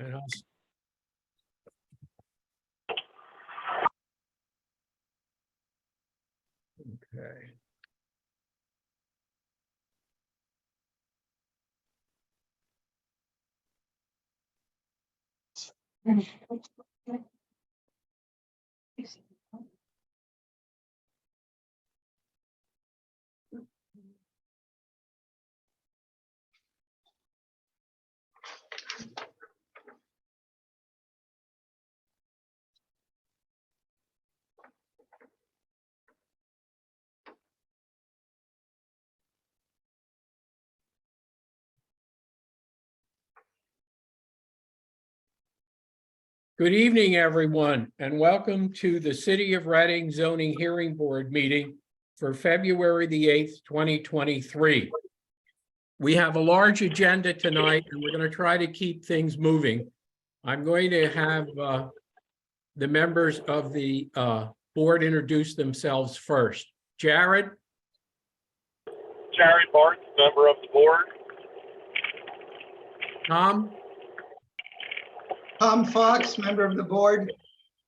And okay. Good evening, everyone, and welcome to the City of Reading Zoning Hearing Board meeting for February the 8th, 2023. We have a large agenda tonight, and we're going to try to keep things moving. I'm going to have the members of the board introduce themselves first. Jared? Jared Bartz, member of the board. Tom? Tom Fox, member of the board.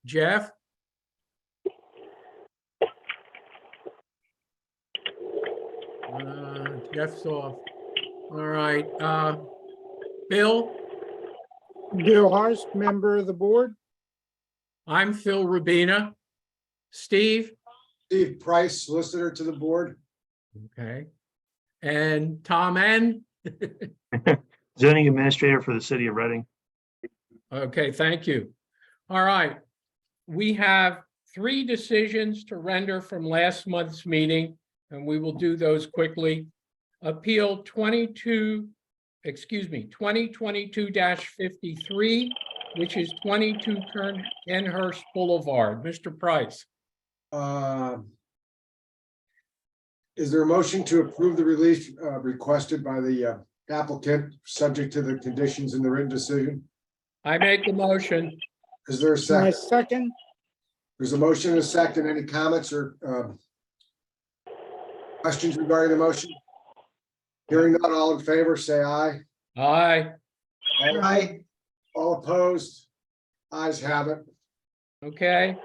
Jeff? Jeff's off. All right. Bill? Bill Harst, member of the board. I'm Phil Rubina. Steve? Steve Price, solicitor to the board. Okay. And Tom N? Zoning administrator for the city of Reading. Okay, thank you. All right. We have 3 decisions to render from last month's meeting, and we will do those quickly. Appeal 2022-53, which is 22 Kenhurst Boulevard. Mr. Price. Is there a motion to approve the release requested by the applicant, subject to the conditions in the written decision? I make the motion. Is there a My second? second, There's a motion and a second. Any comments or questions regarding the motion? Hearing none, all in favor, say aye. Aye. Aye. All opposed? Ayes have it. Okay.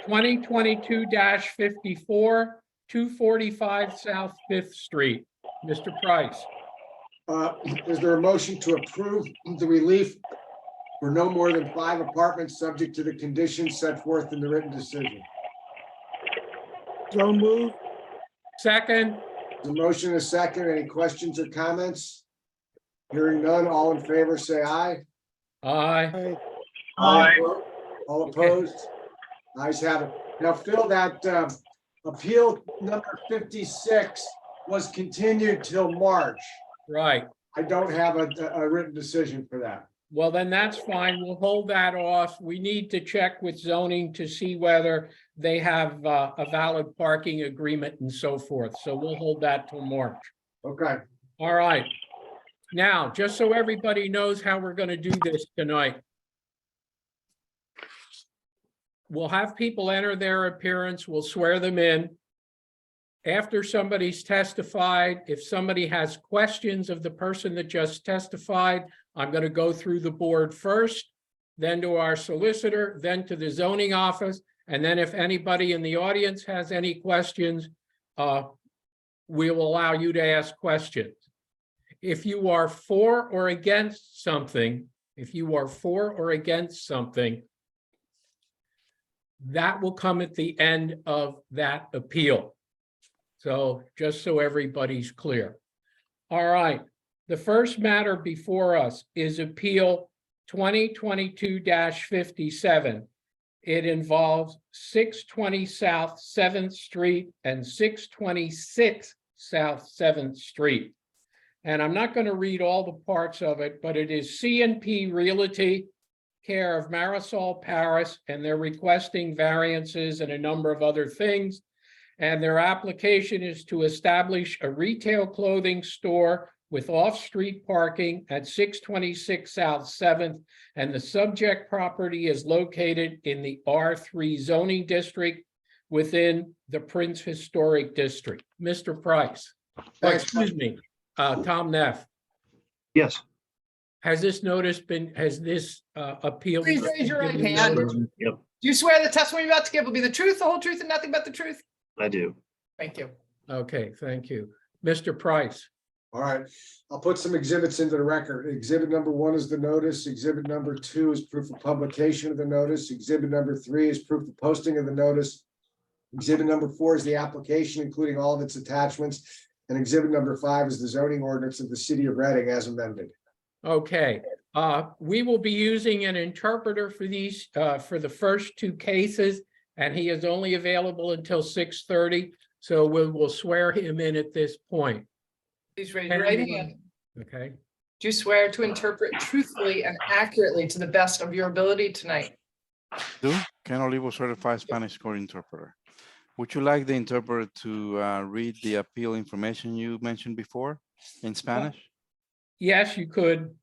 2022-54, 245 South Fifth Street. Mr. Price. Is there a motion to approve the relief for no more than 5 apartments, subject to the conditions set forth in the written decision? so moved. Second. The motion is second. Any questions or comments? Hearing none, all in favor, say aye. Aye. Aye. All opposed? Ayes have it. Now, Phil, that appeal number 56 was continued till March. Right. I don't have a written decision for that. Well, then that's fine. We'll hold that off. We need to check with zoning to see whether they have a valid parking agreement and so forth. So we'll hold that till March. Okay. All right. Now, just so everybody knows how we're going to do this tonight. We'll have people enter their appearance. We'll swear them in. After somebody's testified, if somebody has questions of the person that just testified, I'm going to go through the board first, then to our solicitor, then to the zoning office. And then if anybody in the audience has any questions, we will allow you to ask questions. If you are for or against something, that will come at the end of that appeal. So just so everybody's clear. All right. The first matter before us is Appeal 2022-57. It involves 620 South 7th Street and 626 South 7th Street. And I'm not going to read all the parts of it, but it is C&P Realty, care of Marisol Paris, and they're requesting variances and a number of other things. And their application is to establish a retail clothing store with off-street parking at 626 South 7th. And the subject property is located in the R3 zoning district within the Prince Historic District. Mr. Price. Thanks. Excuse me, Tom Neff. Yes, has this notice been, has this appeal? Please raise your right been given hand. notice? Yep, Do you swear the testimony you're about to give will be the truth, the whole truth, and nothing but the truth? I do. Thank you. Okay, thank you. Mr. Price, All right, I'll put some exhibits into the record. Exhibit number 1 is the notice. Exhibit number 2 is proof of publication of the notice. Exhibit number 3 is proof of posting of the notice. Exhibit number 4 is the application, including all of its attachments. And exhibit number 5 is the zoning ordinance of the city of Reading as amended. okay. We will be using an interpreter for these, for the first 2 cases, and he is only available until 6:30. So we'll swear him in at this point, Please raise your right hand. okay? Do you swear to interpret truthfully and accurately to the best of your ability tonight? Do Ken Olivo, certified Spanish court interpreter. Would you like the interpreter to read the appeal information you mentioned before in Spanish? Yes, you could.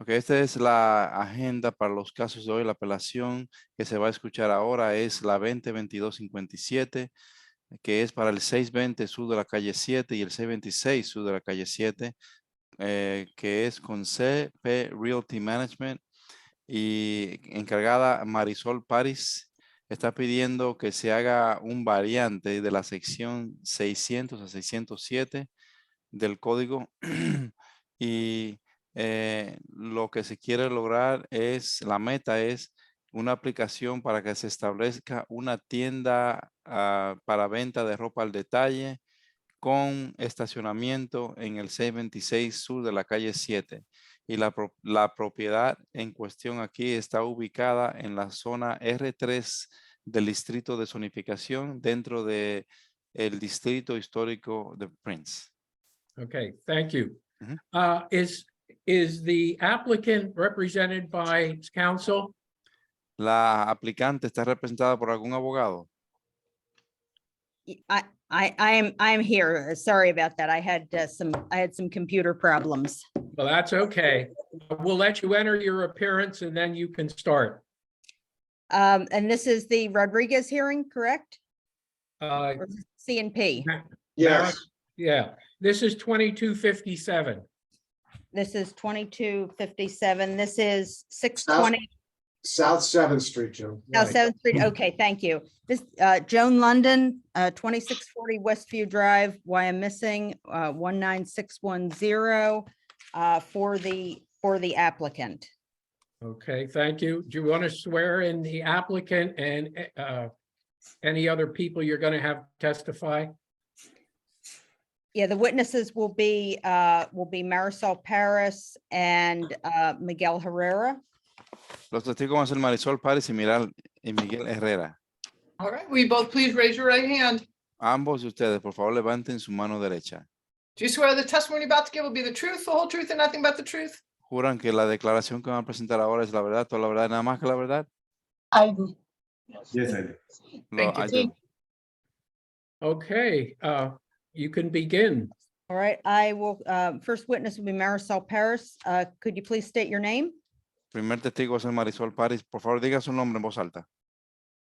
Ok, esta es la agenda para los casos de hoy. La apelación que se va a escuchar ahora es la 20-2257, que es para el 620 sur de la calle 7 y el 626 sur de la calle 7, que es con CP Realty Management y encargada Marisol Paris. Está pidiendo que se haga un variante de la sección 600 a 607 del código y lo que se quiere lograr es, la meta es una aplicación para que se establezca una tienda para venta de ropa al detalle con estacionamiento en el 626 sur de la calle 7. Y la propiedad en cuestión aquí está ubicada en la zona R3 del distrito de zonificación dentro de el distrito histórico de Prince. Okay, thank you. Mhm. Is the applicant represented by counsel? ¿La aplicante está representada por algún abogado? I'm here. Sorry about that. I had some computer problems. Well, that's okay. We'll let you enter your appearance and then you can start. And this is the Rodriguez hearing, correct? Uh, Or is it C&P? Yes, yeah, this is 2257. This is 2257. This is 620 South 7th Street, Joe. South Right. 7th Street. Okay, thank you. This, Joan London, 2640 Westview Drive, Wyomissing, 19610, for the applicant. Okay, thank you. Do you want to swear in the applicant and any other people you're going to have testify? Yeah, the witnesses will be Marisol Paris and Miguel Herrera. Los testigos van a ser Marisol Paris y Miguel Herrera. All right, will you both please raise your right hand? Ambos de ustedes, por favor, levanten su mano derecha. Do you swear the testimony you're about to give will be the truth, the whole truth, and nothing but the truth? ¿Juran que la declaración que van a presentar ahora es la verdad, toda la verdad, nada más que la verdad? I do. Yes, I do. Thank you. I do. Okay, you can begin. All right, I will, first witness will be Marisol Paris. Could you please state your name? Primer testigo va a ser Marisol Paris. Por favor, diga su nombre en voz alta.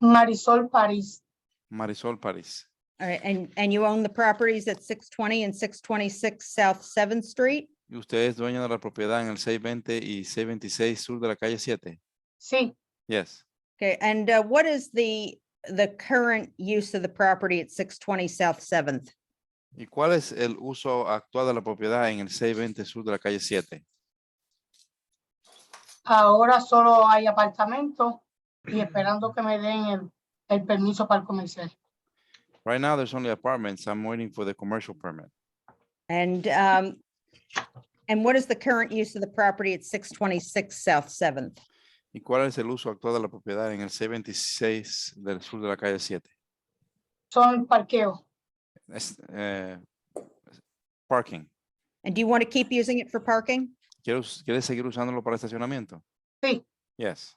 Marisol Paris. Marisol Paris. All right, and you own the properties at 620 and 626 South 7th Street? ¿Y usted es dueño de la propiedad en el 620 y 626 sur de la calle 7? Sí, Yes. Okay, and what is the current use of the property at 620 South 7th? ¿Y cuál es el uso actual de la propiedad en el 620 sur de la calle 7? ahora solo hay apartamentos y esperando que me den el permiso para el comercial. Right now, there's only apartments. I'm waiting for the commercial permit. And what is the current use of the property at 626 South 7th? ¿Y cuál es el uso actual de la propiedad en el 626 del sur de la calle 7? Son parqueos. Es, parking. And do you want to keep using it for parking? ¿Quieres seguir usándolo para estacionamiento? Sí, Yes.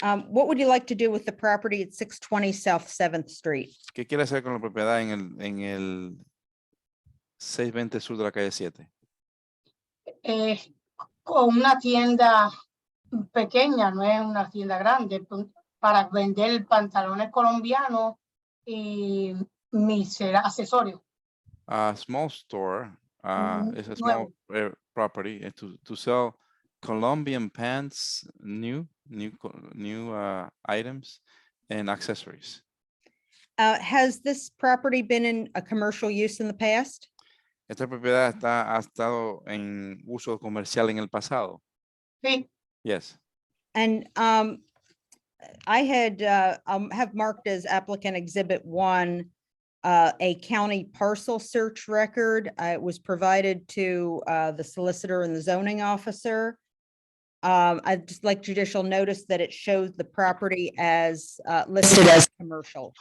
What would you like to do with the property at 620 South 7th Street? ¿Qué quiere hacer con la propiedad en el 620 sur de la calle 7? con una tienda pequeña, no es una tienda grande, para vender pantalones colombianos y mis accesorios. A small store is a small property to sell Colombian pants, new items and accessories. Has this property been in a commercial use in the past? Esta propiedad ha estado en uso comercial en el pasado. Sí, Yes. And I had have marked as applicant exhibit 1 a county parcel search record. It was provided to the solicitor and the zoning officer. I'd just like judicial notice that it shows the property as listed as commercial.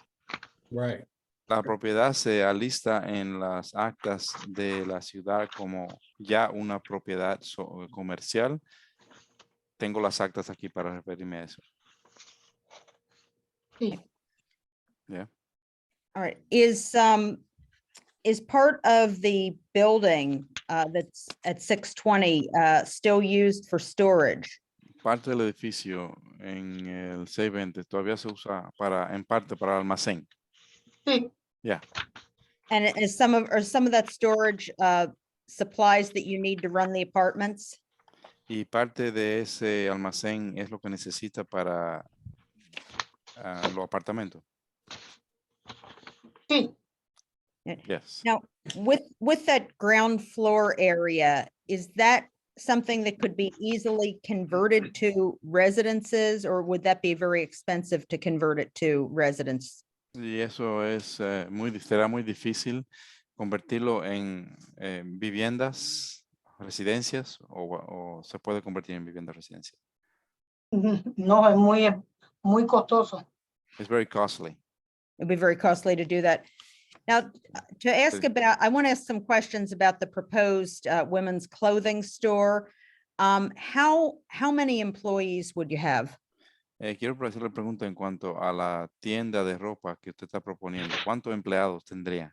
Right. La propiedad se alista en las actas de la ciudad como ya una propiedad comercial. Tengo las actas aquí para referirme a eso. sí. All right, is part of the building that's at 620 still used for storage? Parte del edificio en el 620 todavía se usa en parte para almacén. Sí, Yeah. And is some of that storage supplies that you need to run the apartments? Y parte de ese almacén es lo que necesita para los apartamentos. sí. Yes. Now, with that ground floor area, is that something that could be easily converted to residences, or would that be very expensive to convert it to residence? Y eso es será muy difícil convertirlo en viviendas, residencias, o se puede convertir en vivienda residencia. No, es muy costoso. It's very costly. It'd be very costly to do that. Now, to ask about, I want to ask some questions about the proposed women's clothing store. How many employees would you have? Quiero hacerle pregunta en cuanto a la tienda de ropa que usted está proponiendo. ¿Cuántos empleados tendría?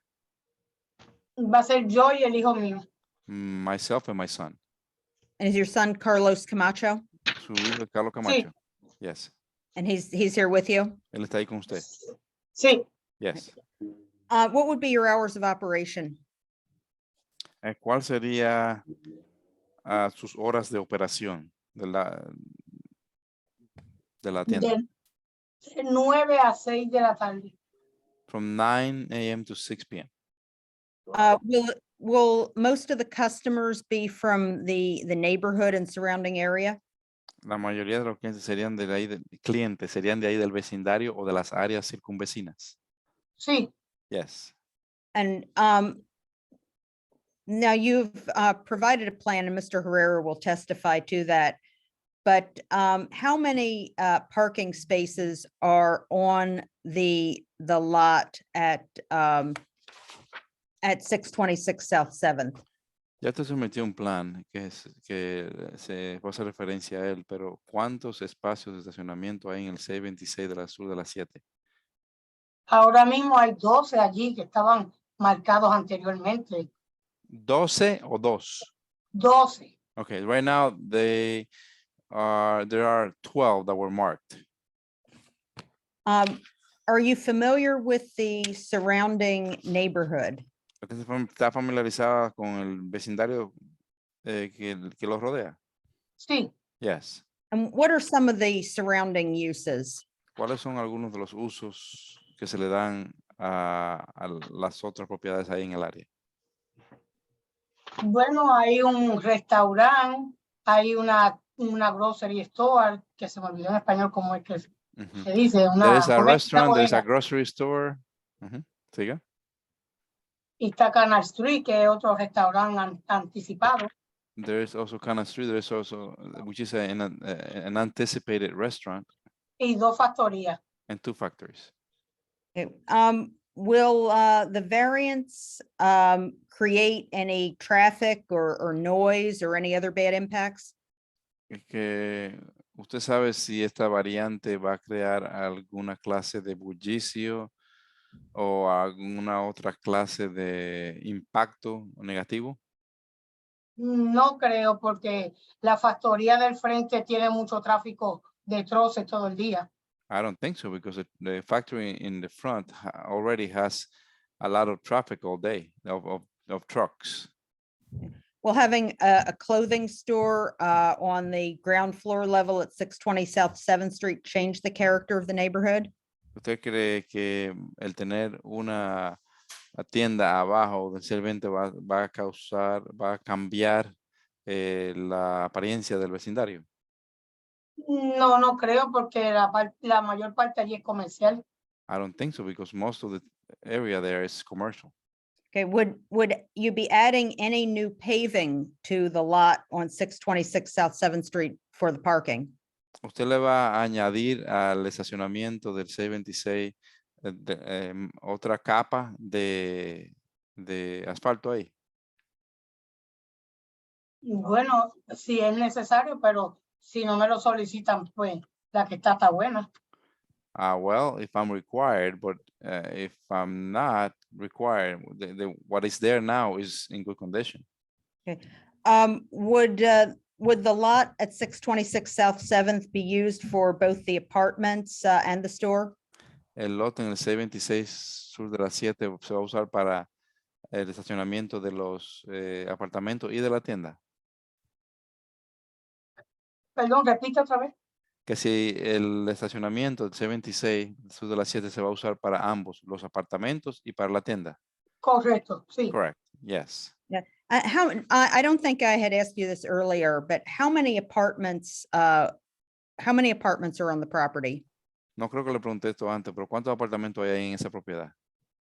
Va a ser yo y el hijo mío. Myself and my son. And is your son Carlos Camacho? Su hijo es Carlos Camacho. Yes. And he's here with you? Él está ahí con usted. Sí, Yes. What would be your hours of operation? ¿Cuál sería sus horas de operación de la tienda? de 9 a 6 de la tarde. From 9 a.m. to 6 p.m. Will most of the customers be from the neighborhood and surrounding area? La mayoría de los clientes serían de ahí, serían de ahí del vecindario o de las áreas circunvecinas. Sí, Yes. And now you've provided a plan, and Mr. Herrera will testify to that. But how many parking spaces are on the lot at 626 South 7th? Ya te sometió un plan que se hace referencia a él, pero ¿cuántos espacios de estacionamiento hay en el 626 de la sur de las 7? ahora mismo hay 12 allí que estaban marcados anteriormente. 12 o 2? 12. Okay, right now there are 12 that were marked. Are you familiar with the surrounding neighborhood? ¿Está familiarizada con el vecindario que los rodea? Sí, Yes. And what are some of the surrounding uses? ¿Cuáles son algunos de los usos que se le dan a las otras propiedades ahí en el área? bueno, hay un restaurante, hay una grocery store, que se me olvidó en español cómo es que se dice. There is a una restaurant, there is a bodega. grocery store. Siga. Y está Canal Street, que es otro restaurante anticipado. There is also Canal Street, there is also, which is an anticipated restaurant, Y 2 factorías. and 2 factories. Okay, will the variance create any traffic or noise or any other bad impacts? Que ¿usted sabe si esta variante va a crear alguna clase de bullicio o alguna otra clase de impacto negativo? No creo, porque la factoría del frente tiene mucho tráfico de troces todo el día. I don't think so, because the factory in the front already has a lot of traffic all day of trucks. Will having a clothing store on the ground floor level at 620 South 7th Street change the character of the neighborhood? ¿Usted cree que el tener una tienda abajo del 620 va a cambiar la apariencia del vecindario? No, no creo porque la mayor parte allí es comercial. I don't think so, because most of the area there is commercial. Okay, would you be adding any new paving to the lot on 626 South 7th Street for the parking? ¿Usted le va a añadir al estacionamiento del 626 otra capa de asfalto ahí? Bueno, si es necesario, pero si no me lo solicitan, pues la que está buena. Well, if I'm required, but if I'm not required, what is there now is in good condition. Would the lot at 626 South 7th be used for both the apartments and the store? El lote en el 626 sur de la 7 se va a usar para el estacionamiento de los apartamentos y de la tienda. Perdón, repite otra vez. Que si el estacionamiento del 626 sur de la 7 se va a usar para ambos, los apartamentos y para la tienda. Correcto, sí. Correct. Yes. I don't think I had asked you this earlier, but how many apartments are on the property? No creo que le pregunté esto antes, pero ¿cuántos apartamentos hay ahí en esa propiedad?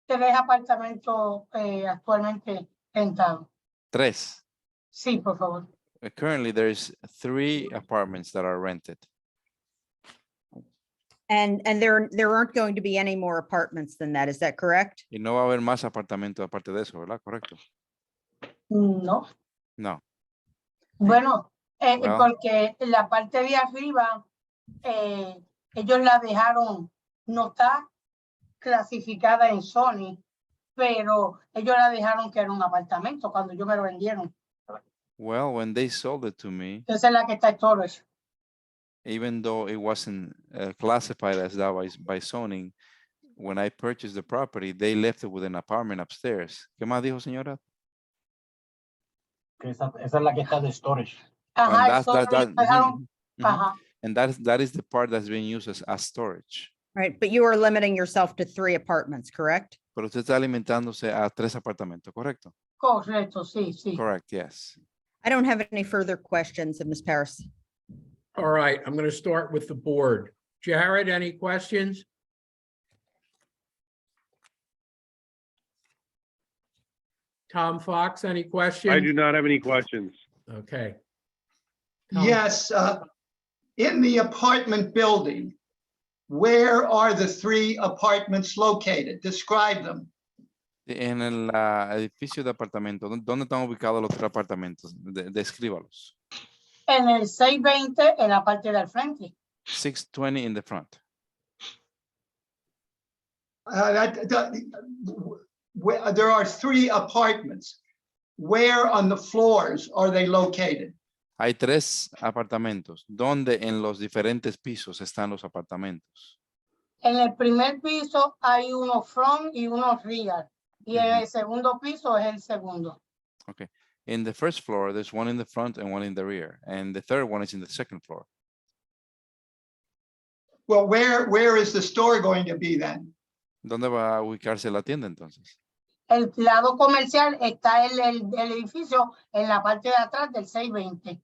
3 apartamentos actualmente rentados. 3. Sí, por favor. Currently, there's 3 apartments that are rented. And there aren't going to be any more apartments than that, is that correct? Y no va a haber más apartamentos aparte de eso, ¿verdad? Correcto. No. No. Bueno, Well. porque la parte de arriba, ellos la dejaron, no está clasificada en Sony, pero ellos la dejaron que era un apartamento cuando yo me lo vendieron. Well, when they sold it to me, Esa es la que está en storage. even though it wasn't classified as that by zoning, when I purchased the property, they left it with an apartment upstairs. ¿Qué más dijo, señora? Esa es la que está de storage. Ajá, Mhm. And that is the part that's being used as storage. Right, but you are limiting yourself to 3 apartments, correct? Pero usted está alimentándose a 3 apartamentos, ¿correcto? Correcto, sí, sí. Correct, yes. I don't have any further questions of Ms. Paris. All right, I'm going to start with the board. Jared, any questions? Tom Fox, any questions? I do not have any questions. Okay. Tom? Yes, in the apartment building, where are the 3 apartments located? Describe them. En el edificio de apartamentos, ¿dónde están ubicados los 3 apartamentos? Descríbalos. En el 620, en la parte del frente. 620 in the front. There are 3 apartments. Where on the floors are they located? Hay 3 apartamentos. ¿Dónde en los diferentes pisos están los apartamentos? En el primer piso hay uno front y uno rear. Y en el segundo piso es el segundo. Okay. In the first floor, there's one in the front and one in the rear. And the third one is in the second floor. Well, where is the store going to be then? ¿Dónde va a ubicarse la tienda entonces? El lado comercial está el edificio en la parte de atrás del 620.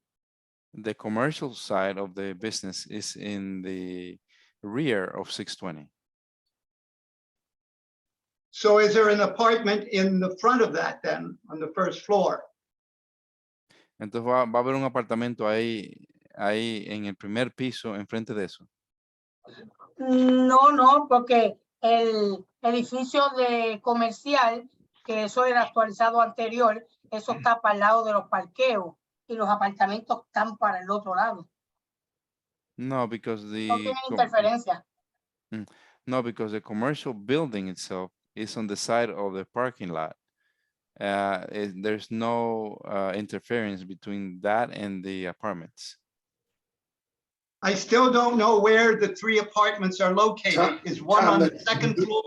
The commercial side of the business is in the rear of 620. So is there an apartment in the front of that then, on the first floor? Entonces va a haber un apartamento ahí en el primer piso, enfrente de eso. No, porque el edificio de comercial, que eso era actualizado anterior, eso está para el lado de los parqueos y los apartamentos están para el otro lado. No, because No tienen interferencia. No, because the commercial building itself is on the side of the parking lot. There's no interference between that and the apartments. I still don't know where the 3 apartments are located. Is one on the second floor?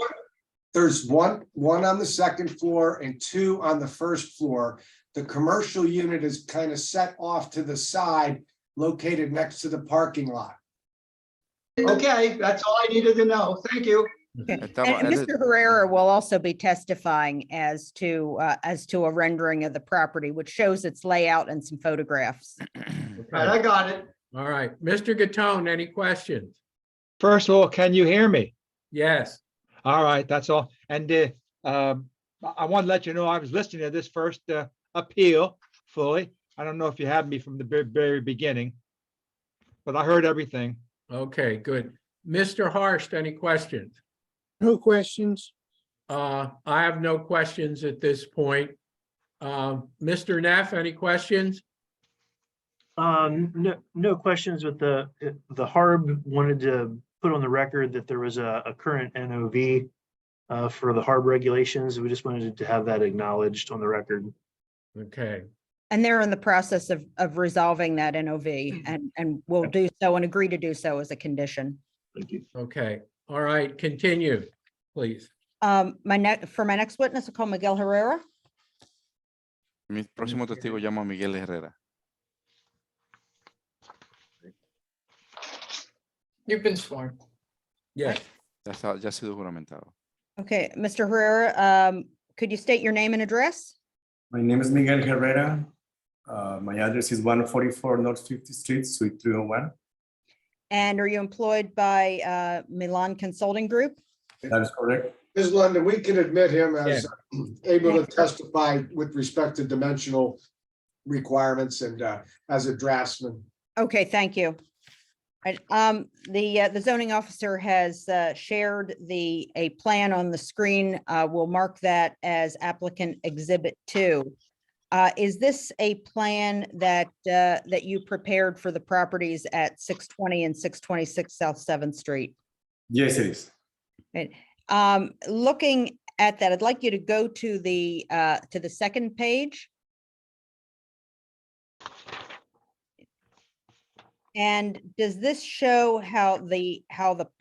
There's one on the second floor and 2 on the first floor. The commercial unit is kind of set off to the side, located next to the parking lot. Okay, that's all I needed to know. Thank you. Okay. Estamos- And Mr. Herrera will also be testifying as to a rendering of the property, which shows its layout and some photographs. Right, I got it. All right, Mr. Gatone, any questions? First of all, can you hear me? Yes, All right, that's all. And I want to let you know, I was listening to this first appeal fully. I don't know if you had me from the very beginning, but I heard everything. okay, good. Mr. Harst, any questions? No questions. I have no questions at this point. Mr. Neff, any questions? No questions with the HARB wanted to put on the record that there was a current NOV for the HARB regulations. We just wanted to have that acknowledged on the record. Okay, And they're in the process of resolving that NOV and will do so and agree to do so as a condition. Thank you. okay, all right, continue, please. For my next witness, I'll call Miguel Herrera. Mi próximo testigo llamo a Miguel Herrera. You've been sworn. Yes, Ya ha sido juramentado. Okay, Mr. Herrera, could you state your name and address? My name is Miguel Herrera. My address is 144 North 50th Street, Suite 301. And are you employed by Milan Consulting Group? That is correct. Ms. London, we can admit him as able to testify with respect to dimensional requirements and as a draftsman. Okay, thank you. Right, the zoning officer has shared a plan on the screen. We'll mark that as applicant exhibit 2. Is this a plan that you prepared for the properties at 620 and 626 South 7th Street? Yes, it is. Right. Looking at that, I'd like you to go to the second page. And does this show how the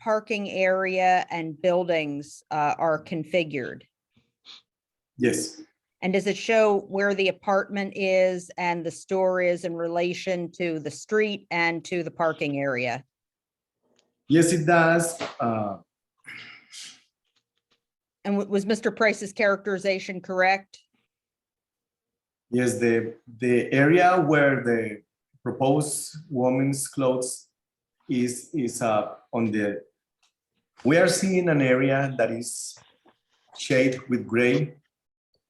parking area and buildings are configured? Yes. And does it show where the apartment is and the store is in relation to the street and to the parking area? Yes, it does. And was Mr. Price's characterization correct? Yes, the area where the proposed women's clothes is on the, we are seeing an area that is shaded with gray.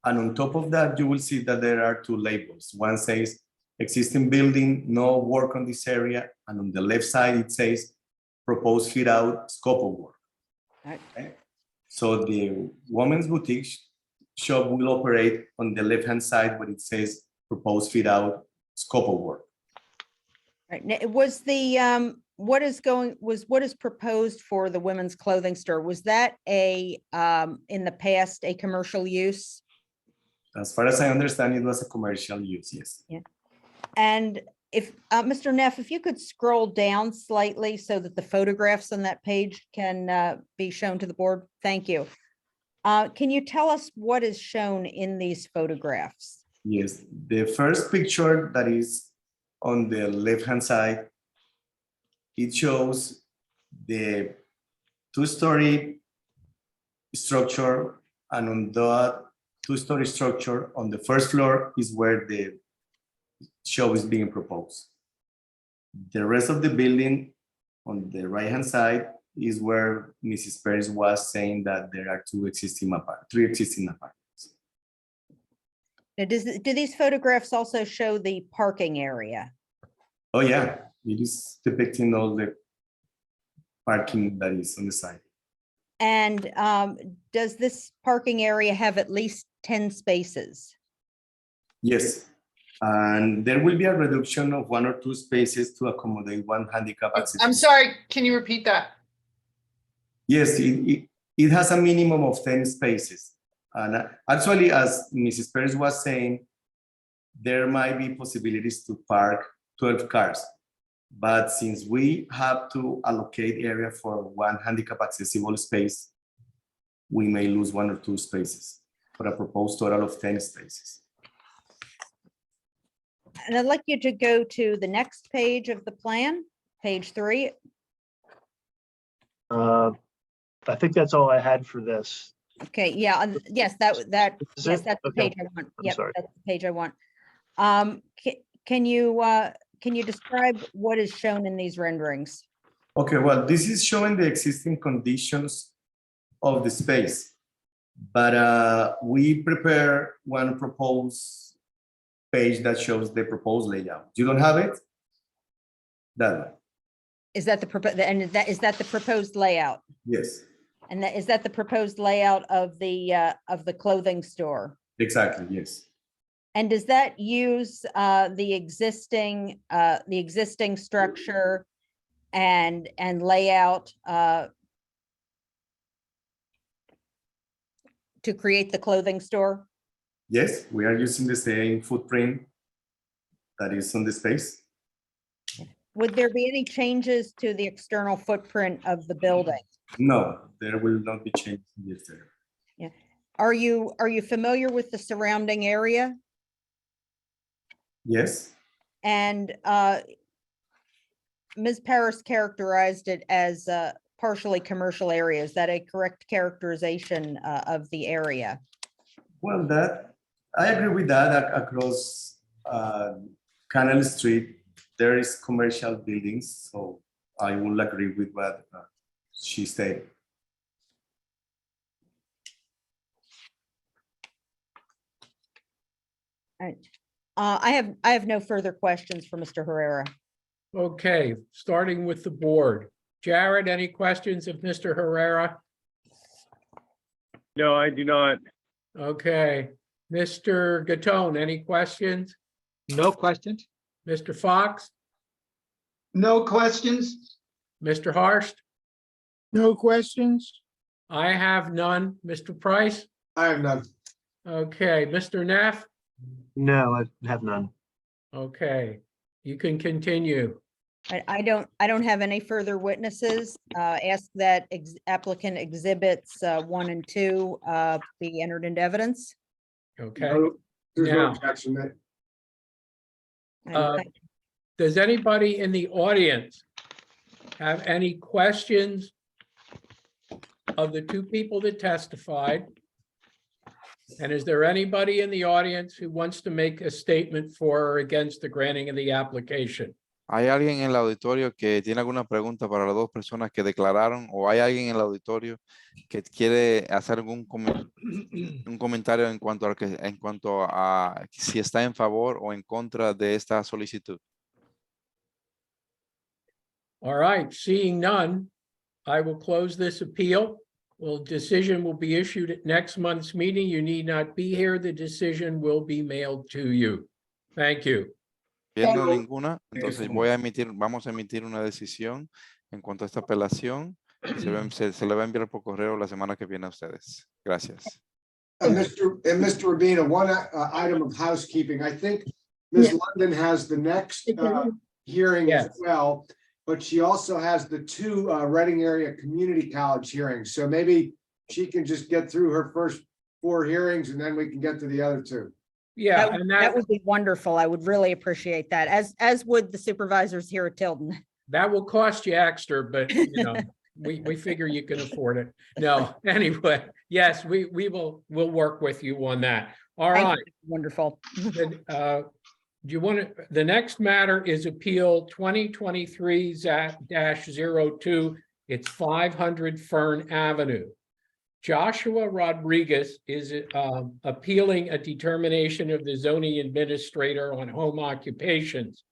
And on top of that, you will see that there are 2 labels. One says existing building, no work on this area. And on the left side, it says proposed fit out, scope of work. Right. Okay? So the women's boutique shop will operate on the left-hand side where it says proposed fit out, scope of work. Right. Now, was the what is proposed for the women's clothing store? Was that in the past a commercial use? As far as I understand, it was a commercial use, yes. Yeah. And if Mr. Neff, if you could scroll down slightly so that the photographs on that page can be shown to the board. Thank you. Can you tell us what is shown in these photographs? Yes, the first picture that is on the left-hand side, it shows the 2-story structure, and on the 2-story structure on the first floor is where the show is being proposed. The rest of the building on the right-hand side is where Mrs. Perez was saying that there are 3 existing apartments. Now, do these photographs also show the parking area? Oh yeah, it is depicting all the parking that is on the side. And does this parking area have at least 10 spaces? Yes, and there will be a reduction of 1 or 2 spaces to accommodate 1 handicap access. I'm sorry, can you repeat that? Yes, it has a minimum of 10 spaces. And actually, as Mrs. Perez was saying, there might be possibilities to park 12 cars. But since we have to allocate area for 1 handicap accessible space, we may lose 1 or 2 spaces for a proposed total of 10 spaces. And I'd like you to go to the next page of the plan, page 3. I think that's all I had for this. Okay, yeah, yes, Is yes, it? that's the Okay. page I want. I'm Yep, sorry. that's the page I want. Can you describe what is shown in these renderings? Okay, well, this is showing the existing conditions of the space. But we prepare one proposed page that shows the proposed layout. You don't have it? That one, Is that is that the proposed layout? yes, And is that the proposed layout of the clothing store? exactly, yes. And does that use the existing structure and layout to create the clothing store? Yes, we are using the same footprint that is on the space. Would there be any changes to the external footprint of the building? No, there will not be change in the exterior. Are you familiar with the surrounding area? Yes, And Ms. Paris characterized it as partially commercial area. Is that a correct characterization of the area? well, I agree with that. Across Canal Street, there is commercial buildings, so I will agree with what she stated. All right. I have no further questions for Mr. Herrera. Okay, starting with the board. Jared, any questions of Mr. Herrera? No, I do not. Okay, Mr. Gatone, any questions? No questions? Mr. Fox, No questions? Mr. Harst? No questions? I have none. Mr. Price? I have none. Okay, Mr. Neff? No, I have none. Okay, you can continue. I don't have any further witnesses. Ask that applicant exhibits 1 and 2 be entered into evidence. Okay, No, there's no Now- objection there. Uh, does anybody in the audience have any questions of the two people that testified? And is there anybody in the audience who wants to make a statement for or against the granting of the application? ¿Hay alguien en el auditorio que tiene alguna pregunta para las dos personas que declararon? ¿O hay alguien en el auditorio que quiere hacer un comentario en cuanto a si está en favor o en contra de esta solicitud? All right, seeing none, I will close this appeal. Well, decision will be issued at next month's meeting. You need not be here. The decision will be mailed to you. Thank you. Viendo Pero- ninguna, entonces vamos a emitir una decisión en cuanto a esta apelación y se le va a enviar por correo la semana que viene a ustedes. Gracias. Mr. Rubino, one item of housekeeping. I think Ms. London has the next hearing as Yes. well, but she also has the 2 Reading Area Community College hearings. So maybe she can just get through her first 4 hearings and then we can get to the other 2. Yeah, That and that would be wonderful. I would really appreciate that, as would the supervisors here at Tilden. that will cost you extra, but you know, we figure you can afford it. No, anyway, yes, we'll work with you on that. All Thank right. you. Wonderful. Then, do you want to, the next matter is Appeal 2023-02. It's 500 Fern Avenue. Joshua Rodriguez is appealing a determination of the zoning administrator on home occupations.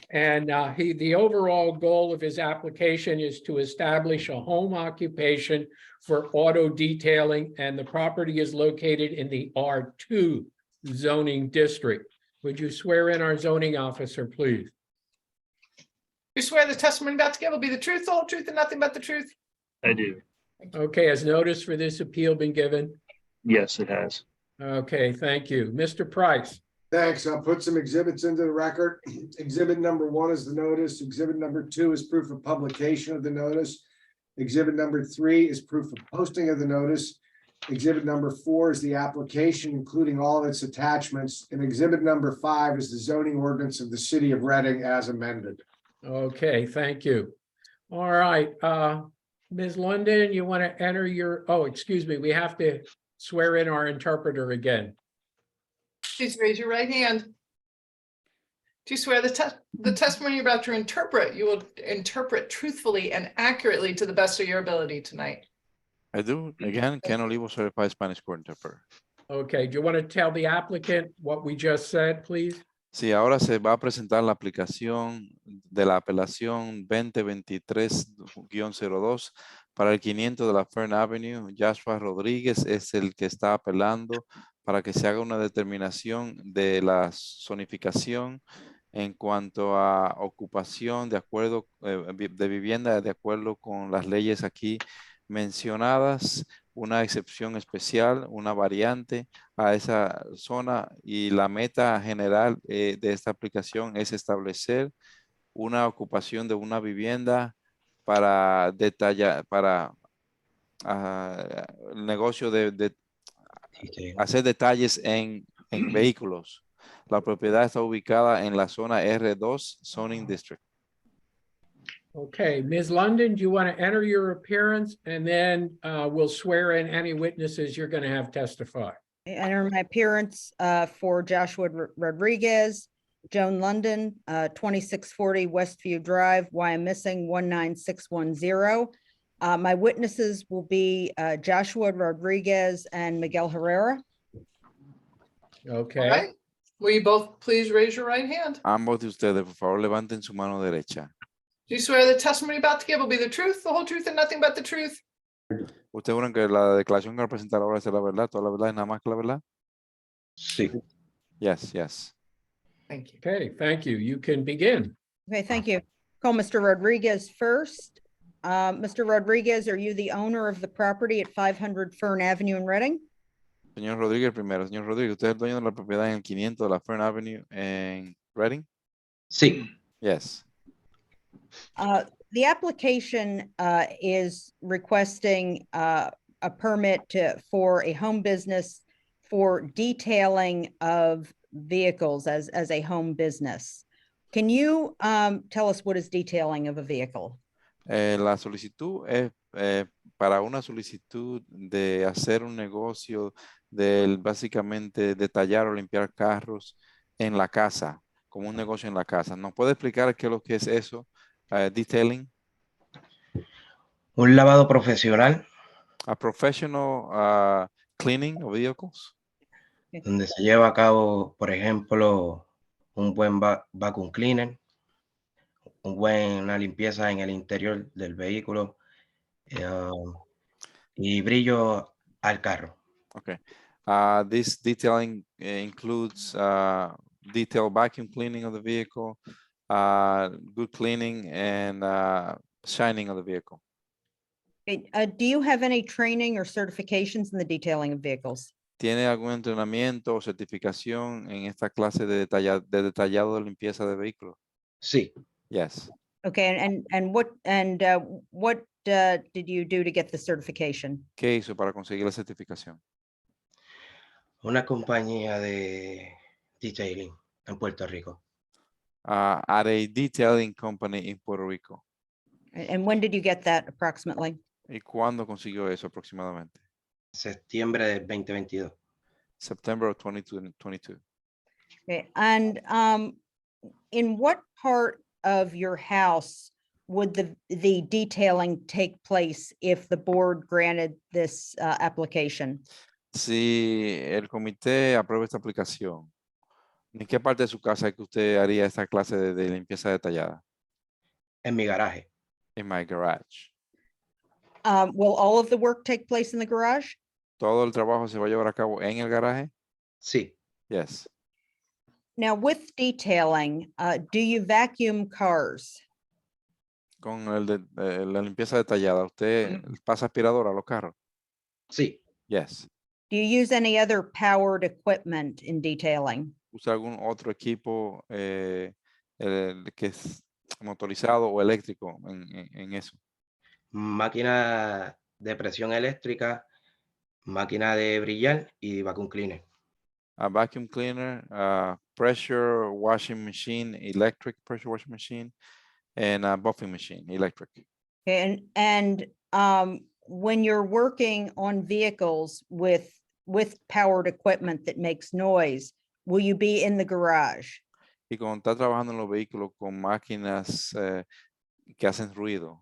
And the overall goal of his application is to establish a home occupation for auto detailing, and the property is located in the R2 zoning district. Would you swear in our zoning officer, please? You swear the testimony about to give will be the truth, the whole truth, and nothing but the truth? I do. Okay, has notice for this appeal been given? Yes, it has. Okay, thank you. Mr. Price? Thanks. I'll put some exhibits into the record. Exhibit number 1 is the notice. Exhibit number 2 is proof of publication of the notice. Exhibit number 3 is proof of posting of the notice. Exhibit number 4 is the application, including all of its attachments. And exhibit number 5 is the zoning ordinance of the city of Reading as amended. Okay, thank you. All right, Ms. London, you want to enter your, oh, excuse me, we have to swear in our interpreter again. Please raise your right hand. Do you swear the testimony you're about to interpret, you will interpret truthfully and accurately to the best of your ability tonight? I do. Again, Ken Olivo, certified Spanish court interpreter. Okay, do you want to tell the applicant what we just said, please? Sí, ahora se va a presentar la aplicación de la apelación 2023-02 para el 500 de la Fern Avenue. Joshua Rodríguez es el que está apelando para que se haga una determinación de la zonificación en cuanto a ocupación de acuerdo de vivienda de acuerdo con las leyes aquí mencionadas, una excepción especial, una variante a esa zona, y la meta general de esta aplicación es establecer una ocupación de una vivienda para detallar, para el negocio de hacer detalles en vehículos. La propiedad está ubicada en la zona R2 Zoning District. Okay, Ms. London, do you want to enter your appearance and then we'll swear in any witnesses you're going to have testify? I enter my appearance for Joshua Rodriguez, Joan London, 2640 Westview Drive, Wyomissing 19610. My witnesses will be Joshua Rodriguez and Miguel Herrera. All Okay, right. Will you both please raise your right hand? Ambos de ustedes, por favor, levanten su mano derecha. Do you swear the testimony you're about to give will be the truth, the whole truth, and nothing but the truth? ¿Ustedes juran que la declaración que va a presentar ahora es la verdad, toda la verdad y nada más que la verdad? Sí. Yes, yes. Thank you. okay, thank you. You can begin. Okay, thank you. Call Mr. Rodriguez first. Mr. Rodriguez, are you the owner of the property at 500 Fern Avenue in Reading? Señor Rodríguez primero. Señor Rodríguez, ¿usted es el dueño de la propiedad en el 500 de la Fern Avenue en Reading? Sí. Yes. The application is requesting a permit for a home business for detailing of vehicles as a home business. Can you tell us what is detailing of a vehicle? La solicitud es para una solicitud de hacer un negocio de básicamente detallar o limpiar carros en la casa, como un negocio en la casa. ¿Nos puede explicar qué es lo que es eso? Detailing. Un lavado profesional A professional cleaning of vehicles. donde se lleva a cabo, por ejemplo, un buen vacuum cleaner, una limpieza en el interior del vehículo y brillo al carro. Okay. This detailing includes detailed vacuum cleaning of the vehicle, good cleaning, and shining of the vehicle. Do you have any training or certifications in the detailing of vehicles? ¿Tiene algún entrenamiento o certificación en esta clase de detallado de limpieza de vehículos? Sí. Yes. Okay, and what did you do to get the certification? ¿Qué hizo para conseguir la certificación? Una compañía de detailing en Puerto Rico. At a detailing company in Puerto Rico. And when did you get that approximately? ¿Y cuándo consiguió eso aproximadamente? Septiembre del 2022. September of 2022. Okay, and in what part of your house would the detailing take place if the board granted this application? Si el comité aprueba esta aplicación, ¿en qué parte de su casa es que usted haría esta clase de limpieza detallada? En mi garaje. In my garage. Will all of the work take place in the garage? ¿Todo el trabajo se va a llevar a cabo en el garaje? Sí. Yes. Now with detailing, do you vacuum cars? Con la limpieza detallada, ¿usted pasa aspiradora a los carros? Sí. Yes. Do you use any other powered equipment in detailing? ¿Usa algún otro equipo que es motorizado o eléctrico en eso? Máquina de presión eléctrica máquina de brillar y vacuum cleaner. A vacuum cleaner, pressure washing machine, electric pressure washing machine, and a buffing machine, electric. And when you're working on vehicles with powered equipment that makes noise, will you be in the garage? Y cuando está trabajando en los vehículos con máquinas que hacen ruido,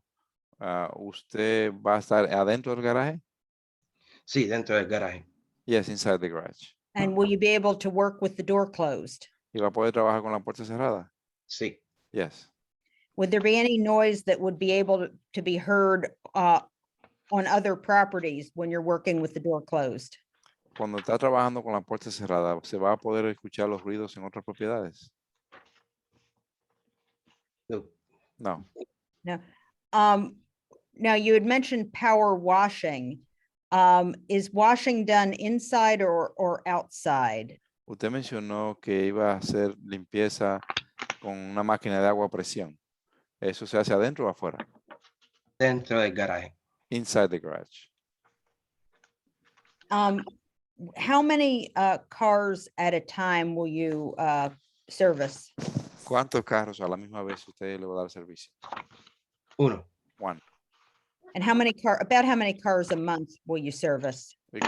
¿usted va a estar adentro del garaje? Sí, dentro del garaje. Yes, inside the garage. And will you be able to work with the door closed? ¿Y va a poder trabajar con la puerta cerrada? Sí. Yes. Would there be any noise that would be able to be heard on other properties when you're working with the door closed? Cuando está trabajando con la puerta cerrada, ¿se va a poder escuchar los ruidos en otras propiedades? No. No. No. Now you had mentioned power washing. Is washing done inside or outside? Usted mencionó que iba a hacer limpieza con una máquina de agua a presión. ¿Eso se hace adentro o afuera? Dentro del garaje. Inside the garage. How many cars at a time will you service? ¿Cuántos carros a la misma vez usted le va a dar servicio? Uno. One. And about how many cars a month will you service? ¿Y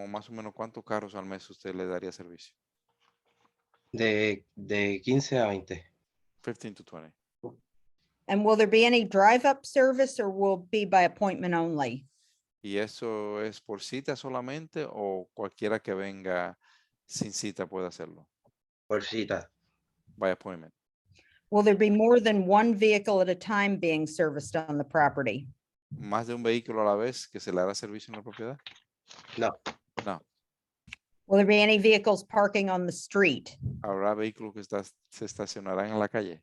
más o menos cuántos carros al mes usted le daría servicio? De 15 a 20. 15 to 20. And will there be any drive-up service or will be by appointment only? ¿Y eso es por cita solamente o cualquiera que venga sin cita puede hacerlo? Por cita. By appointment. Will there be more than one vehicle at a time being serviced on the property? ¿Más de un vehículo a la vez que se le hará servicio en la propiedad? No. No. Will there be any vehicles parking on the street? ¿Habrá vehículos que se estacionarán en la calle?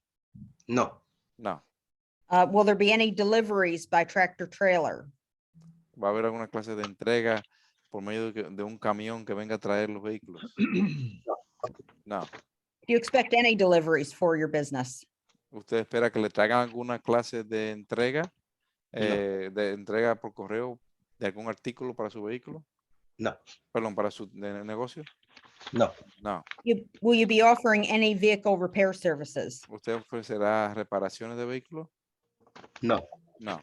No. No. Will there be any deliveries by tractor trailer? ¿Va a haber alguna clase de entrega por medio de un camión que venga a traer los vehículos? No. Do you expect any deliveries for your business? ¿Usted espera que le traigan alguna clase de entrega? De entrega por correo de algún artículo para su vehículo? No. Perdón, para su negocio? No. No. Will you be offering any vehicle repair services? ¿Usted ofrecerá reparaciones de vehículos? No. No.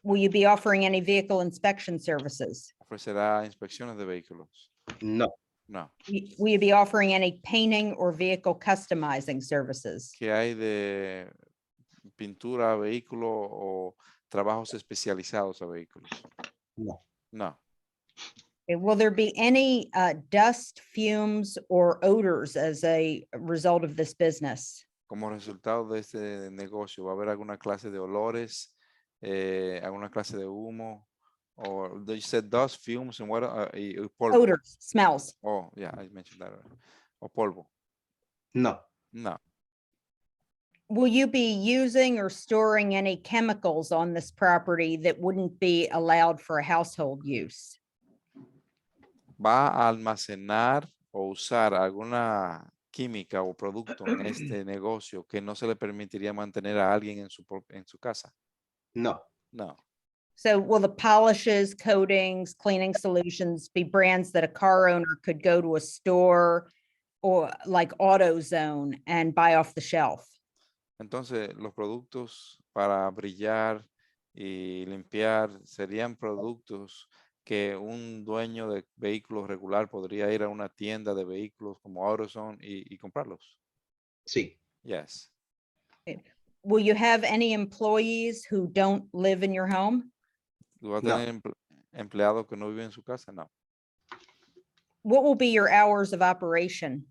Will you be offering any vehicle inspection services? ¿Ofrecerá inspecciones de vehículos? No. No. Will you be offering any painting or vehicle customizing services? ¿Qué hay de pintura a vehículo o trabajos especializados a vehículos? No. No. Will there be any dust, fumes, or odors as a result of this business? Como resultado de este negocio, ¿va a haber alguna clase de olores, alguna clase de humo? Or you said dust, fumes, and what? Y polvo. Odors, smells. Oh, yeah, I mentioned that. O polvo. No. No. Will you be using or storing any chemicals on this property that wouldn't be allowed for household use? ¿Va a almacenar o usar alguna química o producto en este negocio que no se le permitiría mantener a alguien en su casa? No. No. So will the polishes, coatings, cleaning solutions be brands that a car owner could go to a store or like AutoZone and buy off the shelf? Entonces, los productos para brillar y limpiar serían productos que un dueño de vehículos regular podría ir a una tienda de vehículos como AutoZone y comprarlos. Sí. Yes. Will you have any employees who don't live in your home? ¿Va a No. tener empleados que no viven en su casa? No. What will be your hours of operation?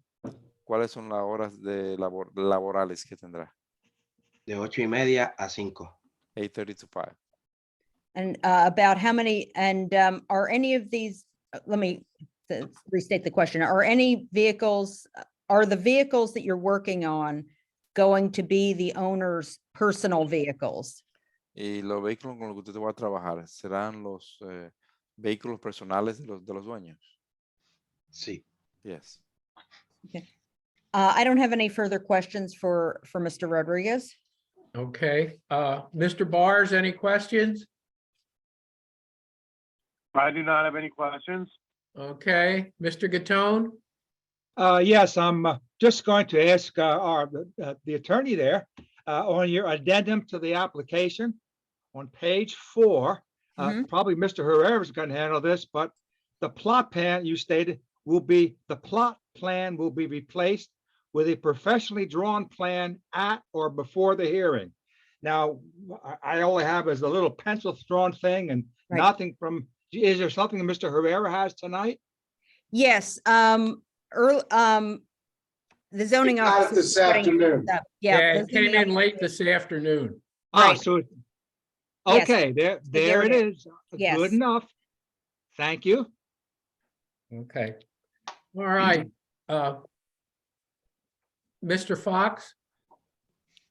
¿Cuáles son las horas de laborales que tendrá? De 8:30 a 5. 8:30 to 5. And about how many, and are any of these, let me restate the question. Are any vehicles, are the vehicles that you're working on going to be the owner's personal vehicles? Y los vehículos con los que usted va a trabajar serán los vehículos personales de los dueños. Sí. Yes. I don't have any further questions for Mr. Rodriguez. Okay, Mr. Bars, any questions? I do not have any questions. Okay, Mr. Gatone? Yes, I'm just going to ask the attorney there on your addendum to the application on page 4. Mhm. Probably Mr. Herrera is going to handle this, but the plot plan you stated the plot plan will be replaced with a professionally drawn plan at or before the hearing. Now, I only have as a little pencil drawn thing and Right. nothing from, is there something that Mr. Herrera has tonight? Yes, the zoning He got it officer. this is putting afternoon. it up. Yeah, the it came zoning in late this afternoon. Right. So, Yes. okay, there there it it is. Yes. Good enough. Thank you. Okay. All right. Mr. Fox,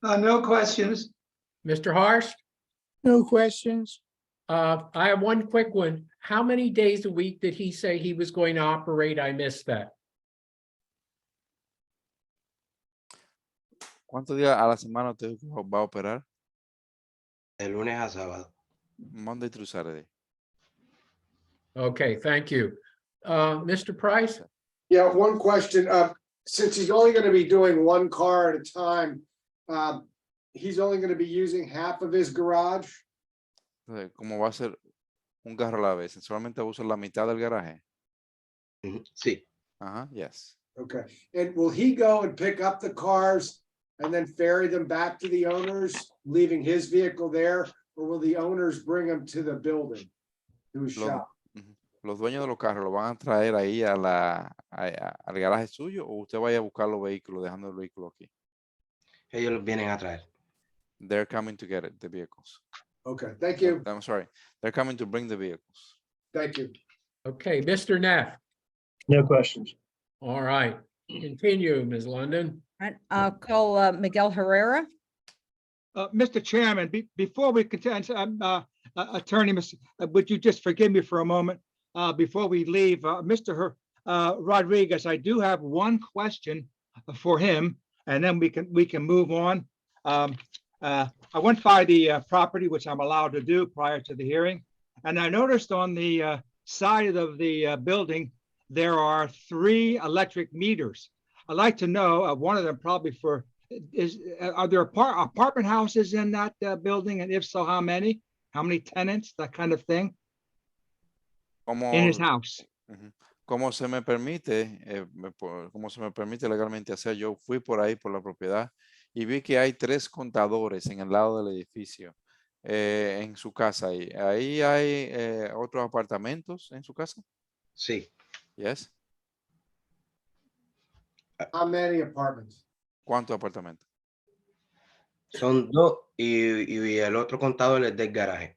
No questions. Mr. Harsh? No questions. I have one quick one. How many days a week did he say he was going to operate? I missed that. ¿Cuántos días a la semana usted va a operar? De lunes a sábado. Monday through Saturday. Okay, thank you. Mr. Price? Yeah, one question. Since he's only gonna be doing one car at a time, he's only gonna be using half of his garage? Como va a ser un carro a la vez, solamente usa la mitad del garaje. Sí. Ajá, yes. Okay, and will he go and pick up the cars and then ferry them back to the owners, leaving his vehicle there? Or will the owners bring them to the building, to his Los, shop? los dueños de los carros lo van a traer ahí al garaje suyo o usted vaya a buscar los vehículos, dejando el vehículo aquí. Ellos los vienen a traer. They're coming to get it, the vehicles. Okay, thank you. I'm sorry. They're coming to bring the vehicles. Thank you. Okay, Mr. Neff? No questions. All right, continue, Ms. London. Right, I'll call Miguel Herrera. Mr. Chairman, before we continue, Attorney, would you just forgive me for a moment before we leave? Mr. Rodriguez, I do have one question for him, and then we can move on. I went by the property, which I'm allowed to do prior to the hearing, and I noticed on the side of the building, there are 3 electric meters. I'd like to know, one of them probably are there apartment houses in that building? And if so, how many? How many tenants? That kind of thing in his house. Como se me permite, legalmente hacer, yo fui por ahí por la propiedad y vi que hay 3 contadores en el lado del edificio en su casa. ¿Y ahí hay otros apartamentos en su casa? Sí. Yes. How many apartments? ¿Cuántos apartamentos? Son 2 y el otro contador es del garaje.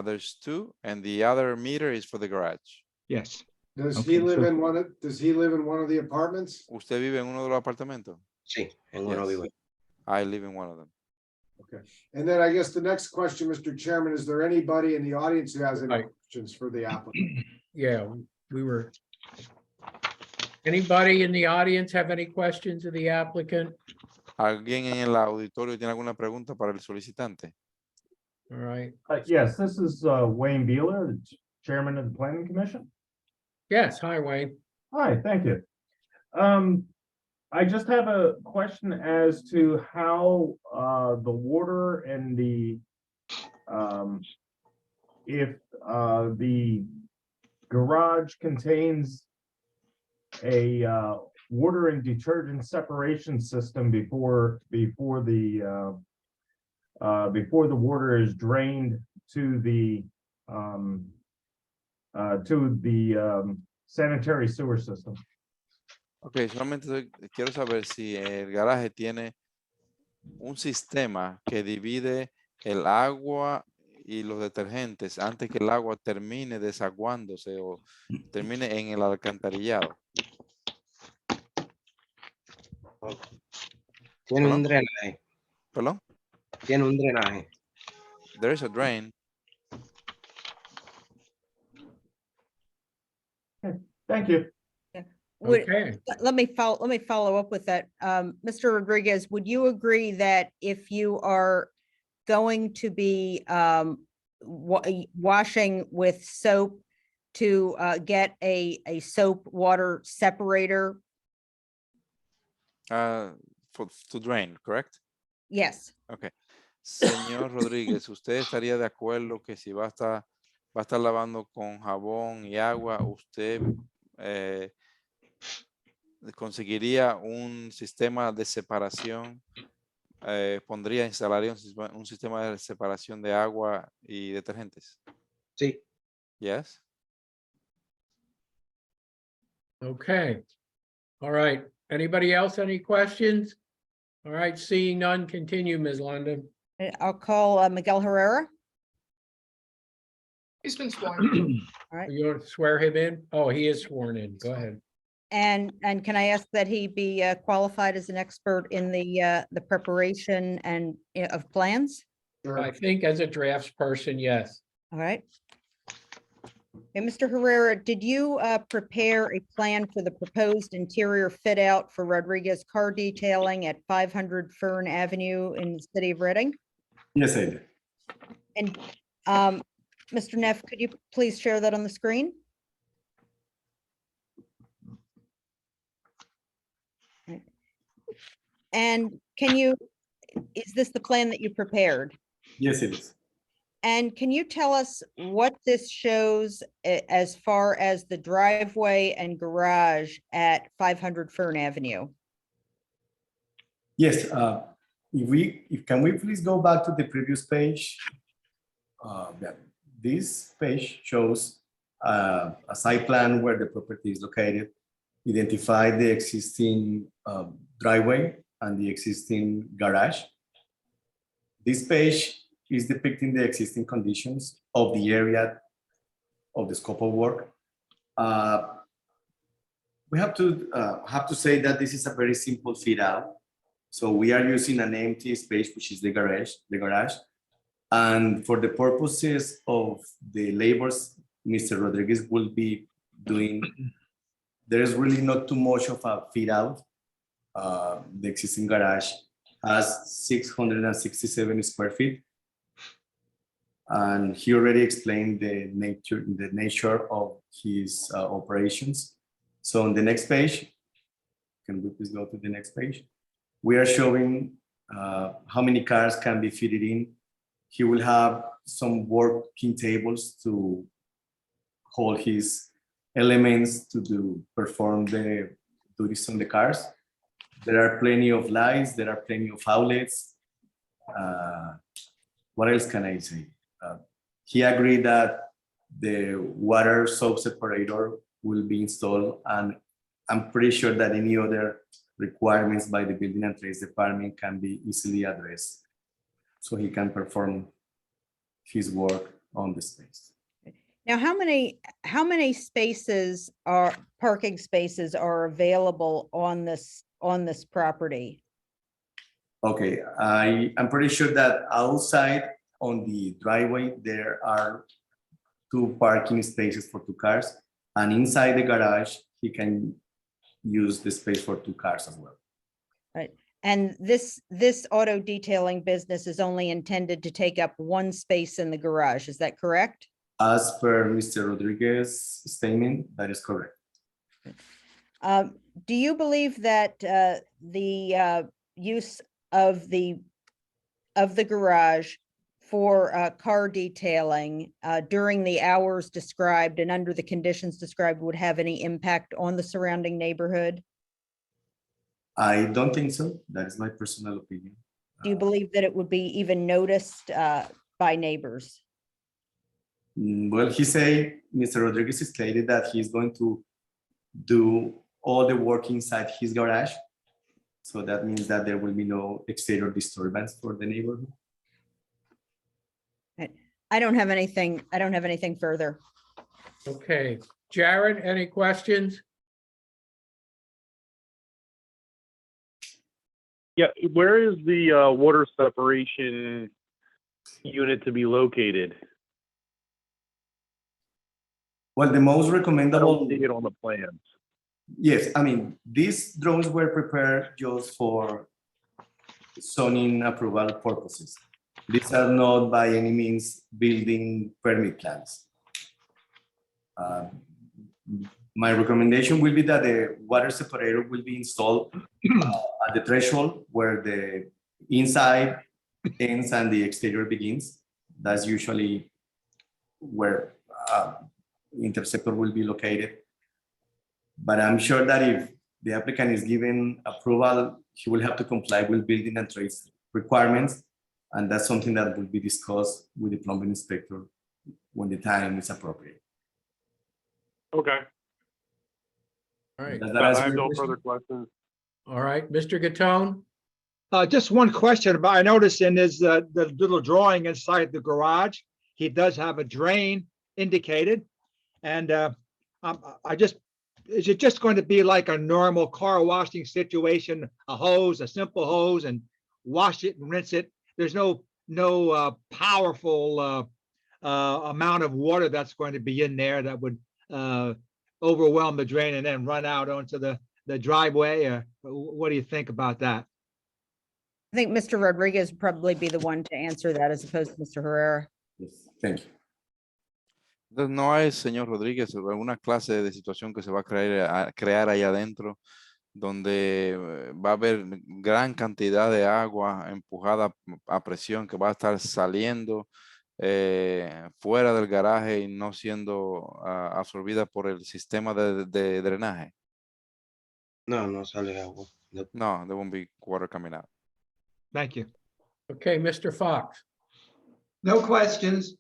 There's 2 and the other meter is for the garage. Yes. Does Okay, he live so- in one of the apartments? ¿Usted vive en uno de los apartamentos? Sí, en uno Yes. vivo. I live in one of them. Okay, and then I guess the next question, Mr. Chairman, is there anybody in the audience who has any Right. questions for the applicant? Yeah, we were. Anybody in the audience have any questions of the applicant? ¿Alguien en el auditorio tiene alguna pregunta para el solicitante? All right. Yes, this is Wayne Beeler, the Chairman of the Planning Commission. Yes, hi, Wayne. Hi, thank you. I just have a question as to how the water and the if the garage contains a water and detergent separation system before the water is drained to the sanitary sewer system. Ok, solamente quiero saber si el garaje tiene un sistema que divide el agua y los detergentes antes que el agua termine desaguándose o termine en el alcantarillado. Tiene ¿Perdón? un drenaje. ¿Perdón? Tiene un drenaje. There is a drain. Thank you. Would- Okay. Let me follow up with that. Mr. Rodriguez, would you agree that if you are going to be washing with soap to get a soap water separator? To drain, correct? Yes. Okay. Señor Rodríguez, ¿usted estaría de acuerdo que si va a estar lavando con jabón y agua, usted conseguiría un sistema de separación, instalaría un sistema de separación de agua y detergentes? Sí. Yes? Okay. All right. Anybody else, any questions? All right, seeing none, continue, Ms. London. I'll call Miguel Herrera. He's been sworn. All right. You want to swear him in? Oh, he is sworn in. Go ahead. And can I ask that he be qualified as an expert in the preparation and of plans? I think as a drafts person, yes. All right. And Mr. Herrera, did you prepare a plan for the proposed interior fit out for Rodriguez Car Detailing at 500 Fern Avenue in the city of Reading? Yes, I did. And Mr. Neff, could you please share that on the screen? Right. And is this the plan that you prepared? Yes, it is. And can you tell us what this shows as far as the driveway and garage at 500 Fern Avenue? Yes, can we please go back to the previous page? This page shows a site plan where the property is located, identify the existing driveway and the existing garage. This page is depicting the existing conditions of the area of the scope of work. We have to say that this is a very simple fit out. So we are using an empty space, which is the garage. And for the purposes of the labors Mr. Rodriguez will be doing, there is really not too much of a fit out. The existing garage has 667 square feet. And he already explained the nature of his operations. So on the next page, can we please go to the next page? We are showing how many cars can be fitted in. He will have some working tables to hold his elements to perform the duties on the cars. There are plenty of lights, there are plenty of outlets. What else can I say? He agreed that the water soap separator will be installed, and I'm pretty sure that any other requirements by the Building and Trades Department can be easily addressed, so he can perform his work on the space. Now, how many spaces parking spaces are available on this property? Okay, I'm pretty sure that outside on the driveway, there are 2 parking spaces for 2 cars, and inside the garage, he can use the space for 2 cars as well. Right. And this auto detailing business is only intended to take up 1 space in the garage. Is that correct? As per Mr. Rodriguez's statement, that is correct. Do you believe that the use of the garage for car detailing during the hours described and under the conditions described would have any impact on the surrounding neighborhood? I don't think so. That is my personal opinion. Do you believe that it would be even noticed by neighbors? Well, Mr. Rodriguez stated that he's going to do all the work inside his garage. So that means that there will be no exterior disturbance for the neighborhood. I don't have anything further. Okay, Jared, any questions? Yeah, where is the water separation unit to be located? Well, the most I recommendable. don't see it on the plans. Yes, I mean, these drawings were prepared just for zoning approval purposes. These are not by any means building permit plans. Uh, My recommendation will be that the water separator will be installed at the threshold where the inside ends and the exterior begins. That's usually where interceptor will be located. But I'm sure that if the applicant is given approval, he will have to comply with building and trades requirements. And that's something that will be discussed with the plumbing inspector when the time is appropriate. Okay, All right, Does that I answer have your no question? further questions. all right, Mr. Gatone? Just one question about, I noticed in his, the little drawing inside the garage, he does have a drain indicated. And I just, is it just going to be like a normal car washing situation, a hose, a simple hose, and wash it and rinse it? There's no powerful amount of water that's going to be in there that would overwhelm the drain and then run out onto the driveway? Or what do you think about that? I think Mr. Rodriguez would probably be the one to answer that as opposed to Mr. Herrera. Yes, thank you. Entonces, no hay, señor Rodríguez, alguna clase de situación que se va a crear ahí adentro, donde va a haber gran cantidad de agua empujada a presión que va a estar saliendo fuera del garaje y no siendo absorbida por el sistema de drenaje. No, no sale agua. No, there won't be water coming out. Thank you. Okay, Mr. Fox. No questions.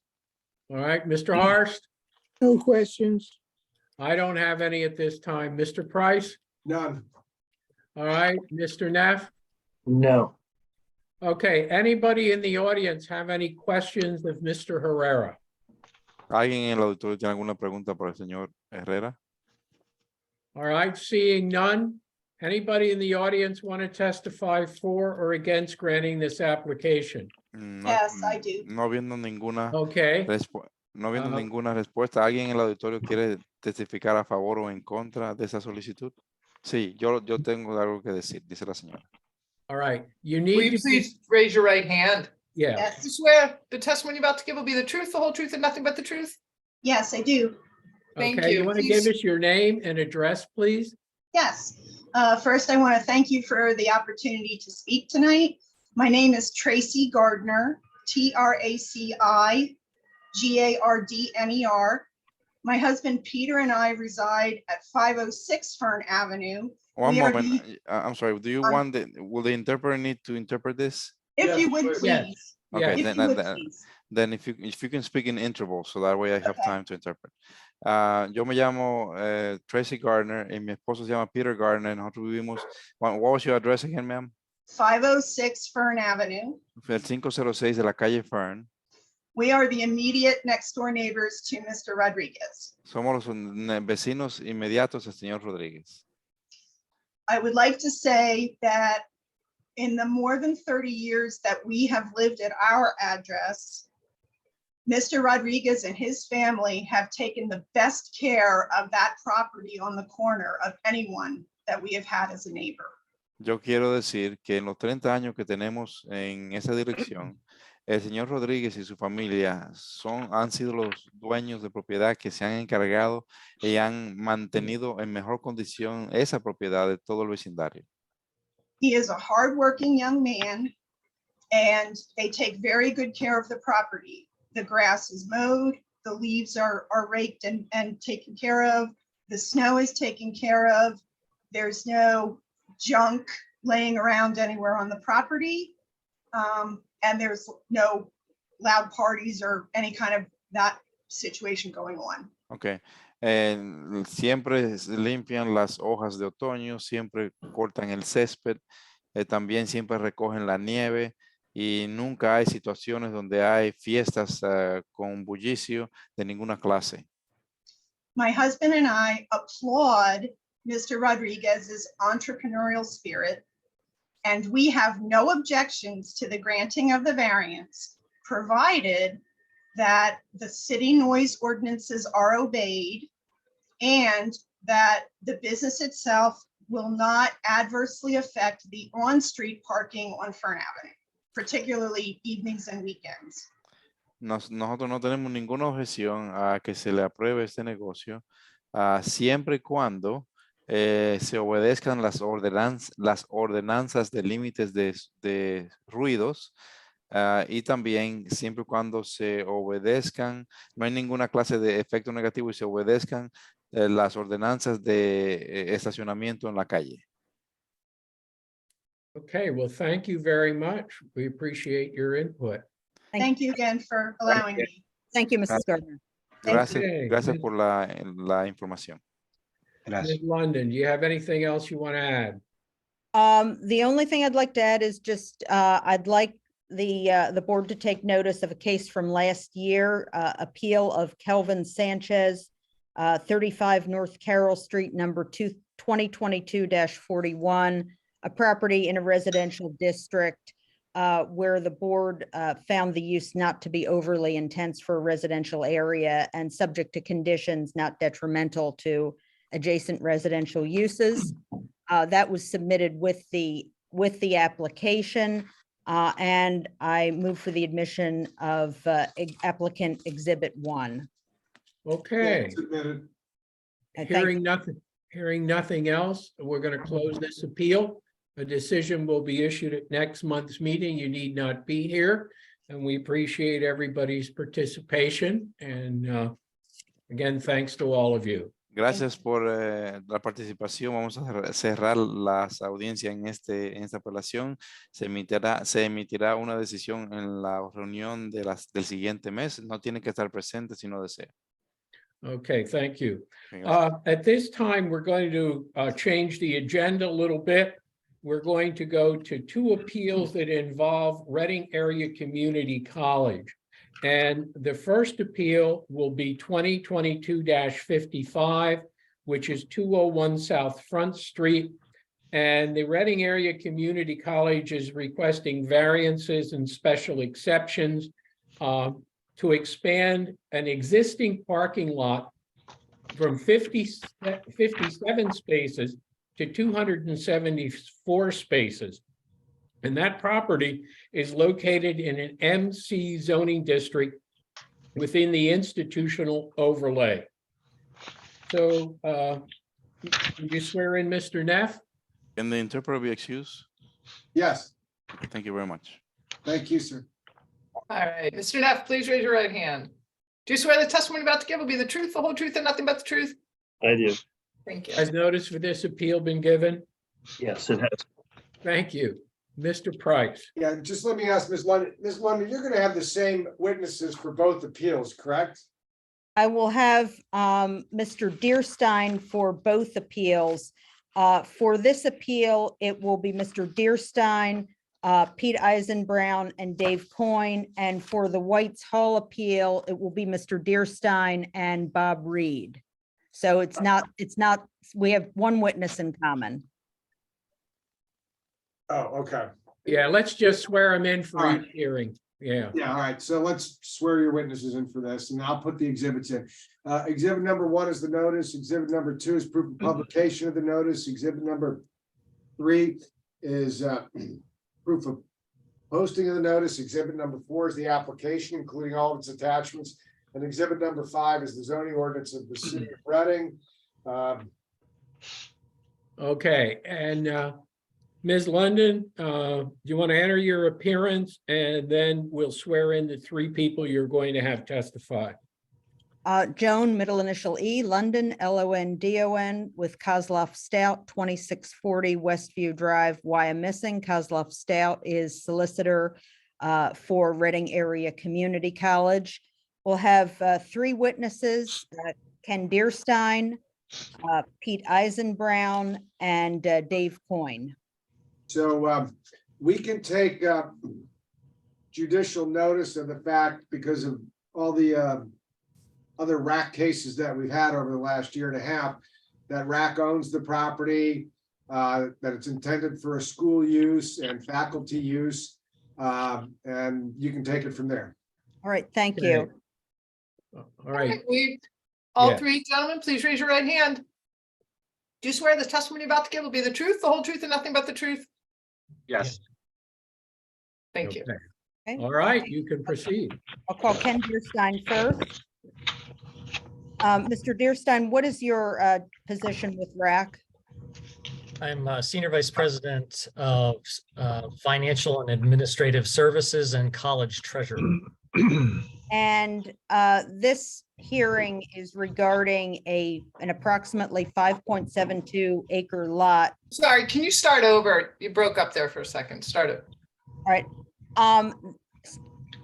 All right, Mr. Harst? No questions. I don't have any at this time. Mr. Price? None. All right, Mr. Neff? No. Okay, anybody in the audience have any questions of Mr. Herrera? ¿Alguien en el auditorio tiene alguna pregunta para el señor Herrera? All right, seeing none. Anybody in the audience want to testify for or against granting this application? No, Yes, I do. No viendo ninguna Okay, no viendo Ajá. ninguna respuesta. ¿Alguien en el auditorio quiere testificar a favor o en contra de esa solicitud? Sí, yo tengo algo que decir, dice la señora. all right. You Will need you to, please raise your right hand? yeah, Yes, You swear the testimony you're about to give will be the truth, the whole truth, and nothing but the truth? yes, I do. Thank okay. you. You want to give Please. us your name and address, please? Yes. First, I want to thank you for the opportunity to speak tonight. My name is Tracy Gardner, TracyGardner. My husband Peter and I reside at 506 Fern Avenue. One We are moment. I'm sorry. Do you want will the interpreter need to interpret this? If you would, Yes. please. Okay, Yes. If you would, please. then if you can speak in intervals, so that way I have Okay. time to interpret. Yo me llamo Tracy Gardner y mi esposo se llama Peter Gardner. Nosotros vivimos. What was your address again, ma'am? 506 Fern Avenue. El 506 de la calle Fern. We are the immediate next door neighbors to Mr. Rodriguez. Somos los vecinos inmediatos del señor Rodríguez. I would like to say that in the more than 30 years that we have lived at our address, Mr. Rodriguez and his family have taken the best care of that property on the corner of anyone that we have had as a neighbor. Yo quiero decir que en los 30 años que tenemos en esa dirección, el señor Rodríguez y su familia han sido los dueños de propiedad que se han encargado y han mantenido en mejor condición esa propiedad de todo el vecindario. He is a hardworking young man and they take very good care of the property. The grass is mowed, the leaves are raked and taken care of. The snow is taken care of. There's no junk laying around anywhere on the property. And there's no loud parties or any kind of that situation going on. Okay. Siempre limpian las hojas de otoño, siempre cortan el césped, también siempre recogen la nieve y nunca hay situaciones donde hay fiestas con bullicio de ninguna clase. My husband and I applaud Mr. Rodriguez's entrepreneurial spirit, and we have no objections to the granting of the variance, provided that the city noise ordinances are obeyed and that the business itself will not adversely affect the on-street parking on Fern Avenue, particularly evenings and weekends. nosotros no tenemos ninguna objeción a que se le apruebe este negocio, siempre y cuando se obedezcan las ordenanzas de límites de ruidos, y también siempre y cuando se obedezcan, no hay ninguna clase de efecto negativo y se obedezcan las ordenanzas de estacionamiento en la calle. Okay, well, thank you very much. We appreciate your input. Thank you again for allowing me. Thank you, Mrs. Gardner. Gracias, Okay, gracias Ms. por la información. Gracias. Ms. London, do you have anything else you want to add? The only thing I'd like to add is just, I'd like the board to take notice of a case from last year, appeal of Kelvin Sanchez, 35 North Carroll Street, number 2022-41, a property in a residential district where the board found the use not to be overly intense for a residential area and subject to conditions not detrimental to adjacent residential uses. That was submitted with the application, and I move for the admission of applicant Exhibit 1. Okay, Submitted. Thank hearing nothing else, we're going to close this appeal. A decision will be issued at next month's meeting. You need not be here. And we appreciate everybody's participation. And again, thanks to all of you. Gracias por la participación. Vamos a cerrar las audiencias en esta apelación. Se emitirá una decisión en la reunión del siguiente mes. No tiene que estar presente si no desea. Okay, thank you. Okay, gracias. At this time, we're going to change the agenda a little bit. We're going to go to two appeals that involve Reading Area Community College. And the first appeal will be 2022-55, which is 201 South Front Street. And the Reading Area Community College is requesting variances and special exceptions to expand an existing parking lot from 57 spaces to 274 spaces. And that property is located in an MC zoning district within the institutional overlay. So, would you swear in Mr. Neff? Can the interpreter be excused? Yes, Okay, thank you very much. thank you, sir. All right, Mr. Neff, please raise your right hand. Do you swear the testimony about to give will be the truth, the whole truth, and nothing but the truth? I do. Thank you. Has notice for this appeal been given? Yes, it has. Thank you. Mr. Price. Yeah, just let me ask Ms. London. Ms. London, you're gonna have the same witnesses for both appeals, correct? I will have Mr. Deerstein for both appeals. For this appeal, it will be Mr. Deerstein, Pete Eisenbrown, and Dave Coyne. And for the White's Hall appeal, it will be Mr. Deerstein and Bob Reed. So it's not, we have one witness in common. Oh, okay. Yeah, let's just swear him in for All right. each hearing. Yeah. Yeah, all right, so let's swear your witnesses in for this, and I'll put the exhibits in. Exhibit number 1 is the notice, exhibit number 2 is proof of publication of the notice, exhibit number 3 is proof of posting of the notice, exhibit number 4 is the application, including all of its attachments, and exhibit number 5 is the zoning ordinance of the city of Reading. Okay, and Ms. London, do you want to enter your appearance and then we'll swear in the 3 people you're going to have testify? Joan, middle initial E, London, London, with Kozloff Stout, 2640 Westview Drive, Wyomissing. Kozloff Stout is solicitor for Reading Area Community College. We'll have 3 witnesses, Ken Deerstein, Pete Eisenbrown, and Dave Coyne. So we can take judicial notice of the fact, because of all the other RAC cases that we've had over the last year and a half, that RAC owns the property, that it's intended for a school use and faculty use, and you can take it from there. All right, thank you. Okay. All right, All Yeah. 3 gentlemen, please raise your right hand. Do you swear the testimony you're about to give will be the truth, the whole truth, and nothing but the truth? Yes. Thank you. okay. Okay. All right, you can proceed. I'll call Ken Deerstein first. Mr. Deerstein, what is your position with RAC? I'm Senior Vice President of Financial and Administrative Services and College Treasurer. And this hearing is regarding an approximately 5.72 acre lot. Sorry, can you start over? You broke up there for a second. Start it. All right.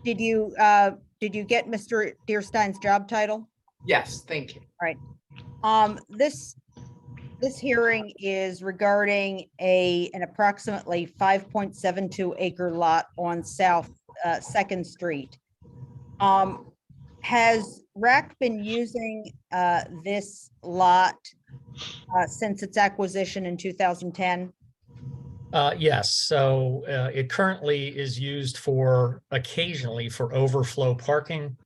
Did you get Mr. Deerstein's job title? Yes, thank you. All right. This hearing is regarding an approximately 5.72 acre lot on South 2nd Street. Has RAC been using this lot since its acquisition in 2010? Yes, so it currently is used occasionally for overflow parking.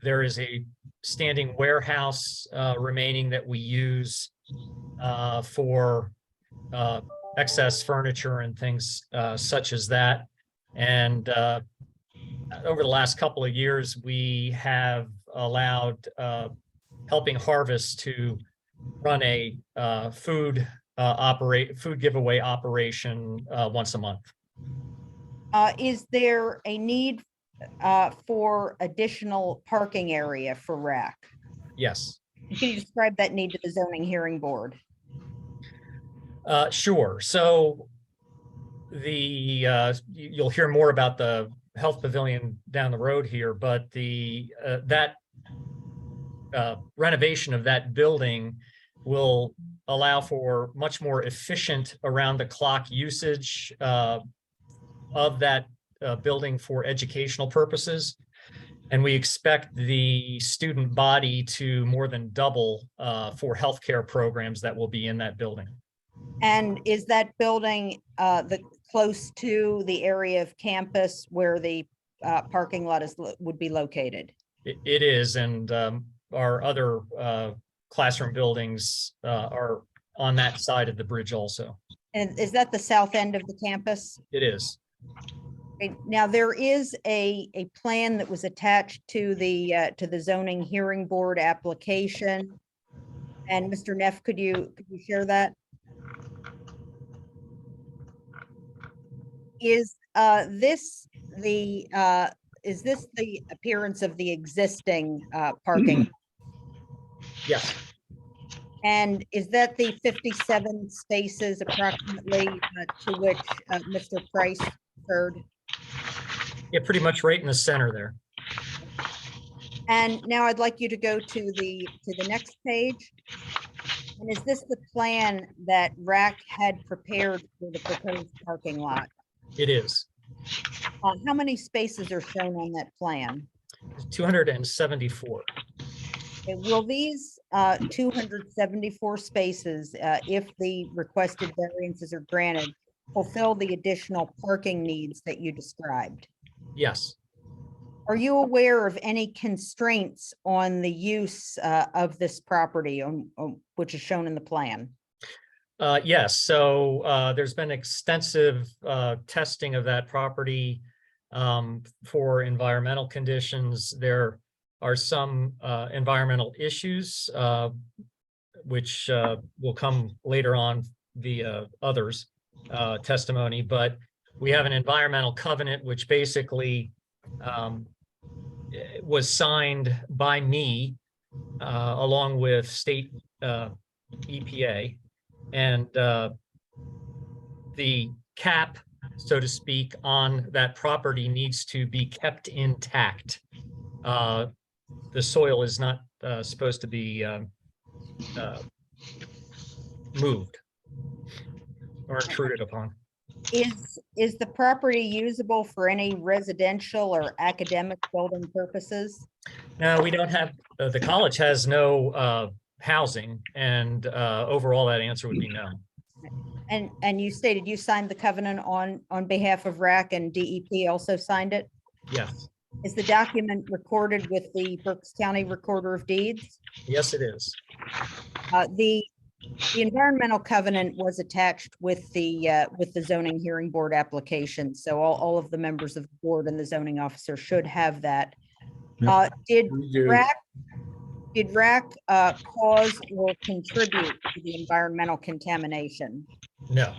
There is a standing warehouse remaining that we use for excess furniture and things such as that. And over the last couple of years, we have allowed Helping Harvest to run a food giveaway operation once a month. Is there a need for additional parking area for RAC? Yes. Can you describe that need to the zoning hearing board? Sure. So you'll hear more about the health pavilion down the road here, but that renovation of that building will allow for much more efficient around-the-clock usage of that building for educational purposes. And we expect the student body to more than double for healthcare programs that will be in that building. And is that building close to the area of campus where the parking lot would be located? It is, and our other classroom buildings are on that side of the bridge also. And is that the south end of the campus? It is. Okay, now, there is a plan that was attached to the zoning hearing board application. And Mr. Neff, could you share that? Is this the appearance of the existing parking? Yes. And is that the 57 spaces approximately to which Mr. Price referred? Yeah, pretty much right in the center there. And now I'd like you to go to the next page. And is this the plan that RAC had prepared for the proposed parking lot? It is. How many spaces are shown on that plan? 274. Okay, will these 274 spaces, if the requested variances are granted, fulfill the additional parking needs that you described? Yes. Are you aware of any constraints on the use of this property on which is shown in the plan? Yes, so there's been extensive testing of that property for environmental conditions. There are some environmental issues which will come later on via others' testimony, but we have an environmental covenant which basically was signed by me along with state EPA. And the cap, so to speak, on that property needs to be kept intact. The soil is not supposed to be moved or intruded upon. Is the property usable for any residential or academic building purposes? No, we don't have, the college has no housing, and overall that answer would be no. And you stated you signed the covenant on behalf of RAC, and DEP also signed it? Yes. Is the document recorded with the Berks County Recorder of Deeds? Yes, it is. The environmental covenant was attached with the zoning hearing board application. So all of the members of the board and the zoning officer should have that. Did We do. RAC cause or contribute to the environmental contamination? No,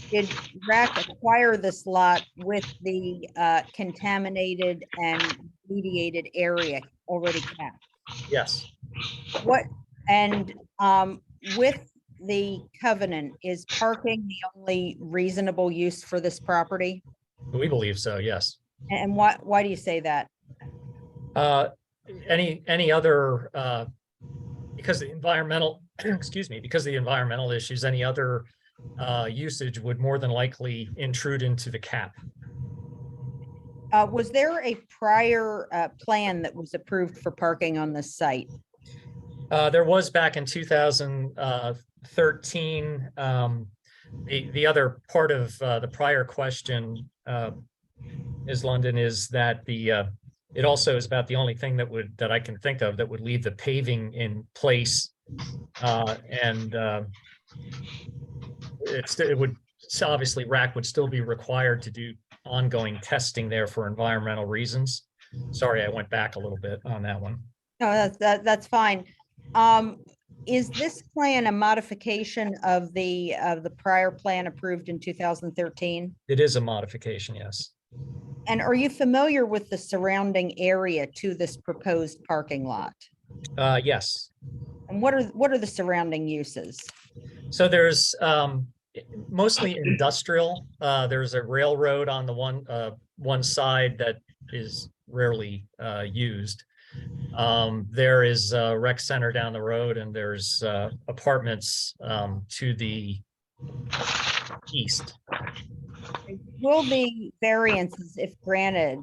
Did RAC acquire this lot with the contaminated and mediated area already capped? yes. What, and with the covenant, is parking the only reasonable use for this property? We believe so, yes. And why do you say that? Any other, because the environmental, excuse me, because the environmental issues, any other usage would more than likely intrude into the cap. Was there a prior plan that was approved for parking on this site? There was back in 2013. The other part of the prior question, Ms. London, is that it also is about the only thing that I can think of that would leave the paving in place. It would, so obviously RAC would still be required to do ongoing testing there for environmental reasons. Sorry, I went back a little bit on that one. No, that's fine. Is this plan a modification of the prior plan approved in 2013? It is a modification, yes. And are you familiar with the surrounding area to this proposed parking lot? Yes. And what are the surrounding uses? So there's mostly industrial. There's a railroad on the one side that is rarely used. There is a rec center down the road, and there's apartments to the east. Will the variances, if granted,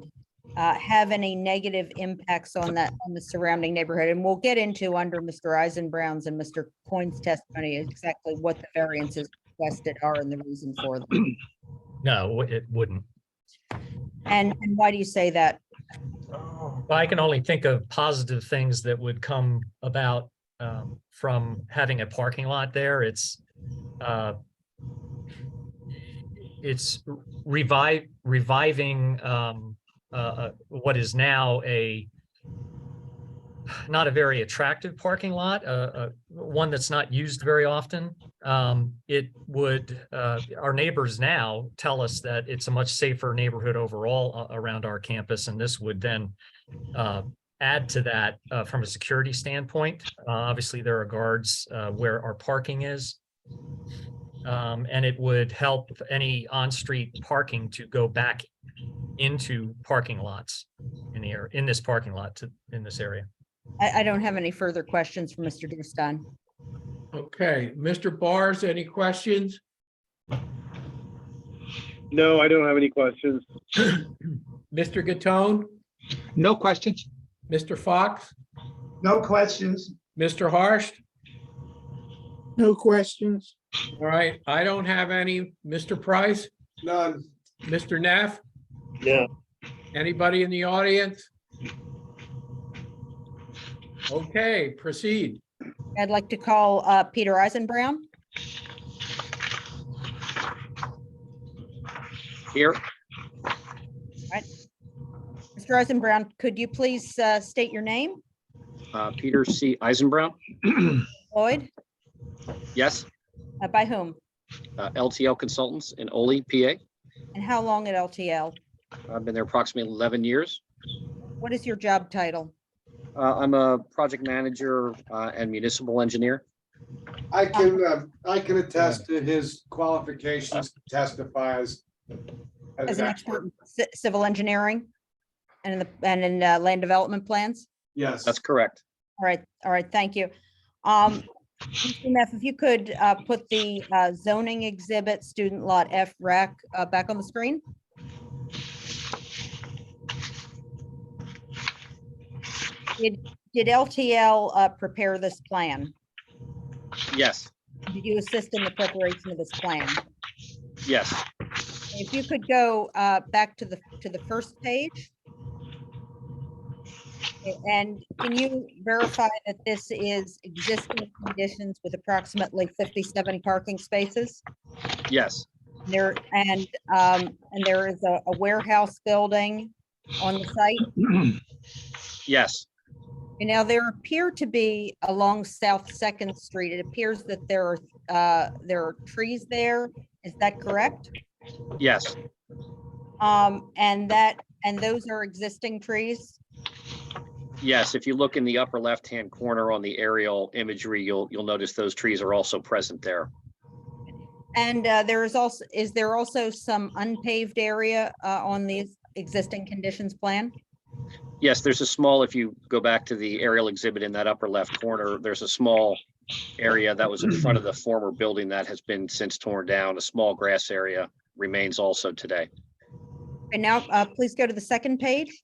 have any negative impacts on the surrounding neighborhood? And we'll get into under Mr. Eisenbrown's and Mr. Coyne's testimony exactly what the variances requested are and the reason for them. No, it wouldn't. And why do you say that? I can only think of positive things that would come about from having a parking lot there. It's reviving what is now not a very attractive parking lot, one that's not used very often. It would, our neighbors now tell us that it's a much safer neighborhood overall around our campus, and this would then add to that from a security standpoint. Obviously, there are guards where our parking is. And it would help any on-street parking to go back into parking lots in this parking lot in this area. I don't have any further questions for Mr. Durstein. Okay, Mr. Bars, any questions? No, I don't have any questions. Mr. Gattone, No questions? Mr. Fox, No questions. Mr. Harsh? No questions. All right, I don't have any. Mr. Price, None. Mr. Neff, Yeah. anybody in the audience? Okay, proceed. I'd like to call Peter Eisenbrown. Here, Mr. Eisenbrown, could you please state your name? Peter C. Eisenbrown. Lloyd? Yes, By whom? LTL Consultants in Ole, PA. And how long at LTL? I've been there approximately 11 years. What is your job title? I'm a project manager and municipal engineer. I can attest to his qualifications to testify as As an expert in civil engineering and in land development plans? Yes. That's correct. All right, thank you. Mr. Neff, if you could put the zoning exhibit, student lot F RAC back on the screen. Did LTL prepare this plan? Yes, Did you assist in the preparation of this plan? yes. If you could go back to the first page. And can you verify that this is existing conditions with approximately 57 parking spaces? Yes, And there is a warehouse building on the site? yes, And now there appear to be along South Second Street, it appears that there are trees there. Is that correct? yes, And those are existing trees? yes. If you look in the upper left-hand corner on the aerial imagery, you'll notice those trees are also present there. And is there also some unpaved area on these existing conditions plan? Yes, there's a small, if you go back to the aerial exhibit in that upper left corner, there's a small area that was in front of the former building that has been since torn down. A small grass area remains also today. And now, please go to the second page.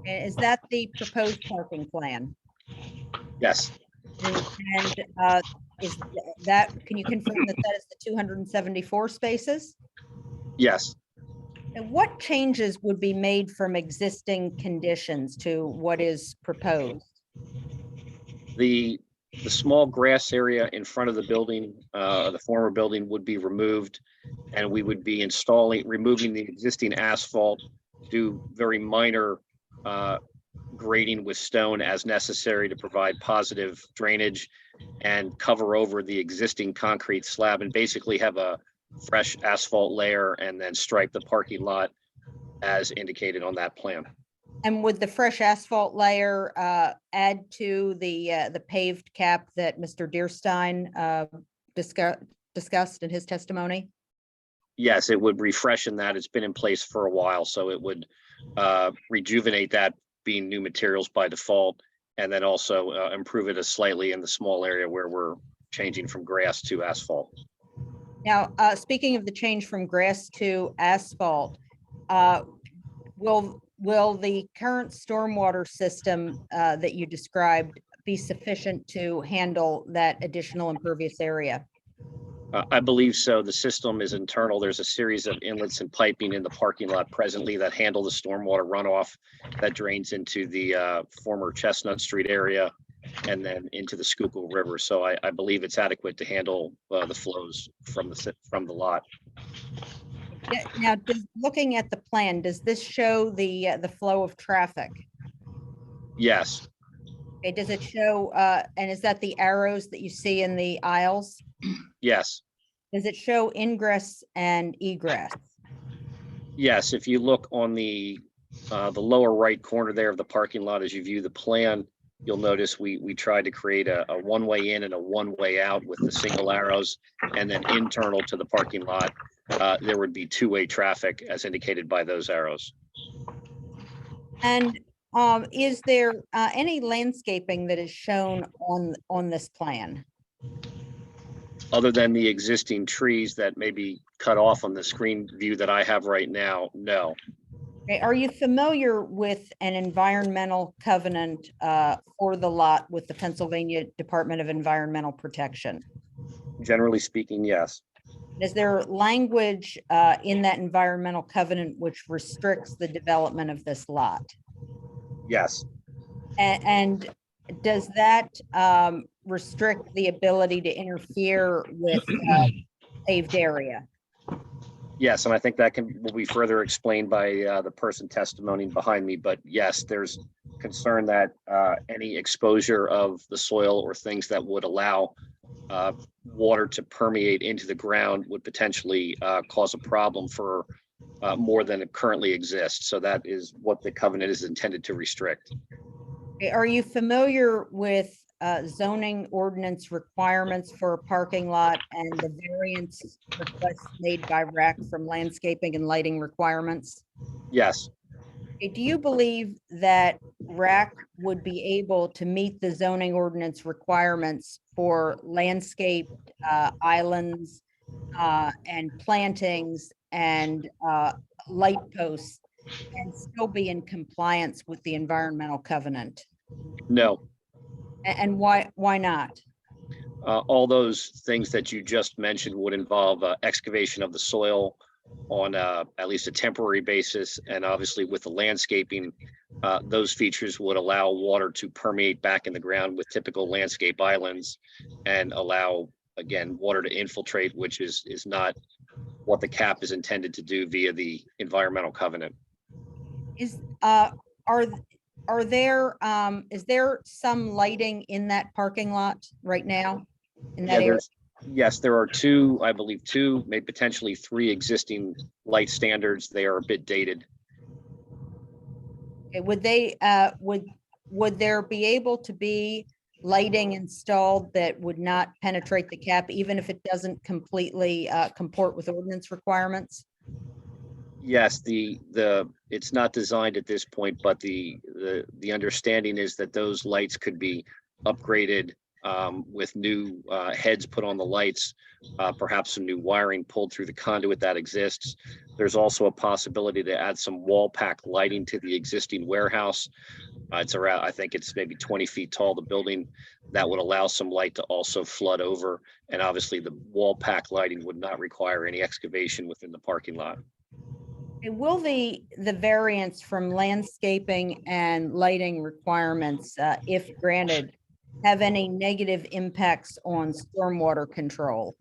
Is that the proposed parking plan? Yes, And is that, can you confirm that that is the 274 spaces? yes. And what changes would be made from existing conditions to what is proposed? The small grass area in front of the building, the former building would be removed. And we would be removing the existing asphalt, do very minor grading with stone as necessary to provide positive drainage, and cover over the existing concrete slab and basically have a fresh asphalt layer and then stripe the parking lot as indicated on that plan. And would the fresh asphalt layer add to the paved cap that Mr. Deerstein discussed in his testimony? Yes, it would refreshen that. It's been in place for a while, so it would rejuvenate that, being new materials by default, and then also improve it slightly in the small area where we're changing from grass to asphalt. Now, speaking of the change from grass to asphalt, will the current stormwater system that you described be sufficient to handle that additional impervious area? I believe so. The system is internal. There's a series of inlets and piping in the parking lot presently that handle the stormwater runoff that drains into the former Chestnut Street area and then into the Schuylkill River. So I believe it's adequate to handle the flows from the lot. Yeah, now, looking at the plan, does this show the flow of traffic? Yes, Okay, does it show, and is that the arrows that you see in the aisles? yes, Does it show ingress and egress? yes. If you look on the lower right corner there of the parking lot as you view the plan, you'll notice we tried to create a one-way in and a one-way out with the single arrows, and then internal to the parking lot, there would be two-way traffic as indicated by those arrows. And is there any landscaping that is shown on this plan? Other than the existing trees that may be cut off on the screen view that I have right now, no. Okay, are you familiar with an environmental covenant for the lot with the Pennsylvania Department of Environmental Protection? Generally speaking, yes. Is there language in that environmental covenant which restricts the development of this lot? Yes, And does that restrict the ability to interfere with paved area? yes, and I think that will be further explained by the person testimony behind me. But yes, there's concern that any exposure of the soil or things that would allow water to permeate into the ground would potentially cause a problem for more than it currently exists. So that is what the covenant is intended to restrict. Okay, are you familiar with zoning ordinance requirements for a parking lot and the variance requests made by RAC from landscaping and lighting requirements? Yes, Okay, do you believe that RAC would be able to meet the zoning ordinance requirements for landscaped islands and plantings and light posts and still be in compliance with the environmental covenant? no. And why not? All those things that you just mentioned would involve excavation of the soil on at least a temporary basis. And obviously with the landscaping, those features would allow water to permeate back in the ground with typical landscape islands and allow, again, water to infiltrate, which is not what the cap is intended to do via the environmental covenant. Is there some lighting in that parking lot right now? In that area? Yes, there are two, I believe two, maybe potentially three existing light standards. They are a bit dated. Okay, would there be able to be lighting installed that would not penetrate the cap, even if it doesn't completely comport with ordinance requirements? Yes, it's not designed at this point, but the understanding is that those lights could be upgraded with new heads put on the lights, perhaps some new wiring pulled through the conduit that exists. There's also a possibility to add some wall pack lighting to the existing warehouse. It's around, I think it's maybe 20 feet tall, the building, that would allow some light to also flood over. And obviously the wall pack lighting would not require any excavation within the parking lot. Will the variance from landscaping and lighting requirements, if granted, have any negative impacts on stormwater control?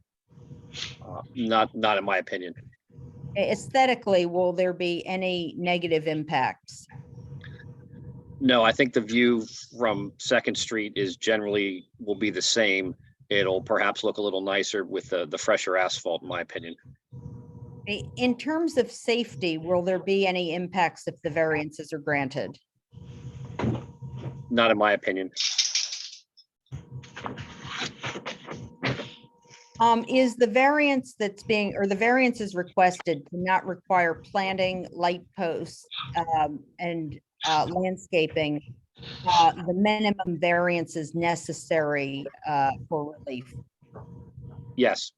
Not in my opinion. Aesthetically, will there be any negative impacts? No, I think the view from Second Street will be the same. It'll perhaps look a little nicer with the fresher asphalt, in my opinion. In terms of safety, will there be any impacts if the variances are granted? Not in my opinion. Is the variance the variances requested to not require planting, light posts, and landscaping, the minimum variances necessary for relief? Yes.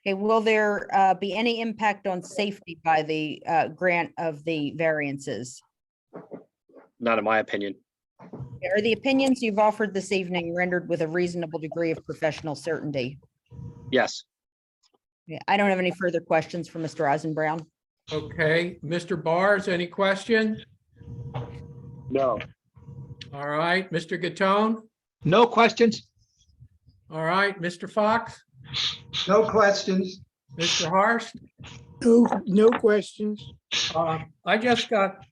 Okay, will there be any impact on safety by the grant of the variances? Not in my opinion. Are the opinions you've offered this evening rendered with a reasonable degree of professional certainty? Yes. Yeah, I don't have any further questions for Mr. Eisenbrown. Okay, Mr. Bars, any question? No. All right, Mr. Gattone? No questions? All right, Mr. Fox? No questions. Mr. Harst? No questions. I just got,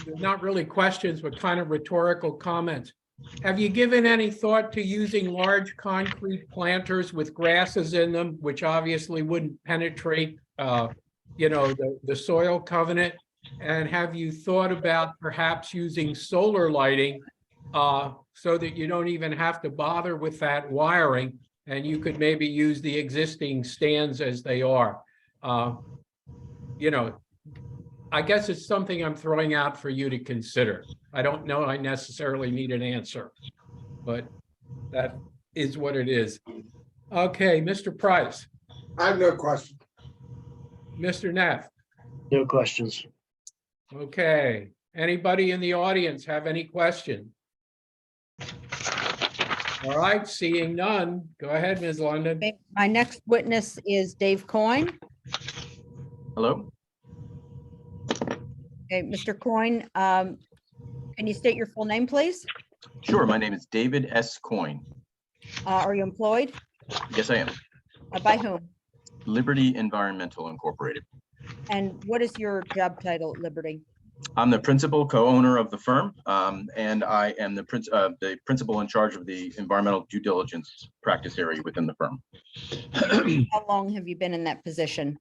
not really questions, but kind of rhetorical comments. Have you given any thought to using large concrete planters with grasses in them, which obviously wouldn't penetrate, the soil covenant? And have you thought about perhaps using solar lighting so that you don't even have to bother with that wiring, and you could maybe use the existing stands as they are? I guess it's something I'm throwing out for you to consider. I don't know I necessarily need an answer, but that is what it is. Okay, Mr. Price. I have no question. Mr. Neff. No questions. Okay, anybody in the audience have any questions? All right, seeing none, go ahead, Ms. London. Okay, my next witness is Dave Coyne. Hello? Okay, Mr. Coyne, can you state your full name, please? Sure, my name is David S. Coyne. Are you employed? Yes, I am. By whom? Liberty Environmental Incorporated. And what is your job title at Liberty? I'm the principal co-owner of the firm, and I am the principal in charge of the environmental due diligence practice area within the firm. How long have you been in that position?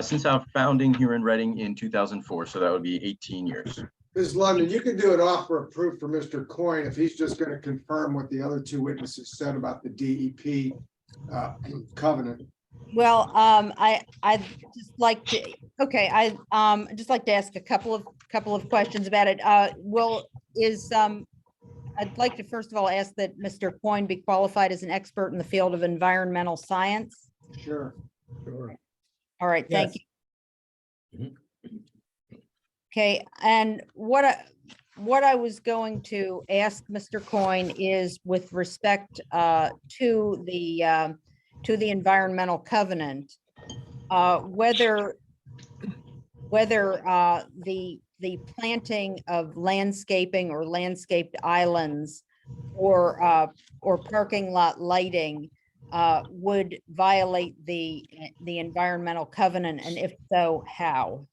Since our founding here in Reading in 2004, so that would be 18 years. Ms. London, you can do an offer of proof for Mr. Coyne if he's just going to confirm what the other two witnesses said about the DEP covenant. Well, I just like to, okay, I'd just like to ask a couple of questions about it. I'd like to first of all ask that Mr. Coyne be qualified as an expert in the field of environmental science. Sure. All right, thank you. Okay, and what I was going to ask Mr. Coyne is with respect to the environmental covenant. whether the planting of landscaping or landscaped islands or parking lot lighting would violate the environmental covenant, and if so, how?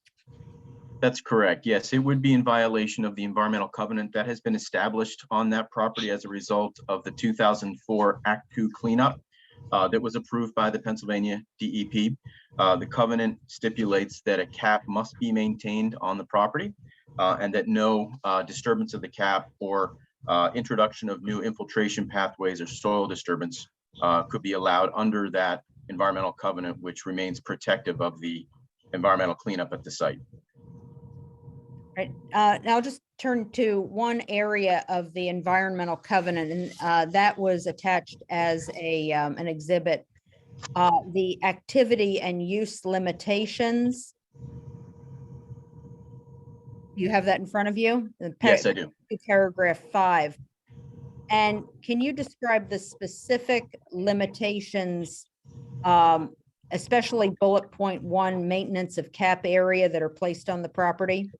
That's correct. Yes, it would be in violation of the environmental covenant that has been established on that property as a result of the 2004 Act 2 cleanup that was approved by the Pennsylvania DEP. The covenant stipulates that a cap must be maintained on the property and that no disturbance of the cap or introduction of new infiltration pathways or soil disturbance could be allowed under that environmental covenant, which remains protective of the environmental cleanup at the site. Right, now I'll just turn to one area of the environmental covenant, and that was attached as an exhibit. The activity and use limitations. You have that in front of you? Yes, I do. Paragraph 5. And can you describe the specific limitations, especially bullet point 1, maintenance of cap area, that are placed on the property?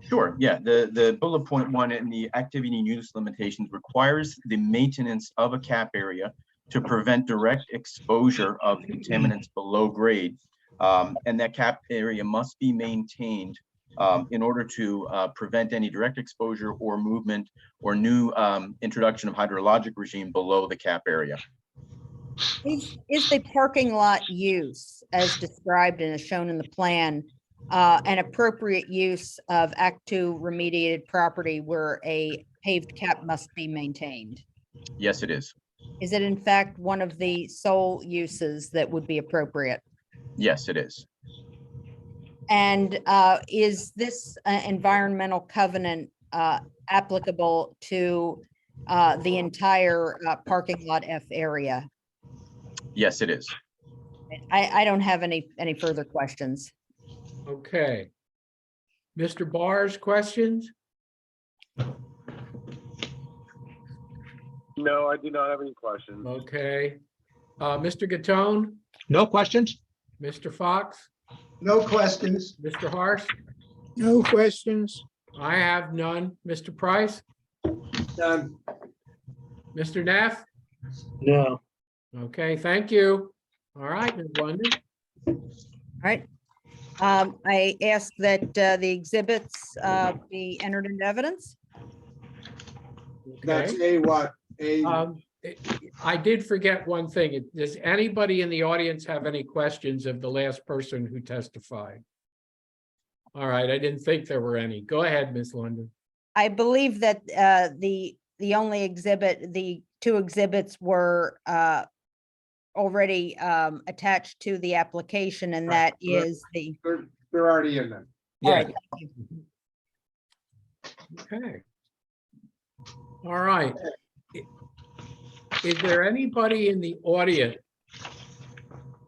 Sure, yeah, the bullet point 1 in the activity and use limitations requires the maintenance of a cap area to prevent direct exposure of contaminants below grade. And that cap area must be maintained in order to prevent any direct exposure or movement or new introduction of hydrologic regime below the cap area. Is the parking lot use, as described and as shown in the plan, an appropriate use of Act 2 remediated property where a paved cap must be maintained? Yes, it is. Is it in fact one of the sole uses that would be appropriate? Yes, it is. And is this environmental covenant applicable to the entire parking lot F area? Yes, it is. I don't have any further questions. Okay. Mr. Barrs, questions? No, I do not have any questions. Okay. Mr. Gattone, No questions? Mr. Fox, No questions. Mr. Harsh? No questions. I have none. Mr. Price, Done. Mr. Neff? No. Okay, thank you. All right, Ms. London. All right. I ask that the exhibits be entered into evidence. That's Okay. a what? A, I did forget one thing. Does anybody in the audience have any questions of the last person who testified? All right, I didn't think there were any. Go ahead, Ms. London. I believe that the only exhibit, the 2 exhibits were already attached to the application, and that is the. they're already in them. All right, Okay. All right. Is there anybody in the audience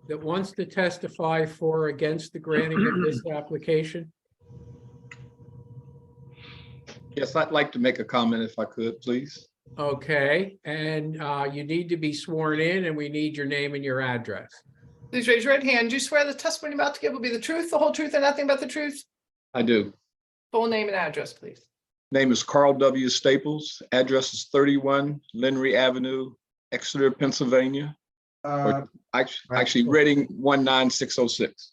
that wants to testify for or against the granting of this application? Yes, I'd like to make a comment if I could, please. Okay, and you need to be sworn in, and we need your name and your address. Please raise your right hand. Do you swear the testimony you're about to give will be the truth, the whole truth, and nothing but the truth? I do. Full name and address, please. Name is Carl W. Staples. Address is 31 Lenry Avenue, Exeter, Pennsylvania. Actually, Reading 19606.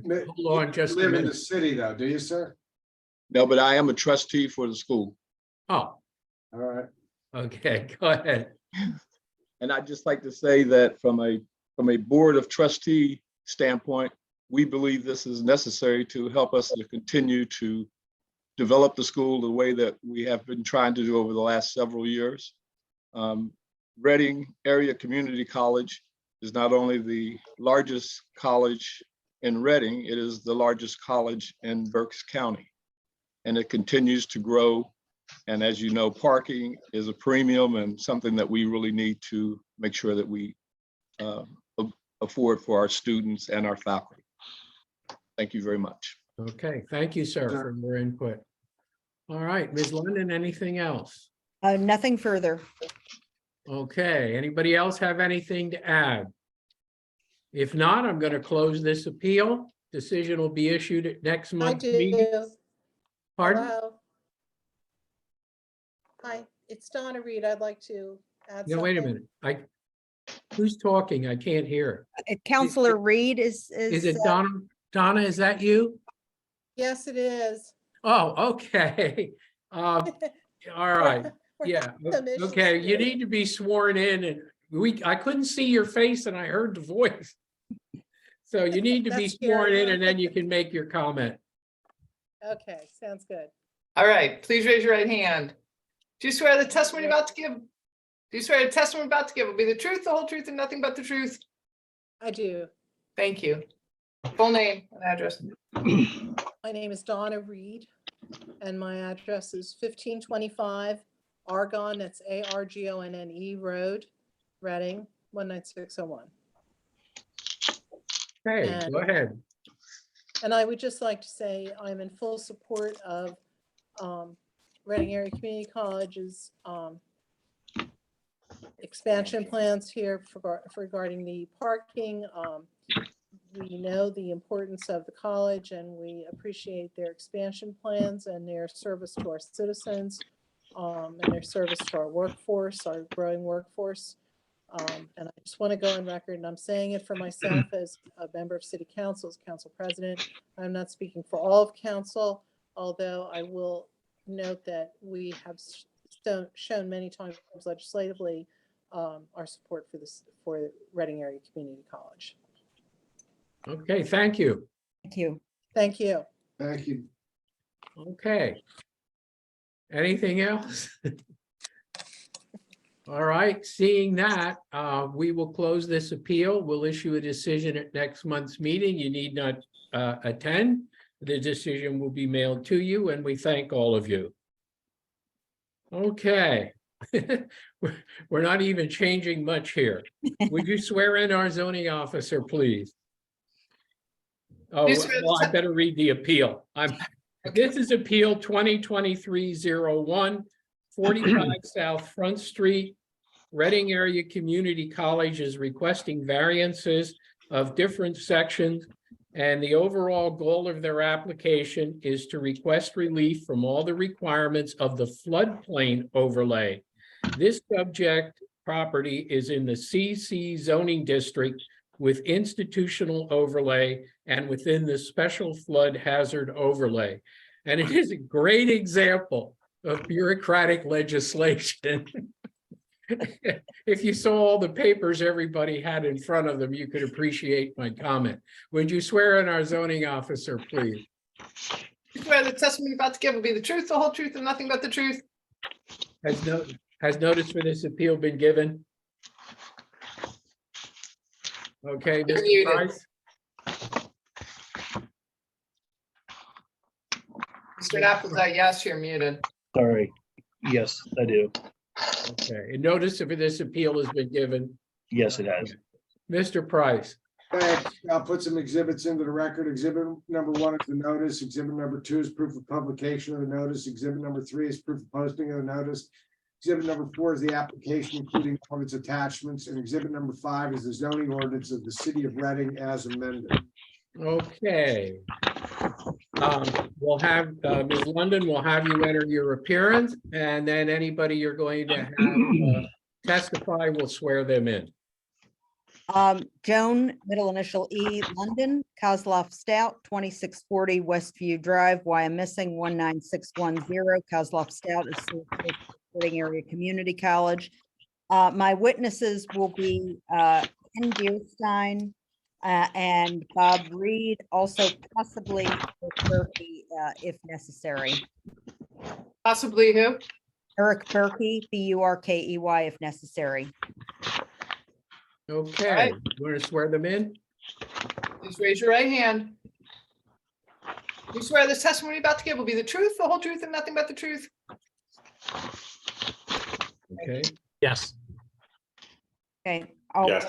Hold on just a Live in the minute. city though, do you, sir? No, but I am a trustee for the school. Oh, All right. okay, go ahead. And I'd just like to say that from a board of trustee standpoint, we believe this is necessary to help us to continue to develop the school the way that we have been trying to do over the last several years. Reading Area Community College is not only the largest college in Reading, it is the largest college in Berks County. And it continues to grow. And as you know, parking is a premium and something that we really need to make sure that we afford for our students and our faculty. Thank you very much. Okay, thank you, sir, for your input. All right, Ms. London, anything else? nothing further. Okay, anybody else have anything to add? If not, I'm going to close this appeal. Decision will be issued at next I month's meeting. do. Pardon? Hello? Hi, it's Donna Reed. I'd like to add No, something. wait a minute. Who's talking? I can't hear. Counselor Reed Is it Donna? Donna, is that you? Yes, it is. Oh, okay. All right. Yeah. Some issues Okay. You here. need to be sworn in, and I couldn't see your face and I heard the voice. So you need to be That's sworn scary, in huh? and then you can make your comment. Okay, sounds good. All right, please raise your right hand. Do you swear the testimony about to give? Do you swear the testimony about to give will be the truth, the whole truth, and nothing but the truth? I do. Thank you. Full name and address. My name is Donna Reed, and my address is 1525 Argonne, that's Argonne Road, Reading, 19601. Okay, go ahead. And I would just like to say I'm in full support of Reading Area Community College's expansion plans here for regarding the parking. We know the importance of the college and we appreciate their expansion plans and their service to our citizens and their service to our workforce, our growing workforce. And I just want to go on record, and I'm saying it for myself as a member of City Council, as Council President. I'm not speaking for all of Council, although I will note that we have shown many times legislatively our support for Reading Area Community College. Okay, thank you. Thank you. Thank you. Thank you. Okay. Anything else? All right, seeing that, we will close this appeal. We'll issue a decision at next month's meeting. You need not attend. The decision will be mailed to you, and we thank all of you. Okay. We're not even changing much here. Would you swear in our zoning officer, please? Oh, You swear the well, I better read the appeal. This is Appeal 2023-01, 45 South Front Street. Reading Area Community College is requesting variances of different sections, and the overall goal of their application is to request relief from all the requirements of the floodplain overlay. This subject property is in the CC zoning district with institutional overlay and within the special flood hazard overlay. And it is a great example of bureaucratic legislation. If you saw all the papers everybody had in front of them, you could appreciate my comment. Would you swear in our zoning officer, please? You swear the testimony about to give will be the truth, the whole truth, and nothing but the truth? Has notice for this appeal been given? Okay, You're Mr. muted. Price? Mr. Applezat, yes, you're muted. Sorry. Yes, I do. Okay, and notice for this appeal has been given. Yes, it has. Mr. Price? Thanks. I'll put some exhibits into the record. Exhibit number 1 is the notice. Exhibit number 2 is proof of publication of the notice. Exhibit number 3 is proof of posting of the notice. Exhibit number 4 is the application, including all its attachments. And exhibit number 5 is the zoning ordinance of the city of Reading as amended. Okay. We'll have, Ms. London, we'll have you enter your appearance, and then anybody you're going to have testify will swear them in. Joan, middle initial E, London, Kozloff Stout, 2640 Westview Drive, Wyomissing 19610. Kozloff Stout is Reading Area Community College. My witnesses will be Ken Deerstein and Bob Reed, also possibly Berkey, if necessary. Possibly who? Eric Berkey, Burkey, if necessary. Okay, right. you want to swear them in? Please raise your right hand. You swear this testimony about to give will be the truth, the whole truth, and nothing but the truth? Okay, Yes. Okay. I'll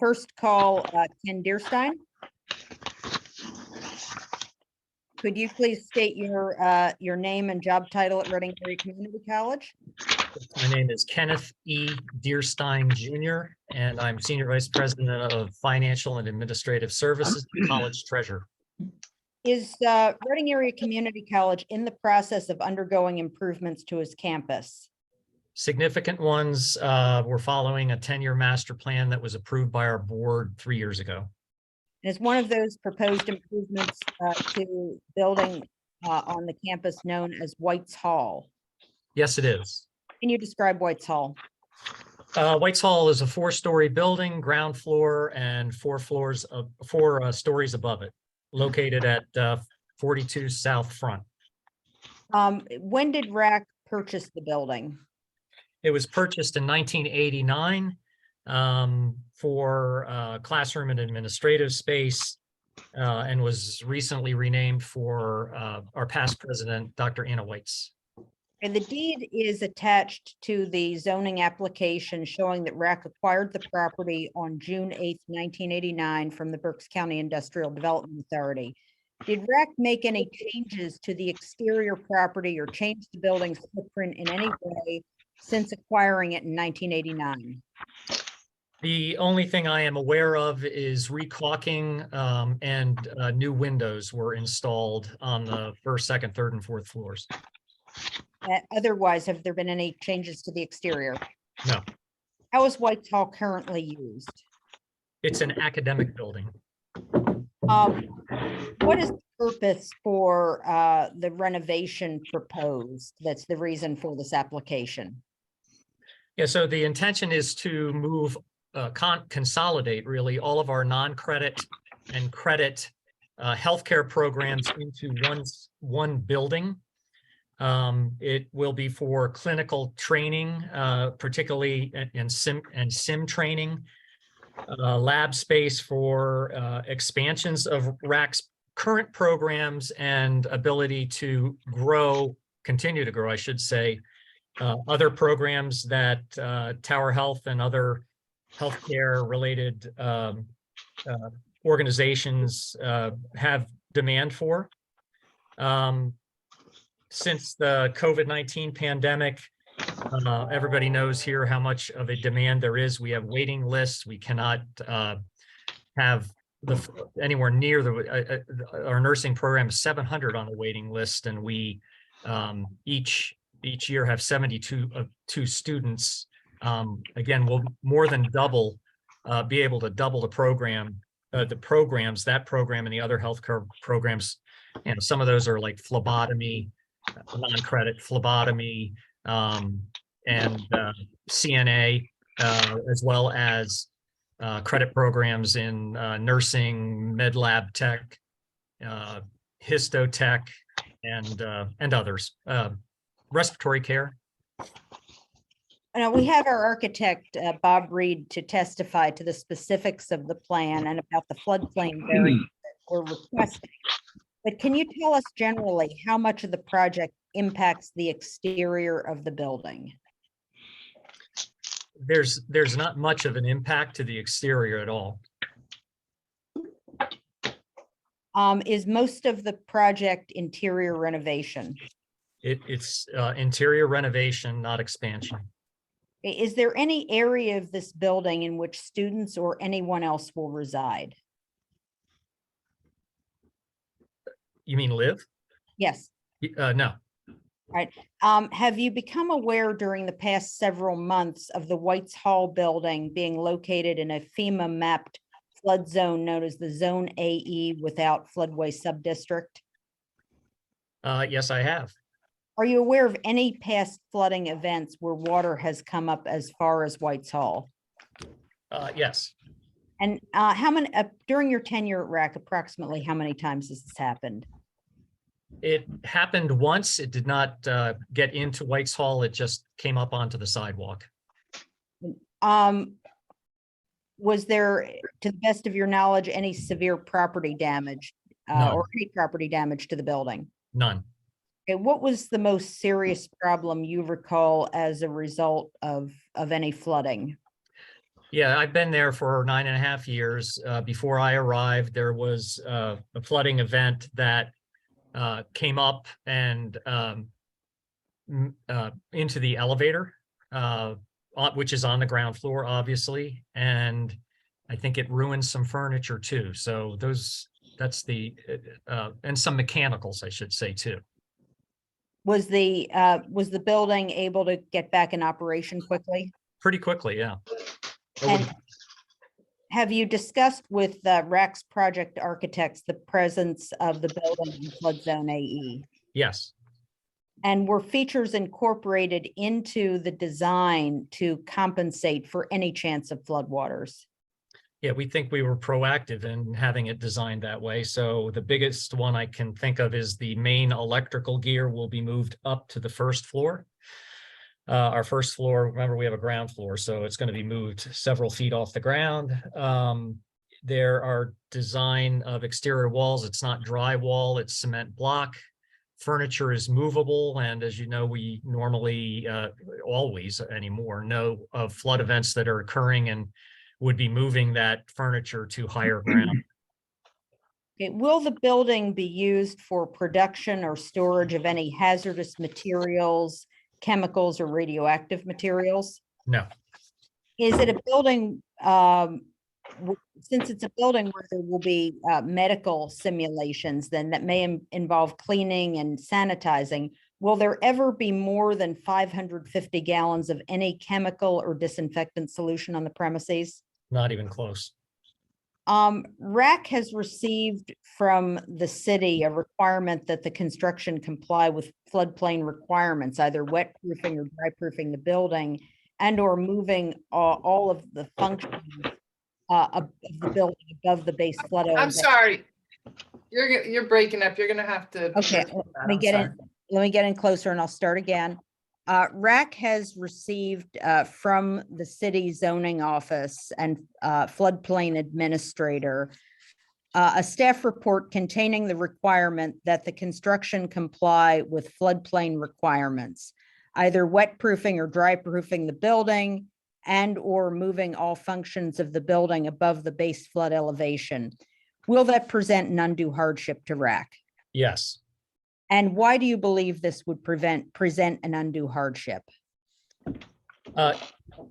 first call Ken Deerstein. Could you please state your name and job title at Reading Area Community College? My name is Kenneth E. Deerstein Jr., and I'm Senior Vice President of Financial and Administrative Services, College Treasurer. Is Reading Area Community College in the process of undergoing improvements to its campus? Significant ones, we're following a 10-year master plan that was approved by our board 3 years ago. And is one of those proposed improvements to building on the campus known as White's Hall? Yes, it is. Can you describe White's Hall? White's Hall is a 4-story building, ground floor, and 4 stories above it, located at 42 South Front. When did RAC purchase the building? It was purchased in 1989 for classroom and administrative space and was recently renamed for our past president, Dr. Anna Weitz. And the deed is attached to the zoning application showing that RAC acquired the property on June 8th, 1989 from the Berks County Industrial Development Authority. Did RAC make any changes to the exterior property or change the building's footprint in any way since acquiring it in 1989? The only thing I am aware of is recaulking and new windows were installed on the 1st, 2nd, 3rd, and 4th floors. Otherwise, have there been any changes to the exterior? No, How is White's Hall currently used? it's an academic building. What is the purpose for the renovation proposed? That's the reason for this application. Yeah, so the intention is to move, consolidate really all of our non-credit and credit healthcare programs into one building. It will be for clinical training, particularly in sim training, lab space for expansions of RAC's current programs and ability to grow, continue to grow, I should say, other programs that Tower Health and other healthcare related organizations have demand for. Since the COVID-19 pandemic, everybody knows here how much of a demand there is. We have waiting lists. We cannot have anywhere near our nursing program is 700 on the waiting list, and we each year have 72 students. Again, we'll more than double, be able to double the program, that program and the other healthcare programs. And some of those are like phlebotomy, non-credit phlebotomy, and CNA, as well as credit programs in nursing, med lab tech, histotech, and others, respiratory care. Now, we have our architect, Bob Reed, to testify to the specifics of the plan and about the floodplain variance that we're requesting. But can you tell us generally how much of the project impacts the exterior of the building? There's not much of an impact to the exterior at all. Is most of the project interior renovation? It's interior renovation, not expansion. Is there any area of this building in which students or anyone else will reside? You mean live? Yes. No. Right. Have you become aware during the past several months of the White's Hall building being located in a FEMA mapped flood zone known as the Zone AE without floodway subdistrict? Yes, I have. Are you aware of any past flooding events where water has come up as far as White's Hall? Yes. And how many, during your tenure at RAC, approximately how many times has this happened? It happened once. It did not get into White's Hall. It just came up onto the sidewalk. Was there, to the best of your knowledge, any severe property damage or any property damage to the building? None. Okay, what was the most serious problem you recall as a result of any flooding? Yeah, I've been there for 9.5 years. Before I arrived, there was a flooding event that came up and into the elevator which is on the ground floor, obviously, and I think it ruins some furniture too. So that's the, and some mechanicals, I should say, too. Was the building able to get back in operation quickly? Pretty quickly, yeah. And have you discussed with RAC's project architects the presence of the building in flood zone AE? Yes. And were features incorporated into the design to compensate for any chance of floodwaters? Yeah, we think we were proactive in having it designed that way. So the biggest one I can think of is the main electrical gear will be moved up to the first floor. Our first floor, remember, we have a ground floor, so it's going to be moved several feet off the ground. There are design of exterior walls. It's not drywall, it's cement block. Furniture is movable, and as you know, we normally always anymore know of flood events that are occurring and would be moving that furniture to higher ground. Okay, will the building be used for production or storage of any hazardous materials, chemicals, or radioactive materials? No. Is it a building, since it's a building where there will be medical simulations, then that may involve cleaning and sanitizing, will there ever be more than 550 gallons of any chemical or disinfectant solution on the premises? Not even close. RAC has received from the city a requirement that the construction comply with floodplain requirements, either wet proofing or dry proofing the building, and or moving all of the functions of the building above the base flood. I'm sorry. You're breaking up. You're gonna have to. Okay, let me get in closer and I'll start again. RAC has received from the city zoning office and floodplain administrator a staff report containing the requirement that the construction comply with floodplain requirements, either wet proofing or dry proofing the building and or moving all functions of the building above the base flood elevation. Will that present an undue hardship to RAC? Yes. And why do you believe this would present an undue hardship?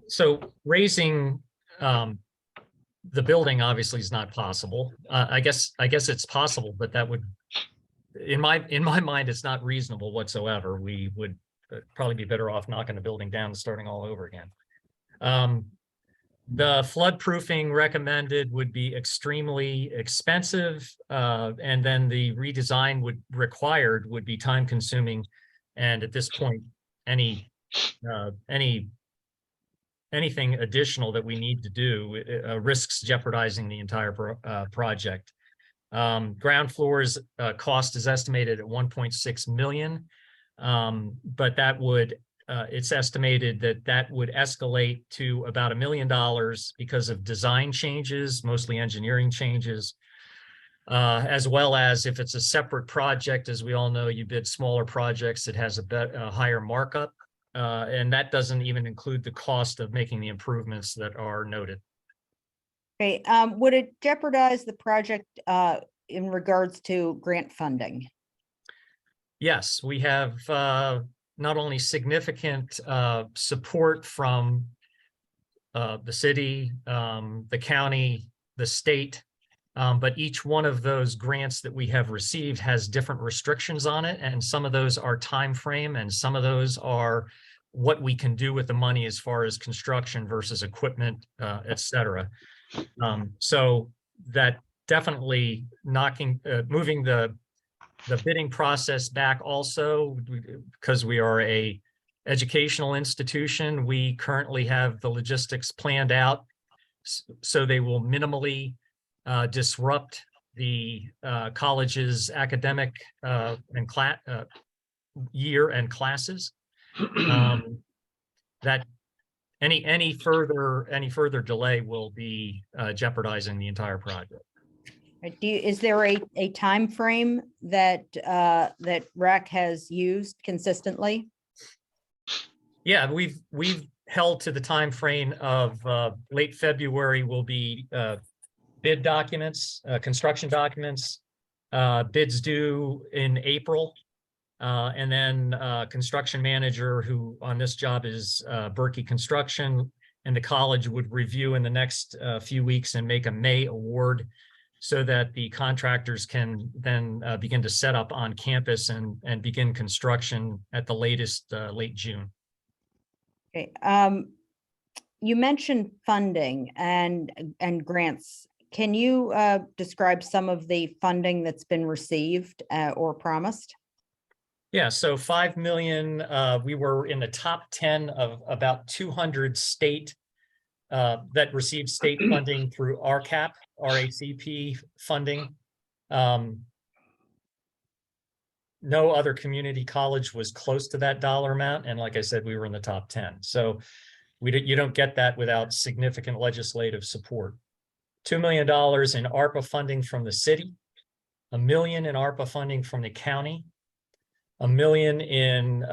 So raising the building obviously is not possible. I guess it's possible, but that would, in my mind, it's not reasonable whatsoever. We would probably be better off knocking the building down and starting all over again. The flood proofing recommended would be extremely expensive, and then the redesign required would be time consuming. And at this point, anything additional that we need to do risks jeopardizing the entire project. Ground floors cost is estimated at 1.6 million, but that would it's estimated that would escalate to about $1 million because of design changes, mostly engineering changes, as well as if it's a separate project. As we all know, you bid smaller projects, it has a higher markup, and that doesn't even include the cost of making the improvements that are noted. Okay, would it jeopardize the project in regards to grant funding? Yes, we have not only significant support from the city, the county, the state, but each one of those grants that we have received has different restrictions on it, and some of those are time frame, and some of those are what we can do with the money as far as construction versus equipment, et cetera. So that definitely moving the bidding process back also, because we are a educational institution, we currently have the logistics planned out so they will minimally disrupt the college's academic and year and classes. That any further delay will be jeopardizing the entire project. Is there a time frame that RAC has used consistently? Yeah, we've held to the time frame of late February will be bid documents, construction documents, bids due in April, And then construction manager who on this job is Berkey Construction, and the college would review in the next few weeks and make a May award so that the contractors can then begin to set up on campus and begin construction at the latest late June. Okay, you mentioned funding and grants. Can you describe some of the funding that's been received or promised? Yeah, so 5 million, we were in the top 10 of about 200 state that received state funding through RCAP, RACP funding. No other community college was close to that dollar amount. And like I said, we were in the top 10. So you don't get that without significant legislative support. $2 million in ARPA funding from the city, $1 million in ARPA funding from the county, $1 million in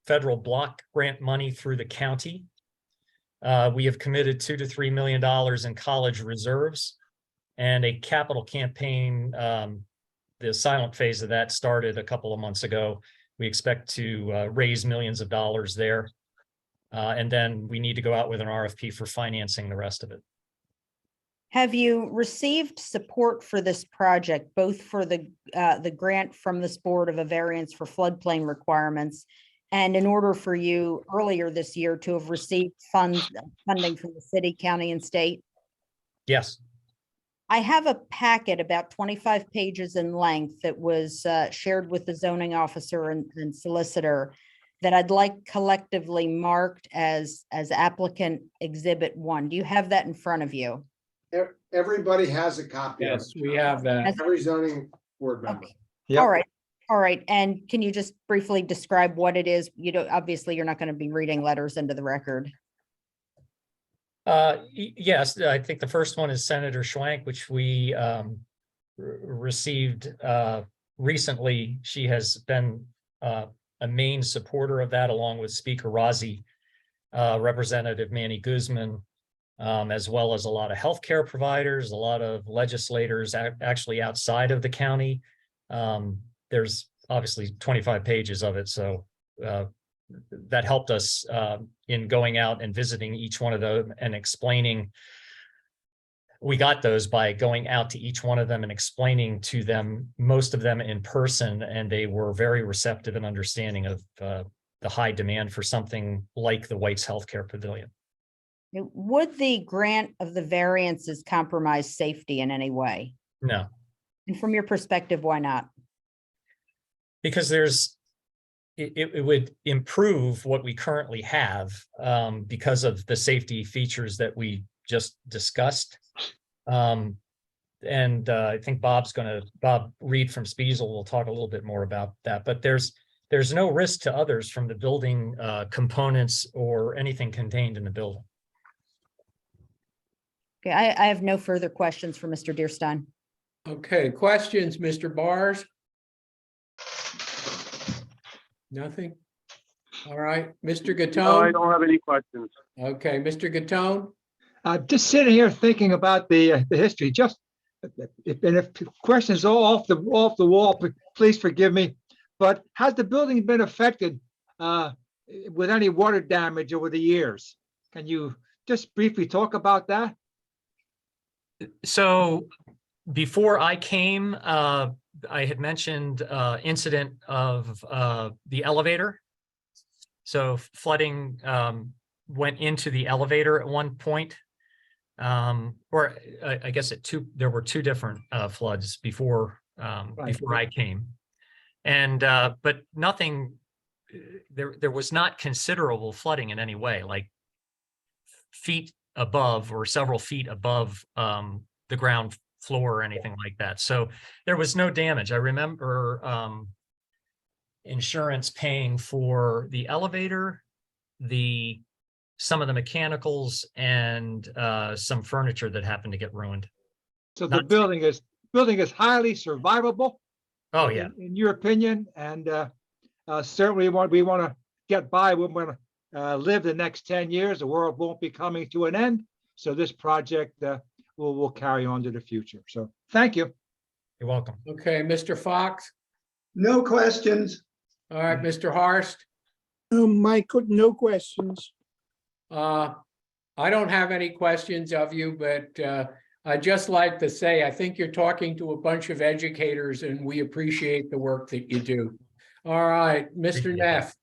federal block grant money through the county. We have committed $2 to $3 million in college reserves, and a capital campaign. The silent phase of that started a couple of months ago. We expect to raise millions of dollars there. And then we need to go out with an RFP for financing the rest of it. Have you received support for this project, both for the grant from this board of a variance for floodplain requirements, and in order for you earlier this year to have received funding from the city, county, and state? Yes. I have a packet about 25 pages in length that was shared with the zoning officer and solicitor that I'd like collectively marked as applicant exhibit 1. Do you have that in front of you? Everybody has a copy. of Yes, it. we have that. Every zoning board member. All right. All right. And can you just briefly describe what it is? You know, obviously you're not going to be reading letters into the record. Yes, I think the first one is Senator Schwank, which we received recently. She has been a main supporter of that, along with Speaker Razi, Representative Manny Guzman, as well as a lot of healthcare providers, a lot of legislators actually outside of the county. There's obviously 25 pages of it, so that helped us in going out and visiting each one of them and explaining. We got those by going out to each one of them and explaining to them, most of them in person, and they were very receptive and understanding of the high demand for something like the White's Healthcare Pavilion. Would the grant of the variances compromise safety in any way? No. And from your perspective, why not? Because it would improve what we currently have because of the safety features that we just discussed. And I think Bob Reed from Spiesel will talk a little bit more about that, but there's no risk to others from the building components or anything contained in the building. Okay, I have no further questions for Mr. Dearstein. Okay, questions, Mr. Bars? Nothing? All right, Mr. Gattone? No, I don't have any questions. Okay, Mr. Gattone? Just sitting here thinking about the history, just, if questions are off the wall, please forgive me. But has the building been affected with any water damage over the years? Can you just briefly talk about that? So before I came, I had mentioned incident of the elevator. So flooding went into the elevator at one point. Or I guess there were two different floods before before I came. And but nothing, there was not considerable flooding in any way, like feet above or several feet above the ground floor or anything like that. So there was no damage. I remember insurance paying for the elevator, some of the mechanicals, and some furniture that happened to get ruined. So the building is highly survivable. Oh yeah. In your opinion, and certainly we want to get by. We want to live the next 10 years. The world won't be coming to an end. So this project will carry on to the future. So thank you. You're welcome. Okay, Mr. Fox? No questions. All right, Mr. Horst. Mike, no questions. I don't have any questions of you, but I'd just like to say, I think you're talking to a bunch of educators and we appreciate the work that you do. All right, Mr. Neff.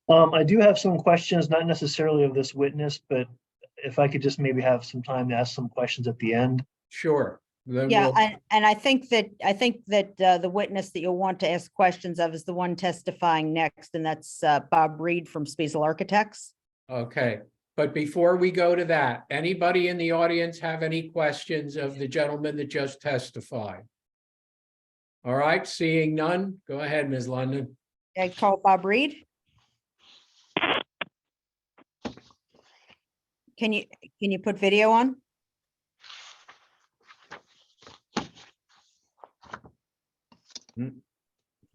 I do have some questions, not necessarily of this witness, but if I could just maybe have some time to ask some questions at the end. Sure. Then Yeah, we'll- and I think that the witness that you'll want to ask questions of is the one testifying next, and that's Bob Reed from Spiesel Architects. Okay, but before we go to that, anybody in the audience have any questions of the gentleman that just testified? All right, seeing none, go ahead, Ms. London. I call Bob Reed. Can you put video on?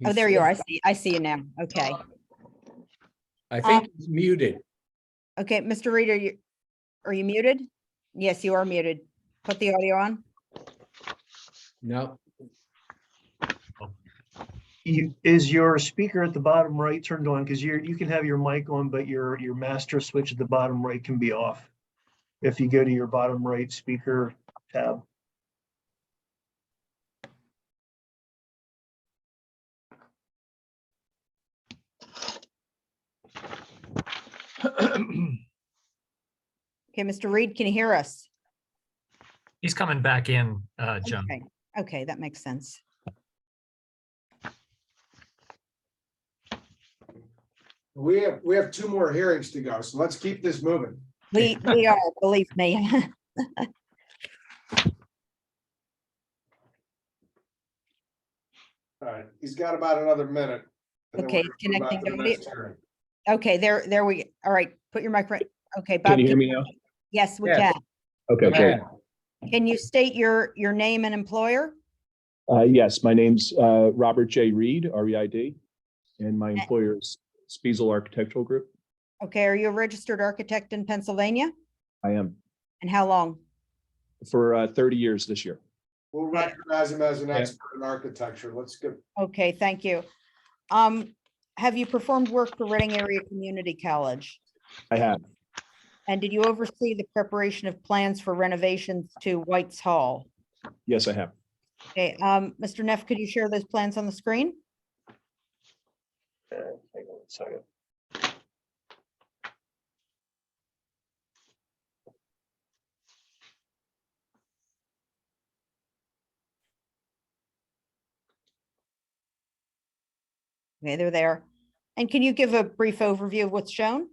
Oh, there you are. I see you now. Okay. I think he's muted. Okay, Mr. Reed, are you muted? Yes, you are muted. Put the audio on. No. Is your speaker at the bottom right turned on? Because you can have your mic on, but your master switch at the bottom right can be off. If you go to your bottom right speaker tab. Okay, Mr. Reed, can you hear us? He's coming back in, Jim. Okay, okay, that makes sense. We have two more hearings to go, so let's keep this moving. We are, believe me. All right, he's got about another minute. and then Okay, we're gonna move on connecting to the to next audio. hearing. Okay, there we, all right, put your mic right. Okay, Bob. Can you hear me now? Yes, we Yes. can. Okay, great. Can you state your name and employer? Yes, my name's Robert J. Reed, R-E-I-D, and my employer is Spiesel Architectural Group. Okay, are you a registered architect in Pennsylvania? I am And how long? for 30 years this year. We'll recognize him as an expert in architecture. Let's go. Okay, thank you. Have you performed work for Reading Area Community College? I have. And did you oversee the preparation of plans for renovations to White's Hall? Yes, I have. Okay, Mr. Neff, could you share those plans on the screen? Hang on a second. Okay, they're there. And can you give a brief overview of what's shown?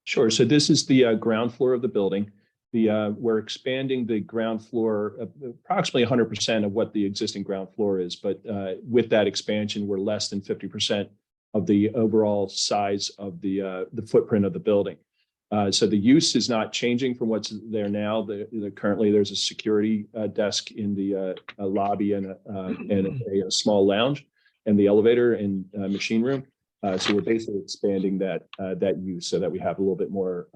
Sure. So this is the ground floor of the building. We're expanding the ground floor approximately 100% of what the existing ground floor is. But with that expansion, we're less than 50% of the overall size of the footprint of the building. So the use is not changing from what's there now. Currently, there's a security desk in the lobby and a small lounge and the elevator and machine room. So we're basically expanding that use so that we have a little bit more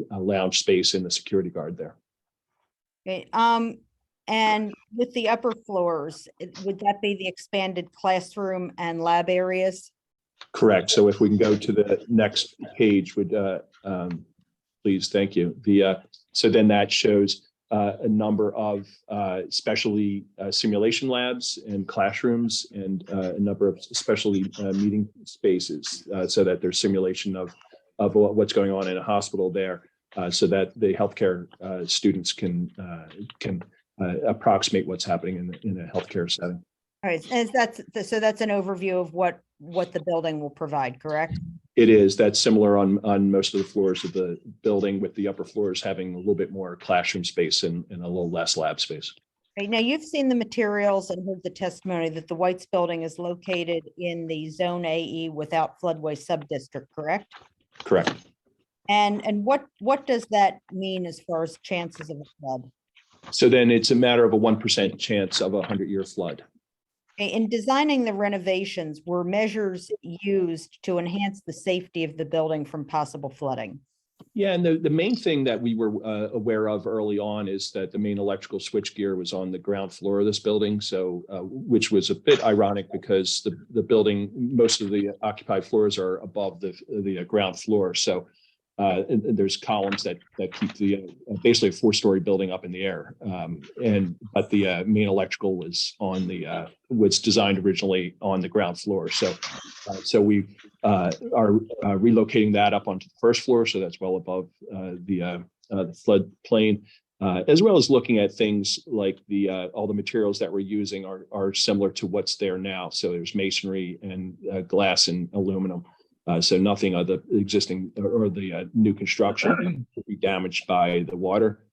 lounge space in the security guard there. Okay, and with the upper floors, would that be the expanded classroom and lab areas? Correct. So if we can go to the next page, please, thank you. So then that shows a number of specialty simulation labs and classrooms and a number of specialty meeting spaces so that there's simulation of what's going on in a hospital there so that the healthcare students can approximate what's happening in a healthcare setting. All right, so that's an overview of what the building will provide, correct? It is. That's similar on most of the floors of the building, with the upper floors having a little bit more classroom space and a little less lab space. Right, now you've seen the materials and heard the testimony that the White's building is located in the Zone AE without floodway subdistrict, correct? Correct. And what does that mean as far as chances of a flood? So then it's a matter of a 1% chance of a 100-year flood. Okay, in designing the renovations, were measures used to enhance the safety of the building from possible flooding? Yeah, and the main thing that we were aware of early on is that the main electrical switchgear was on the ground floor of this building. So, which was a bit ironic because the building, most of the occupied floors are above the ground floor. So, and there's columns that keep the basically a 4-story building up in the air. But the main electrical was on was designed originally on the ground floor. So we are relocating that up onto the first floor, so that's well above the floodplain, as well as looking at things like all the materials that we're using are similar to what's there now. So there's masonry and glass and aluminum. So nothing of the existing or the new construction will be damaged by the water.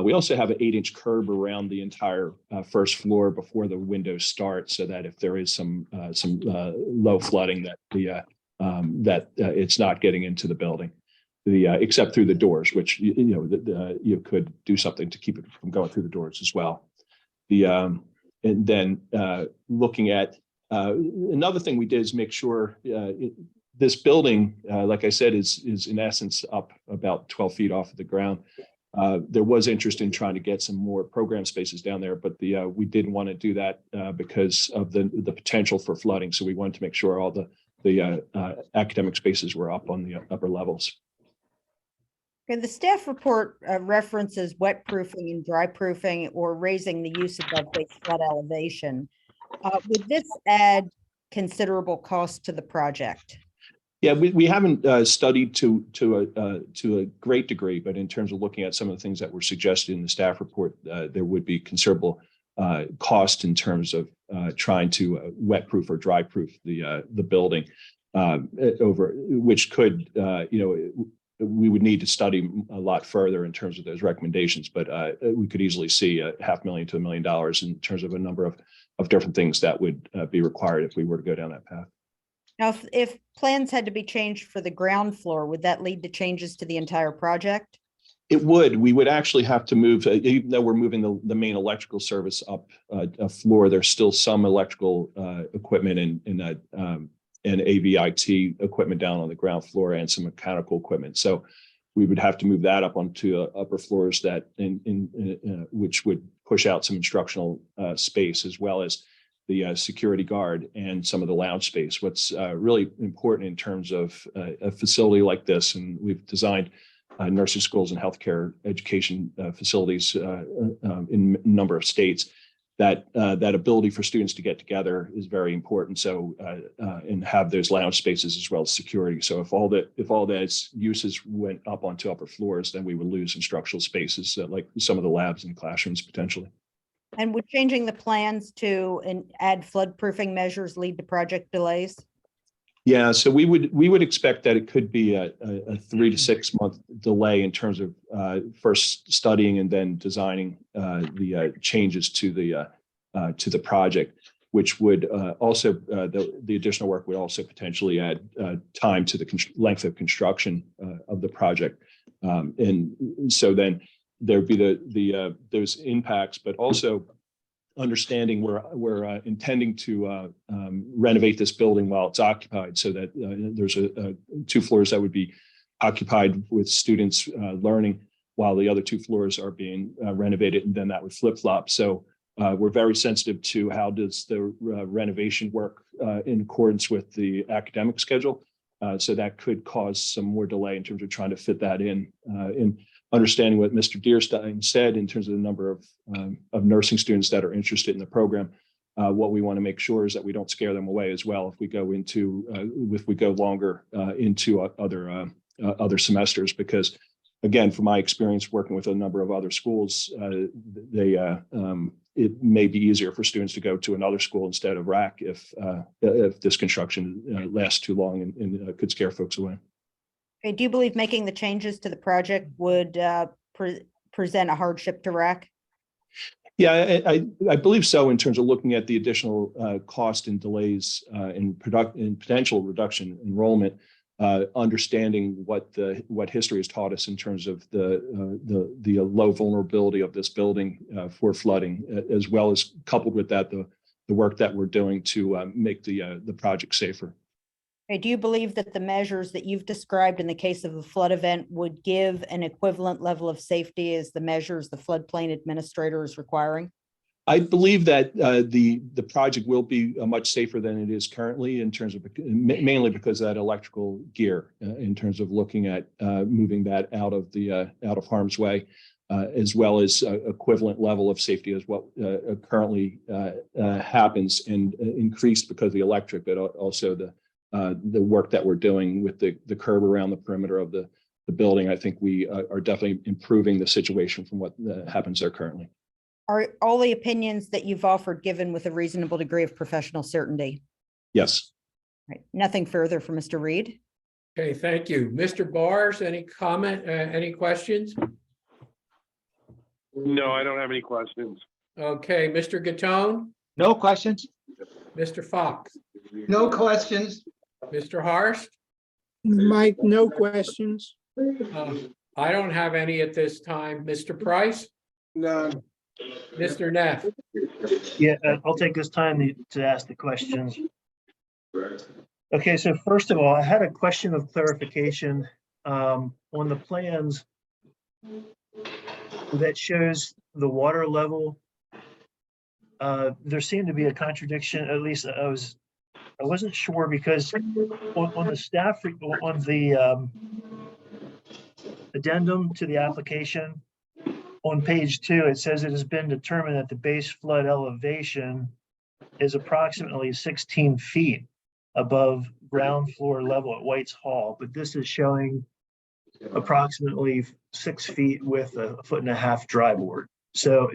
We also have an 8-inch curb around the entire first floor before the windows start, so that if there is some low flooding, that it's not getting into the building, except through the doors, which you could do something to keep it from going through the doors as well. And then looking at another thing we did is make sure this building, like I said, is in essence up about 12 feet off of the ground. There was interest in trying to get some more program spaces down there, but we didn't want to do that because of the potential for flooding. So we wanted to make sure all the academic spaces were up on the upper levels. Okay, the staff report references wet proofing and dry proofing or raising the use above base flood elevation. Would this add considerable cost to the project? Yeah, we haven't studied to a great degree, but in terms of looking at some of the things that were suggested in the staff report, there would be considerable cost in terms of trying to wet proof or dry proof the building, over which could we would need to study a lot further in terms of those recommendations, but we could easily see $500,000 to $1 million in terms of a number of different things that would be required if we were to go down that path. Now, if plans had to be changed for the ground floor, would that lead to changes to the entire project? It would. We would actually have to move, even though we're moving the main electrical service up a floor, there's still some electrical equipment and AVIT equipment down on the ground floor and some mechanical equipment. So we would have to move that up onto upper floors that which would push out some instructional space, as well as the security guard and some of the lounge space. What's really important in terms of a facility like this, and we've designed nursing schools and healthcare education facilities in a number of states, that ability for students to get together is very important. So and have those lounge spaces as well as security. So if all those uses went up onto upper floors, then we would lose instructional spaces like some of the labs and classrooms potentially. And would changing the plans to add floodproofing measures lead to project delays? Yeah, so we would expect that it could be a 3 to 6 month delay in terms of first studying and then designing the changes to the project, which would also the additional work would also potentially add time to the length of construction of the project, and so then there'd be those impacts, but also understanding we're intending to renovate this building while it's occupied, so that there's 2 floors that would be occupied with students learning while the other 2 floors are being renovated, and then that would flip-flop. So we're very sensitive to how does the renovation work in accordance with the academic schedule. So that could cause some more delay in terms of trying to fit that in understanding what Mr. Deerstein said in terms of the number of nursing students that are interested in the program. What we want to make sure is that we don't scare them away as well if we go longer into other semesters, because again, from my experience working with a number of other schools, it may be easier for students to go to another school instead of RAC if this construction lasts too long and could scare folks away. Okay, do you believe making the changes to the project would present a hardship to RAC? Yeah, I believe so, in terms of looking at the additional cost and delays in potential reduction in enrollment, understanding what history has taught us in terms of the low vulnerability of this building for flooding, as well as coupled with that the work that we're doing to make the project safer. Okay, do you believe that the measures that you've described in the case of a flood event would give an equivalent level of safety as the measures the floodplain administrator is requiring? I believe that the project will be much safer than it is currently in terms of, mainly because of that electrical gear, in terms of looking at moving that out of harm's way, as well as equivalent level of safety as what currently happens, and increased because of the electric, but also the work that we're doing with the curb around the perimeter of the building. I think we are definitely improving the situation from what happens there currently. Are all the opinions that you've offered given with a reasonable degree of professional certainty? Yes. Right. Nothing further from Mr. Reed? Okay, thank you. Mr. Bars, any comment, any questions? No, I don't have any questions. Okay, Mr. Gattone, No questions? Mr. Fox, No questions. Mr. Harst? Mike, no questions. I don't have any at this time. Mr. Price? None. Mr. Neff? Yeah, I'll take this time to ask the questions. Okay, so first of all, I had a question of clarification on the plans that shows the water level. There seemed to be a contradiction, at least I wasn't sure, because on the staff, on the addendum to the application, on page 2, it says it has been determined that the base flood elevation is approximately 16 feet above ground floor level at White's Hall, but this is showing approximately 6 feet with a 1.5 foot dry board. So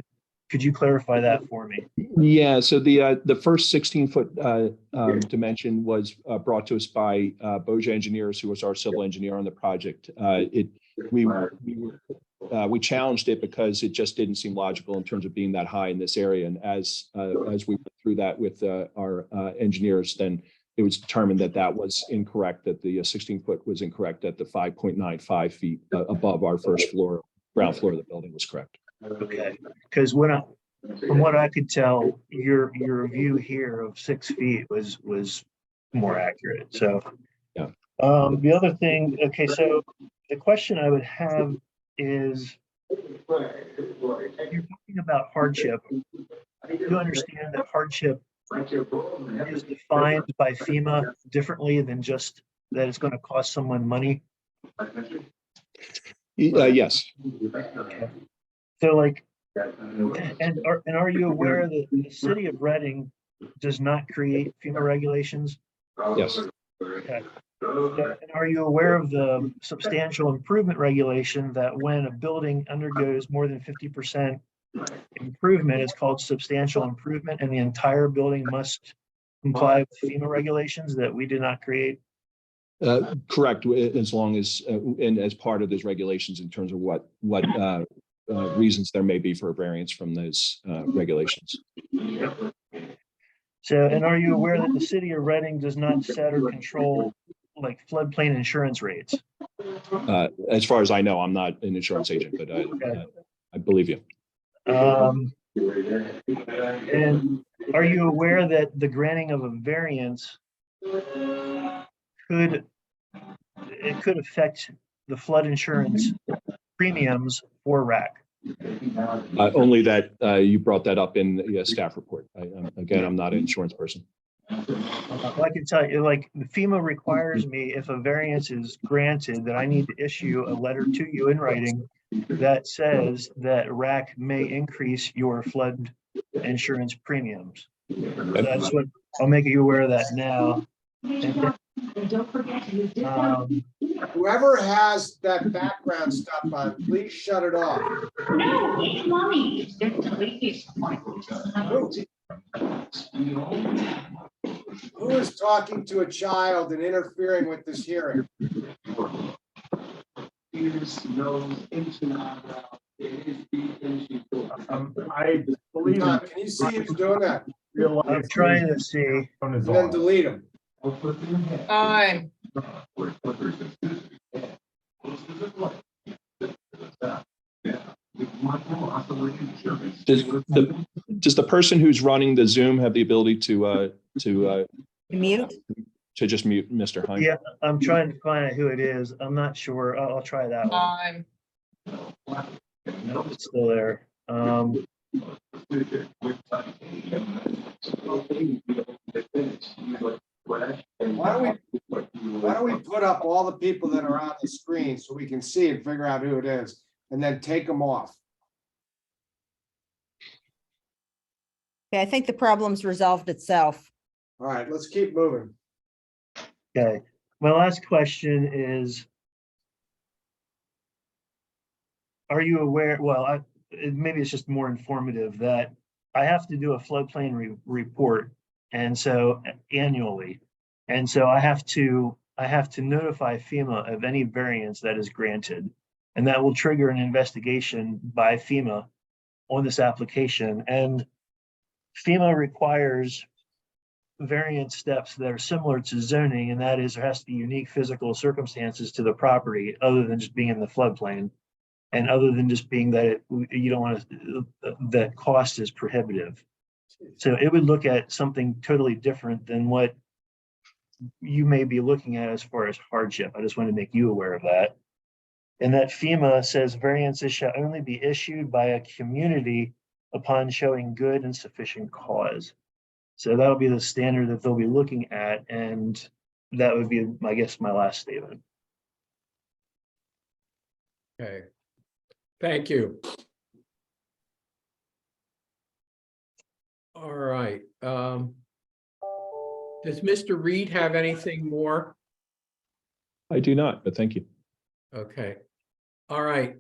could you clarify that for me? Yeah, so the first 16-foot dimension was brought to us by Boja Engineers, who was our civil engineer on the project. We challenged it because it just didn't seem logical in terms of being that high in this area. And as we went through that with our engineers, then it was determined that that was incorrect, that the 16-foot was incorrect, that the 5.95 feet above our first floor, ground floor of the building was correct. Okay, because from what I could tell, your view here of 6 feet was more accurate. So yeah. The other thing, okay, so the question I would have is, you're talking about hardship. You understand that hardship is defined by FEMA differently than just that it's going to cost someone money? Yes. Okay. So like, and are you aware that the city of Reading does not create FEMA regulations? Yes. Okay. And are you aware of the substantial improvement regulation that when a building undergoes more than 50% improvement, it's called substantial improvement, and the entire building must comply with FEMA regulations that we did not create? Correct, as long as, and as part of those regulations in terms of what reasons there may be for a variance from those regulations. So, and are you aware that the city of Reading does not set or control like floodplain insurance rates? As far as I know, I'm not an insurance agent, but I believe you. And are you aware that the granting of a variance could affect the flood insurance premiums for RAC? Only that you brought that up in the staff report. Again, I'm not an insurance person. Well, I can tell you, like, FEMA requires me, if a variance is granted, that I need to issue a letter to you in writing that says that RAC may increase your flood insurance premiums. So that's what, I'll make you aware of that now. And don't forget to use Whoever has that background stuff on, please shut it off. No, it's mommy. Who is talking to a child and interfering with this hearing? I believe. Tom, can you see who's doing that? I'm trying to see. And then delete him. Fine. Does the person who's running the Zoom have the ability to Mute? to just mute Mr. Heim? Yeah, I'm trying to find out who it is. I'm not sure. I'll try that one. Nope, it's still there. Why don't we put up all the people that are on the screen so we can see and figure out who it is, and then take them off? Okay, I think the problem's resolved itself. All right, let's keep moving. Okay, my last question is, are you aware, well, maybe it's just more informative, that I have to do a floodplain report, and so annually. And so I have to notify FEMA of any variance that is granted. And that will trigger an investigation by FEMA on this application. And FEMA requires variance steps that are similar to zoning, and that is there has to be unique physical circumstances to the property other than just being in the floodplain. And other than just being that you don't want to, that cost is prohibitive. So it would look at something totally different than what you may be looking at as far as hardship. I just want to make you aware of that. And that FEMA says variances shall only be issued by a community upon showing good and sufficient cause. So that'll be the standard that they'll be looking at, and that would be, I guess, my last statement. Okay. Thank you. All right. Does Mr. Reed have anything more? I do not, but thank you. Okay. All right.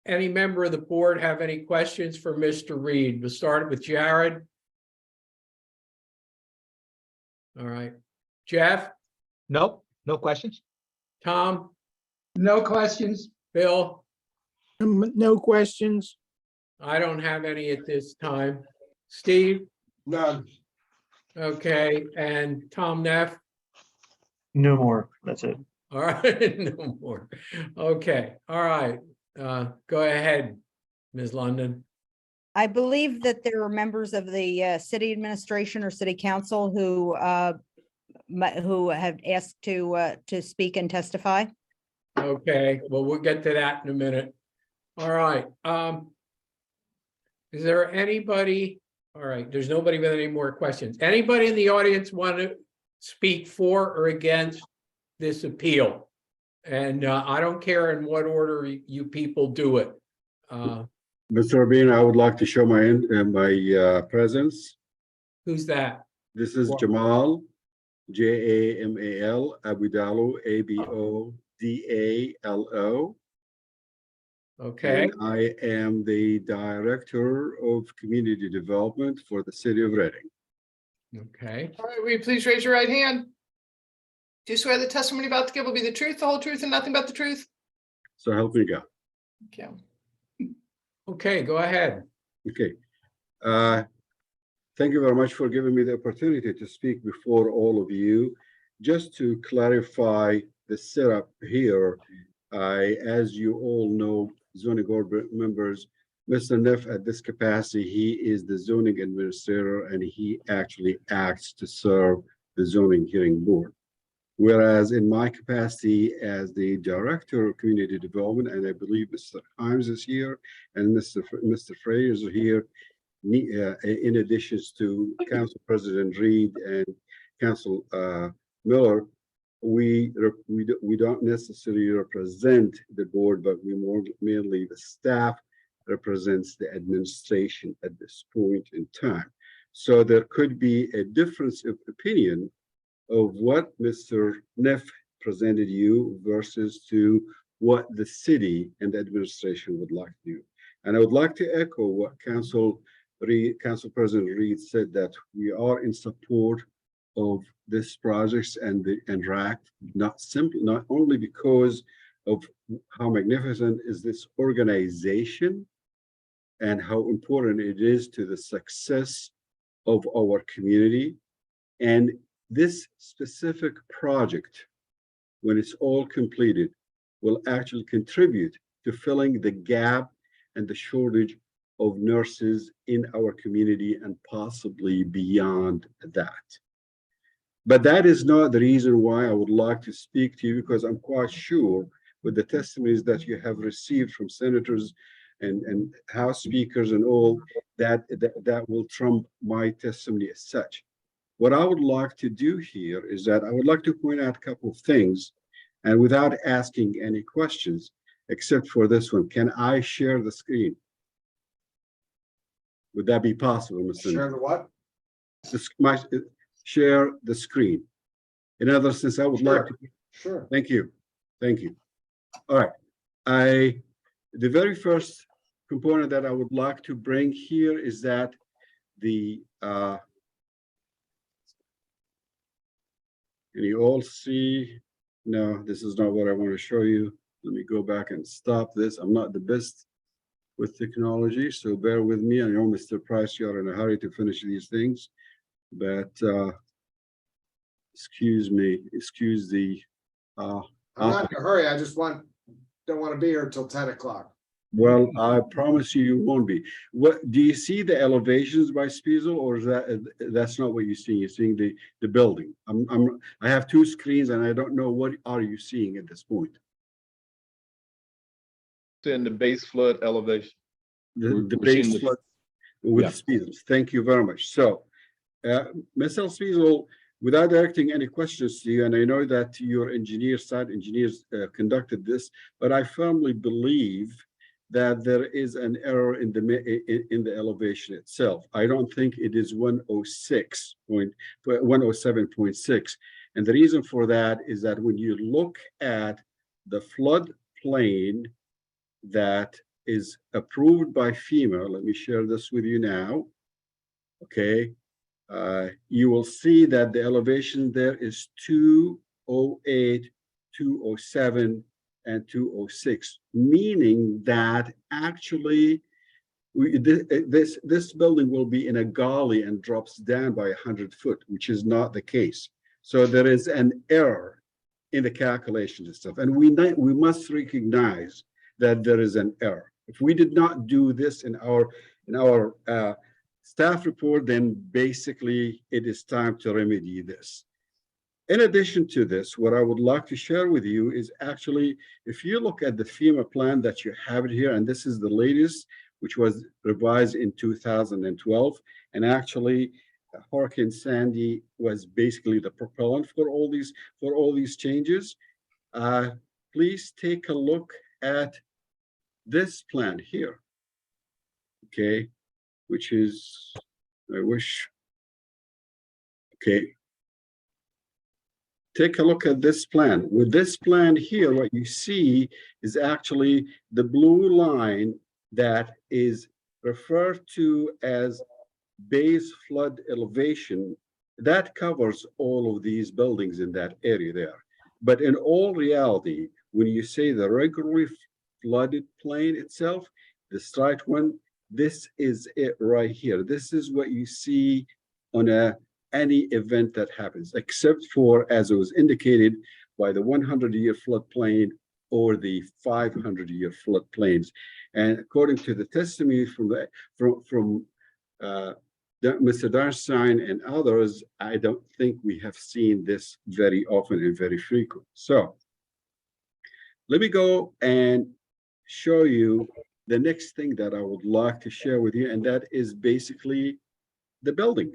Any member of the board have any questions for Mr. Reed? We'll start with Jared. All right. Jeff? Nope, no questions. Tom? No questions. Bill? No questions. I don't have any at this time. Steve? None. Okay, and Tom Neff? No more, that's it. All right, no more. Okay, all right. Go ahead, Ms. London. I believe that there are members of the city administration or city council who have asked to speak and testify. Okay, well, we'll get to that in a minute. All right. Is there anybody? All right, there's nobody with any more questions. Anybody in the audience want to speak for or against this appeal? And I don't care in what order you people do it. Mr. Rabin, I would like to show my presence. Who's that? This is Jamal, Jamal Abudalo, Abodalo. Okay. And I am the Director of Community Development for the City of Reading. Okay. All right, will you please raise your right hand? Do you swear the testimony about to give will be the truth, the whole truth, and nothing but the truth? So help me God. Okay. Okay, go ahead. Okay. Thank you very much for giving me the opportunity to speak before all of you. Just to clarify the setup here, as you all know, zoning board members, Mr. Neff at this capacity, he is the zoning administrator and he actually acts to serve the zoning hearing board. Whereas in my capacity as the Director of Community Development, and I believe Mr. Himes is here and Mr. Fraser is here, in addition to Council President Reed and Council Miller, we don't necessarily represent the board, but we mainly the staff represents the administration at this point in time. So there could be a difference of opinion of what Mr. Neff presented you versus to what the city and the administration would like to do. And I would like to echo what Council President Reed said, that we are in support of this project and RAC, not only because of how magnificent is this organization and how important it is to the success of our community. And this specific project, when it's all completed, will actually contribute to filling the gap and the shortage of nurses in our community and possibly beyond that. But that is not the reason why I would like to speak to you, because I'm quite sure with the testimonies that you have received from senators and House speakers and all, that will trump my testimony as such. What I would like to do here is that I would like to point out a couple of things, and without asking any questions, except for this one. Can I share the screen? Would that be possible, Mr. Share the what? Share the screen. In other sense, I would like to. Sure. Thank you. Thank you. All right. The very first component that I would like to bring here is that the can you all see? No, this is not what I want to show you. Let me go back and stop this. I'm not the best with technology, so bear with me. I know, Mr. Price, you're in a hurry to finish these things, but excuse me, excuse the I'm not in a hurry. I just don't want to be here until 10 o'clock. well, I promise you, you won't be. What do you see the elevations by Spiesel, or is that's not what you're seeing? You're seeing the building. I have two screens and I don't know what are you seeing at this point. In the base flood elevation. The We're seeing base the- flood with Yeah. Spiesel. Thank you very much. So, Mr. Spiesel, without directing any questions to you, and I know that your site engineers conducted this, but I firmly believe that there is an error in the elevation itself. I don't think it is 107.6. And the reason for that is that when you look at the flood plain that is approved by FEMA, let me share this with you now. Okay, you will see that the elevation there is 208, 207, and 206, meaning that actually this building will be in a gully and drops down by 100 foot, which is not the case. So there is an error in the calculations and stuff, and we must recognize that there is an error. If we did not do this in our staff report, then basically it is time to remedy this. In addition to this, what I would like to share with you is actually, if you look at the FEMA plan that you have it here, and this is the latest, which was revised in 2012, and actually Hurricane Sandy was basically the propellant for all these changes. Please take a look at this plan here, okay, which is, okay. Take a look at this plan. With this plan here, what you see is actually the blue line that is referred to as base flood elevation. That covers all of these buildings in that area there. But in all reality, when you say the regularly flooded plain itself, the straight one, this is it right here. This is what you see on any event that happens, except for, as it was indicated, by the 100-year floodplain or the 500-year floodplains. And according to the testimony from Mr. Darnstein and others, I don't think we have seen this very often and very frequent. So let me go and show you the next thing that I would like to share with you, and that is basically the building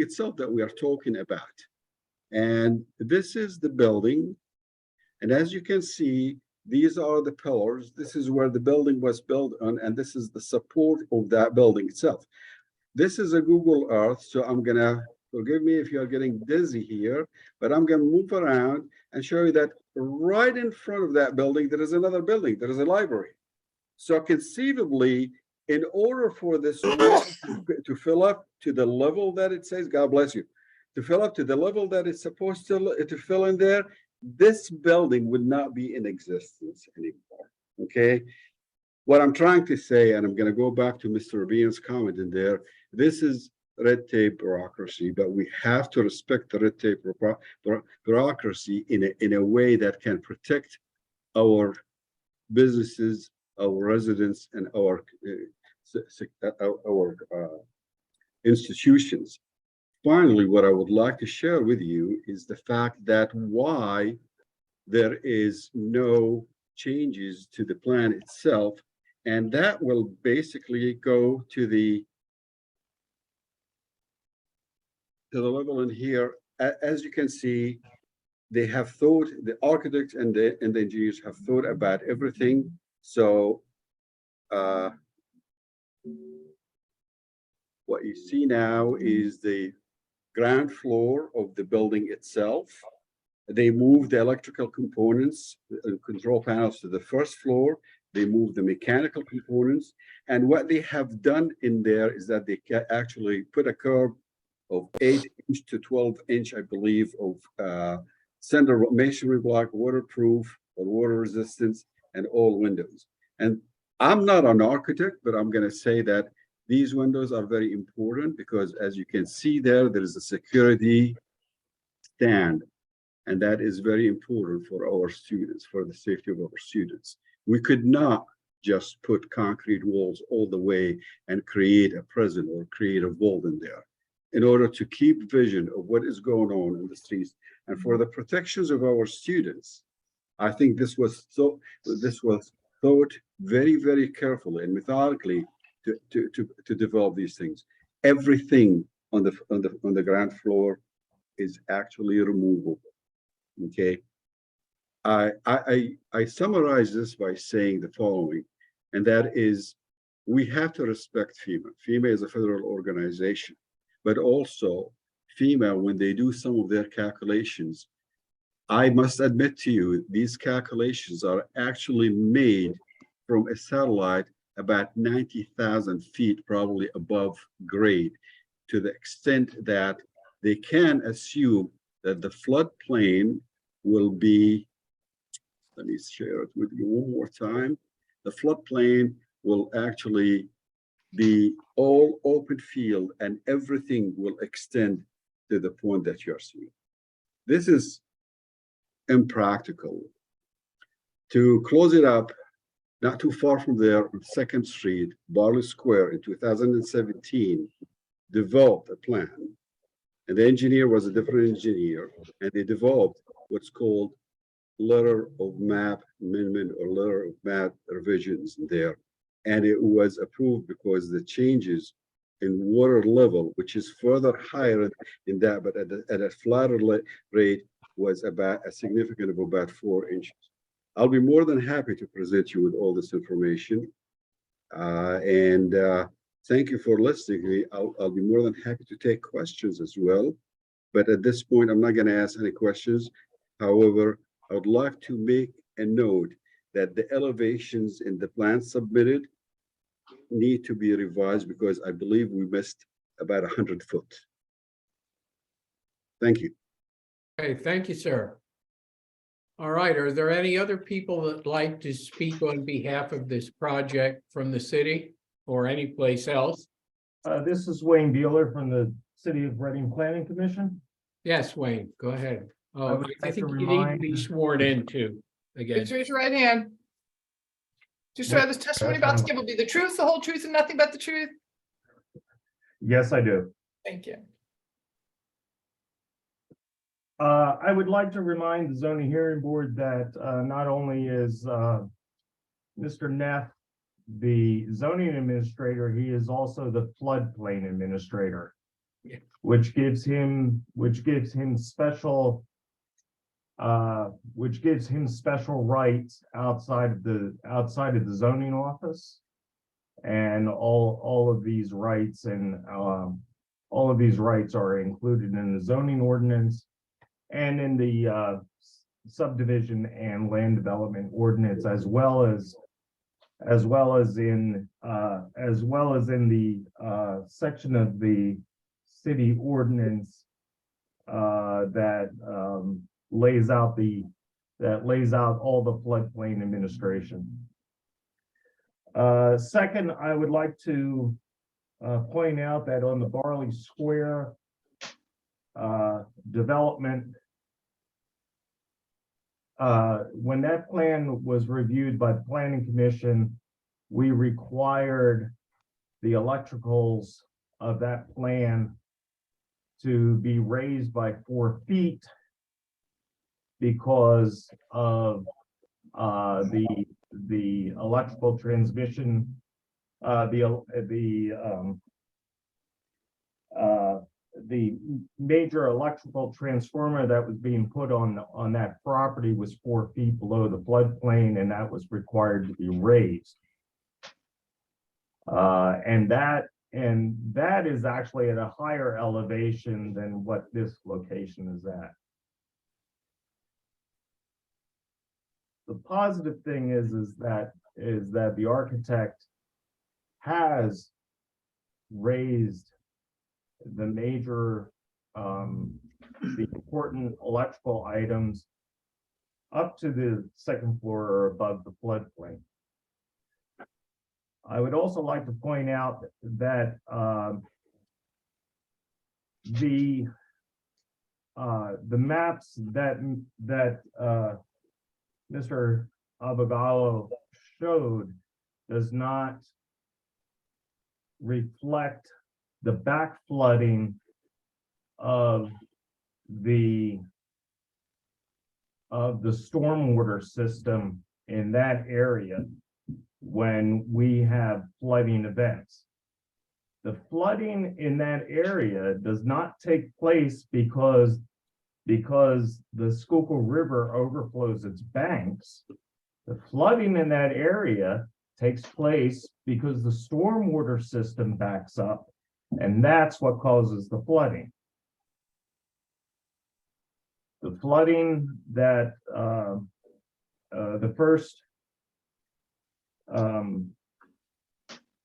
itself that we are talking about. And this is the building. And as you can see, these are the pillars. This is where the building was built on, and this is the support of that building itself. This is a Google Earth, so I'm gonna, forgive me if you're getting dizzy here, but I'm gonna move around and show you that right in front of that building, there is another building, there is a library. So conceivably, in order for this to fill up to the level that it says, God bless you, to fill up to the level that it's supposed to fill in there, this building would not be in existence anymore, okay? What I'm trying to say, and I'm gonna go back to Mr. Rabin's comment in there, this is red tape bureaucracy, but we have to respect the red tape bureaucracy in a way that can protect our businesses, our residents, and our institutions. finally, what I would like to share with you is the fact that why there is no changes to the plan itself. And that will basically go to the level in here. As you can see, they have thought, the architects and the engineers have thought about everything. So what you see now is the ground floor of the building itself. They moved the electrical components, control panels to the first floor. They moved the mechanical components. And what they have done in there is that they actually put a curb of 8-inch to 12-inch, I believe, of center masonry block, waterproof or water resistance, and all windows. And I'm not an architect, but I'm going to say that these windows are very important because, as you can see there is a security stand, and that is very important for our students, for the safety of our students. We could not just put concrete walls all the way and create a prison or create a vault in there. In order to keep vision of what is going on in the streets and for the protections of our students, I think this was thought very, very carefully and methodically to develop these things. Everything on the ground floor is actually removable. Okay. I summarize this by saying the following, and that is, we have to respect FEMA. FEMA is a federal organization, but also FEMA, when they do some of their calculations, I must admit to you, these calculations are actually made from a satellite about 90,000 feet, probably above grade, to the extent that they can assume that the floodplain will be, let me share it with you one more time. The floodplain will actually be all open field and everything will extend to the point that you're seeing. This is impractical. To close it up, not too far from there on 2nd Street, Barley Square in 2017, developed a plan. And the engineer was a different engineer, and they developed what's called letter of map amendment or letter of map revisions there. And it was approved because the changes in water level, which is further higher in that, but at a flatter rate, was about a significant of about 4 inches. I'll be more than happy to present you with all this information. Thank you for listening to me. I'll be more than happy to take questions as well. But at this point, I'm not going to ask any questions. However, I would like to make a note that the elevations in the plan submitted need to be revised because I believe we missed about 100 foot. Thank you. Okay, thank you, sir. All right, are there any other people that like to speak on behalf of this project from the city or any place else? This is Wayne Beeler from the City of Reading Planning Commission. Yes, Wayne, go ahead. I Oh, would I like think to you need to remind- be sworn in too, again. Please raise your right hand. Do you swear this testimony about to give will be the truth, the whole truth, and nothing but the truth? Yes, I do. Thank you. I would like to remind the zoning hearing board that not only is Mr. Neff the zoning administrator, he is also the floodplain administrator, Yeah. which gives him special rights outside of the zoning office. And all of these rights are included in the zoning ordinance and in the subdivision and land development ordinance, as well as in the section of the city ordinance that lays out all the floodplain administration. Second, I would like to point out that on the Barley Square development, when that plan was reviewed by the Planning Commission, we required the electricals of that plan to be raised by 4 feet because of the electrical transmission, the major electrical transformer that was being put on that property was 4 feet below the floodplain, and that was required to be raised. And that is actually at a higher elevation than what this location is at. The positive thing is that the architect has raised the major, the important electrical items up to the 2nd floor or above the floodplain. I would also like to point out that the maps that Mr. Abogalo showed does not reflect the back flooding of the stormwater system in that area when we have flooding events. The flooding in that area does not take place because the Schuylkill River overflows its banks. The flooding in that area takes place because the stormwater system backs up, and that's what causes the flooding. The flooding that the first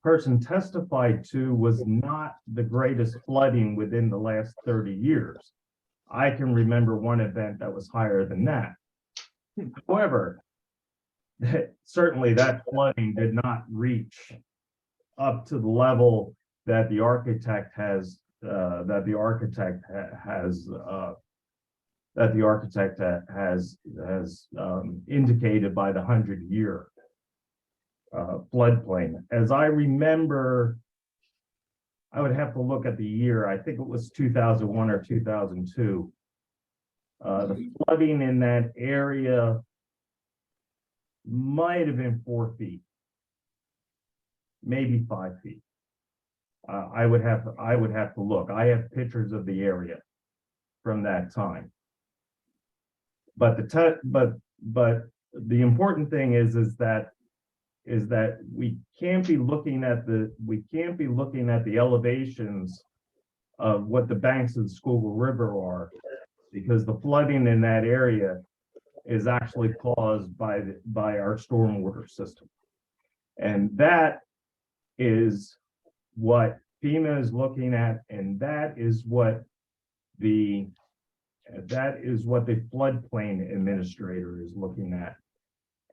person testified to was not the greatest flooding within the last 30 years. I can remember one event that was higher than that. However, certainly that flooding did not reach up to the level that the architect has indicated by the 100-year floodplain. As I remember, I would have to look at the year. I think it was 2001 or 2002. The flooding in that area might have been 4 feet, maybe 5 feet. I would have to look. I have pictures of the area from that time. But the important thing is that we can't be looking at the elevations of what the banks of the Schuylkill River are, because the flooding in that area is actually caused by our stormwater system. And that is what FEMA is looking at, and that is what the floodplain administrator is looking at.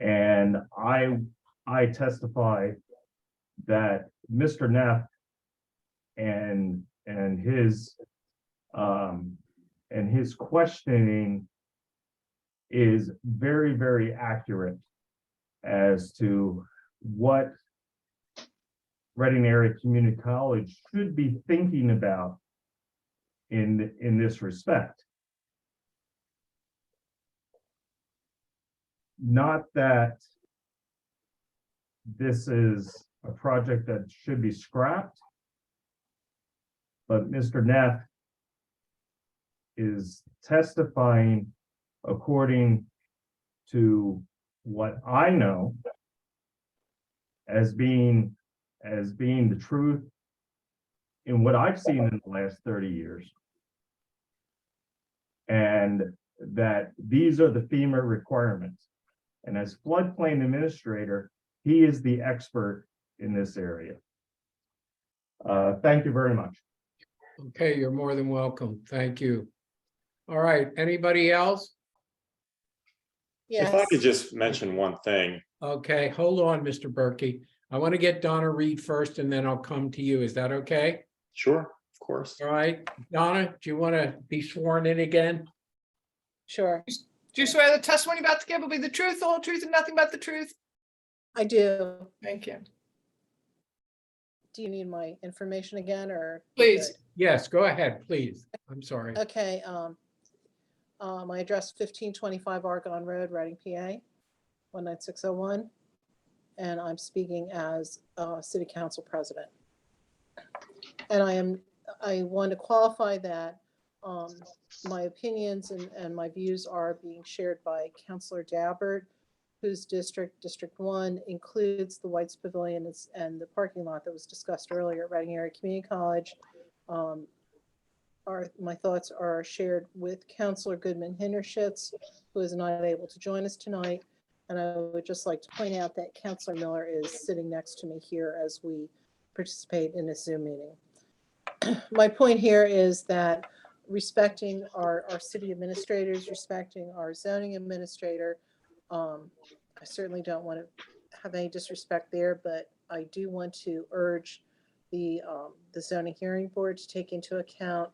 And I testify that Mr. Neff and his questioning is very, very accurate as to what Reading Area Community College should be thinking about in this respect. Not that this is a project that should be scrapped, but Mr. Neff is testifying according to what I know as being the truth in what I've seen in the last 30 years. And that these are the FEMA requirements. And as floodplain administrator, he is the expert in this area. Thank you very much. Okay, you're more than welcome. Thank you. All right, anybody else? Yes. If I could just mention one thing. Okay, hold on, Mr. Berkey. I want to get Donna Reed first, and then I'll come to you. Is that okay? Sure, of course. All right, Donna, do you want to be sworn in again? Sure, Do you swear the testimony about to give will be the truth, the whole truth, and nothing but the truth? I do. Thank you. Do you need my information again, or? Please. Yes, go ahead, please. I'm sorry. Okay, my address 1525 Argonne Road, Reading, PA, 19601. And I'm speaking as City Council President. And I want to qualify that my opinions and my views are being shared by Councilor Dabbert, whose District 1, includes the White's Pavilion and the parking lot that was discussed earlier at Reading Area Community College. My thoughts are shared with Councilor Goodman Hintershitz, who is not able to join us tonight. And I would just like to point out that Councilor Miller is sitting next to me here as we participate in this Zoom meeting. My point here is that respecting our city administrators, respecting our zoning administrator, I certainly don't want to have any disrespect there, but I do want to urge the zoning hearing board to take into account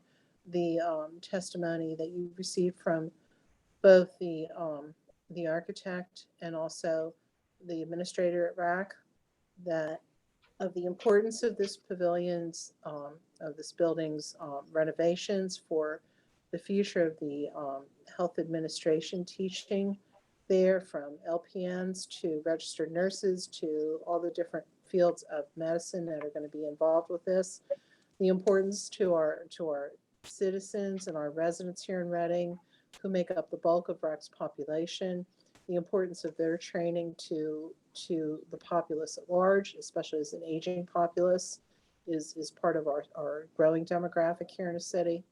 the testimony that you received from both the architect and also the administrator at RAC, that of the importance of this pavilion's, of this building's renovations for the future of the health administration teaching there, from LPNs to registered nurses to all the different fields of medicine that are going to be involved with this. The importance to our citizens and our residents here in Reading, who make up the bulk of RAC's population, the importance of their training to the populace at large, especially as an aging populace, is part of our growing demographic here in the city.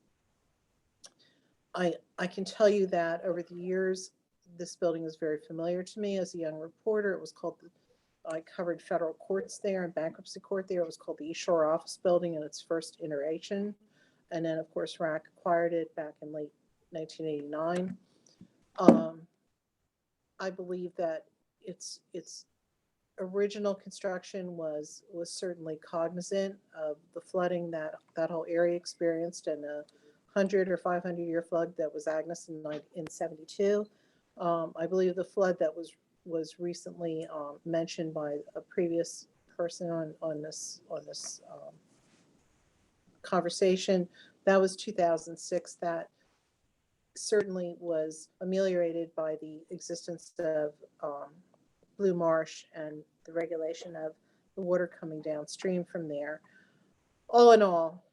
I can tell you that over the years, this building is very familiar to me as a young reporter. It was called, I covered federal courts there and bankruptcy court there. It was called the East Shore Office Building in its first iteration. And then, of course, RAC acquired it back in late 1989. I believe that its original construction was certainly cognizant of the flooding that whole area experienced, and a 100 or 500 year flood that was Agnes in 72. I believe the flood that was recently mentioned by a previous person on this conversation, that was 2006. That certainly was ameliorated by the existence of Blue Marsh and the regulation of the water coming downstream from there. All in all,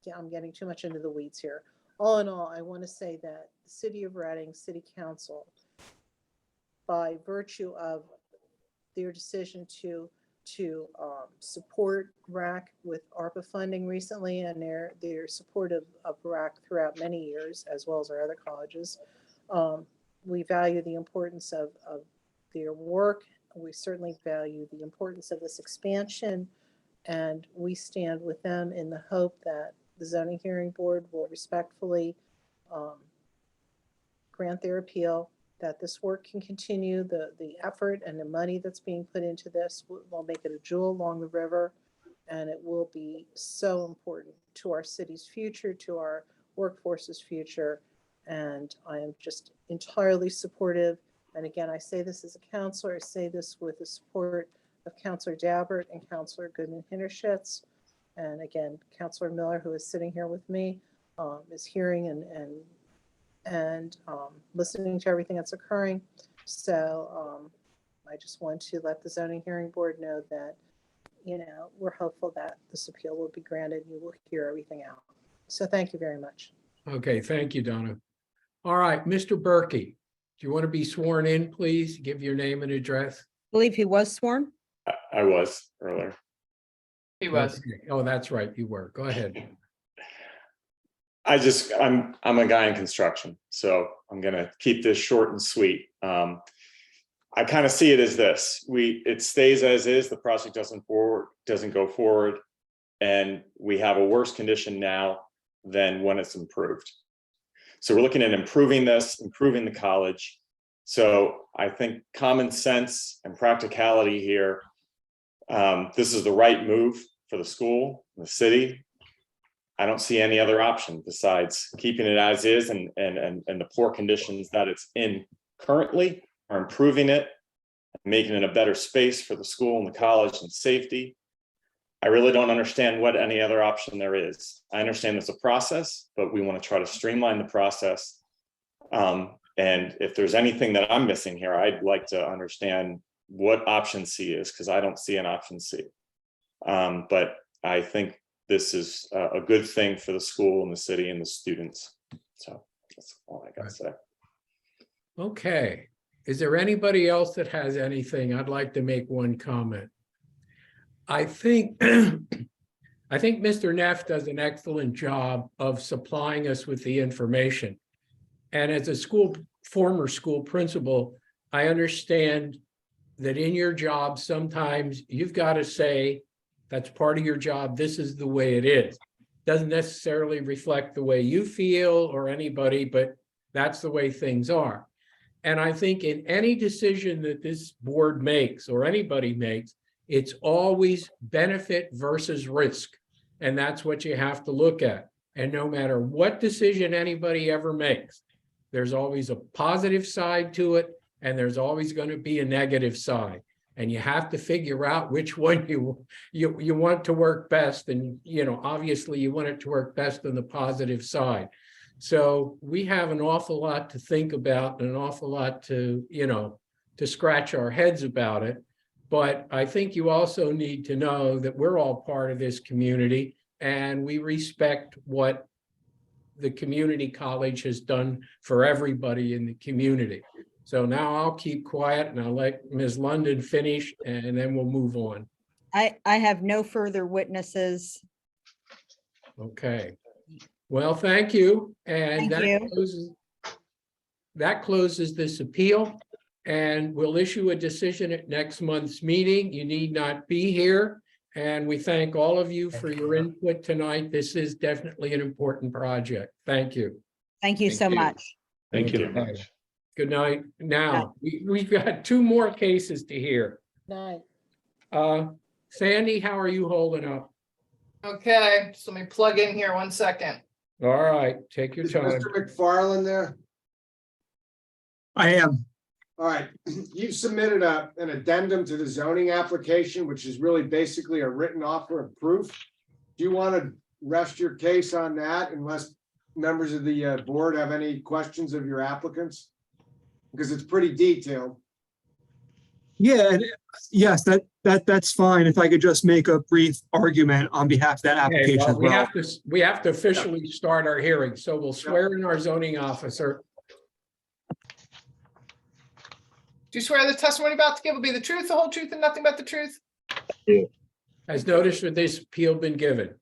yeah, I'm getting too much into the weeds here. All in all, I want to say that the City of Reading City Council, by virtue of their decision to support RAC with ARPA funding recently, and their support of RAC throughout many years, as well as our other colleges, we value the importance of their work. We certainly value the importance of this expansion, and we stand with them in the hope that the zoning hearing board will respectfully grant their appeal, that this work can continue. The effort and the money that's being put into this will make it a jewel along the river, and it will be so important to our city's future, to our workforce's future. And I am just entirely supportive. And again, I say this as a counselor, I say this with the support of Councilor Dabbert and Councilor Goodman Hintershitz. And again, Councilor Miller, who is sitting here with me, is hearing and listening to everything that's occurring. So I just want to let the zoning hearing board know that, we're hopeful that this appeal will be granted and you will hear everything out. So thank you very much. Okay, thank you, Donna. All right, Mr. Berkey, do you want to be sworn in, please? Give your name and address. I believe he was sworn. I was earlier. He was. Okay. Oh, that's right, you were. Go ahead. I'm a guy in construction, so I'm gonna keep this short and sweet. I kind of see it as this: it stays as is, the project doesn't go forward, and we have a worse condition now than when it's improved. So we're looking at improving this, improving the college. So I think common sense and practicality here, this is the right move for the school, the city. I don't see any other option besides keeping it as is, and the poor conditions that it's in currently are improving it, making it a better space for the school and the college and safety. I really don't understand what any other option there is. I understand there's a process, but we want to try to streamline the process. And if there's anything that I'm missing here, I'd like to understand what option C is, because I don't see an option C. But I think this is a good thing for the school and the city and the students. So that's all I got to say. Okay. Is there anybody else that has anything? I'd like to make one comment. I think Mr. Neff does an excellent job of supplying us with the information. And as a former school principal, I understand that in your job, sometimes you've got to say, that's part of your job, this is the way it is. Doesn't necessarily reflect the way you feel or anybody, but that's the way things are. And I think in any decision that this board makes or anybody makes, it's always benefit versus risk. And that's what you have to look at. And no matter what decision anybody ever makes, there's always a positive side to it, and there's always going to be a negative side. And you have to figure out which one you want to work best. And, you know, obviously you want it to work best on the positive side. So we have an awful lot to think about and an awful lot to, you know, to scratch our heads about it. But I think you also need to know that we're all part of this community and we respect what the community college has done for everybody in the community. So now I'll keep quiet and I'll let Ms. London finish and then we'll move on. I have no further witnesses. Okay. Well, thank you. And Thank you. That closes this appeal. And we'll issue a decision at next month's meeting. You need not be here. And we thank all of you for your input tonight. This is definitely an important project. Thank you. Thank you so much. Thank you. Okay. Good night. Now, we've got two more cases to hear. Night. Sandy, how are you holding up? Okay, so let me plug in here 1 second. All right, take your Is time. Mr. McFarland there? I am. All right, you've submitted an addendum to the zoning application, which is really basically a written offer of proof. Do you want to rest your case on that unless members of the board have any questions of your applicants? Because it's pretty detailed. Yeah, and yes, that's fine. If I could just make a brief argument on behalf of that Okay, application as well, well. we have to officially start our hearing, so we'll swear in our zoning officer. Do you swear the testimony you're about to give will be the truth, the whole truth, and nothing but the truth? Has notice for this appeal been given?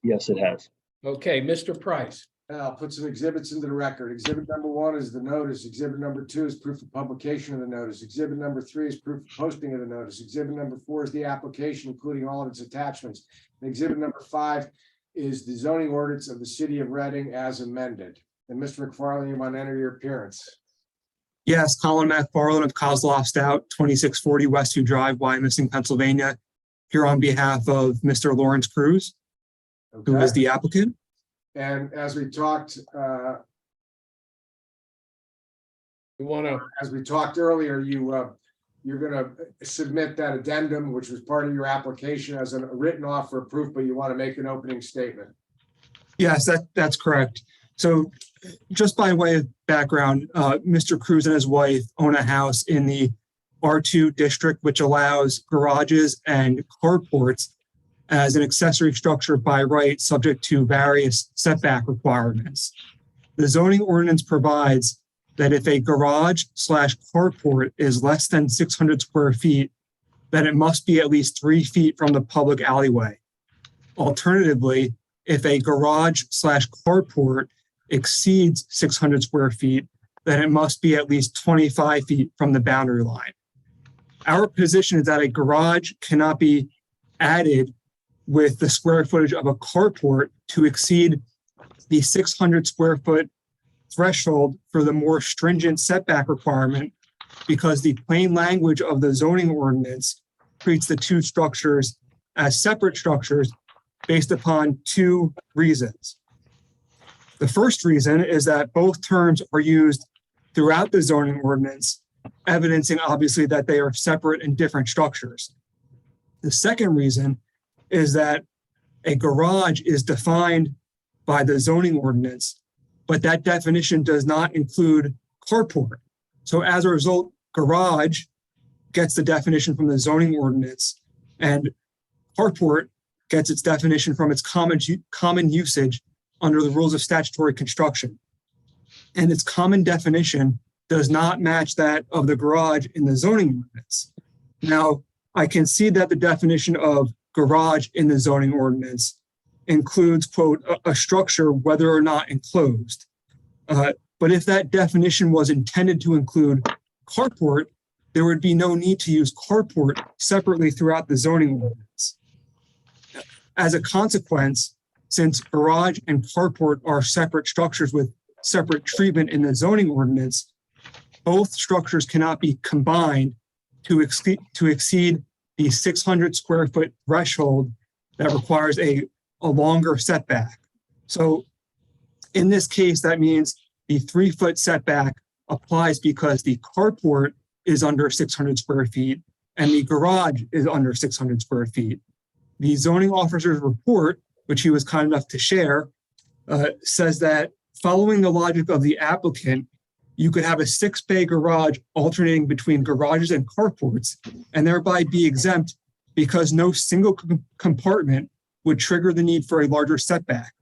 Yes, it has. Okay, Mr. Price. I'll put some exhibits into the record. Exhibit number 1 is the notice. Exhibit number 2 is proof of publication of the notice. Exhibit number 3 is proof of posting of the notice. Exhibit number 4 is the application, including all of its attachments. And exhibit number 5 is the zoning ordinance of the city of Reading as amended. And Mr. McFarland, you want to enter your appearance? Yes, Colin McFarland of Kozloff Stout, 2640 Westview Drive, Wyomissing, Pennsylvania, here on behalf of Mr. Lawrence Cruz, who is the applicant. And as we talked, as we talked earlier, you're going to submit that addendum, which was part of your application, as a written offer of proof, but you want to make an opening statement. Yes, that's correct. So just by way of background, Mr. Cruz and his wife own a house in the R2 district, which allows garages and carports as an accessory structure by right, subject to various setback requirements. The zoning ordinance provides that if a garage/carport is less than 600 square feet, then it must be at least 3 feet from the public alleyway. Alternatively, if a garage/carport exceeds 600 square feet, then it must be at least 25 feet from the boundary line. Our position is that a garage cannot be added with the square footage of a carport to exceed the 600 square foot threshold for the more stringent setback requirement, because the plain language of the zoning ordinance treats the two structures as separate structures based upon 2 reasons. The first reason is that both terms are used throughout the zoning ordinance, evidencing obviously that they are separate and different structures. The second reason is that a garage is defined by the zoning ordinance, but that definition does not include carport. So as a result, garage gets the definition from the zoning ordinance, and carport gets its definition from its common usage under the rules of statutory construction. And its common definition does not match that of the garage in the zoning ordinance. Now, I can see that the definition of garage in the zoning ordinance includes, quote, a structure whether or not enclosed. But if that definition was intended to include carport, there would be no need to use carport separately throughout the zoning ordinance. As a consequence, since garage and carport are separate structures with separate treatment in the zoning ordinance, both structures cannot be combined to exceed the 600 square foot threshold that requires a longer setback. So in this case, that means the 3-foot setback applies because the carport is under 600 square feet and the garage is under 600 square feet. The zoning officer's report, which he was kind enough to share, says that following the logic of the applicant, you could have a 6-bay garage alternating between garages and carports and thereby be exempt because no single compartment would trigger the need for a larger setback.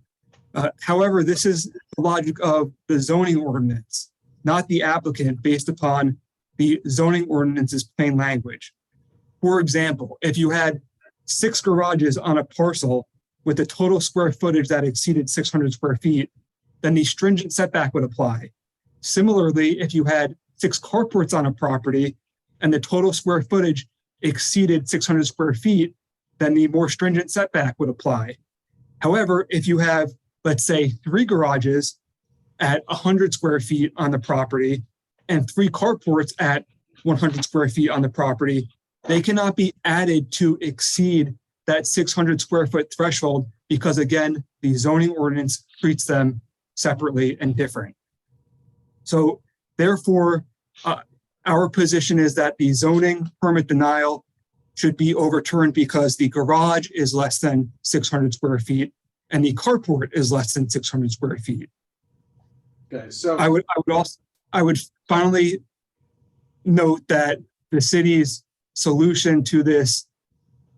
However, this is the logic of the zoning ordinance, not the applicant, based upon the zoning ordinance's plain language. For example, if you had 6 garages on a parcel with a total square footage that exceeded 600 square feet, then the stringent setback would apply. Similarly, if you had 6 carports on a property and the total square footage exceeded 600 square feet, then the more stringent setback would apply. However, if you have, let's say, 3 garages at 100 square feet on the property and 3 carports at 100 square feet on the property, they cannot be added to exceed that 600 square foot threshold because, again, the zoning ordinance treats them separately and different. So therefore, our position is that the zoning permit denial should be overturned because the garage is less than 600 square feet and the carport is less than 600 square feet. Okay, so I would finally note that the city's solution to this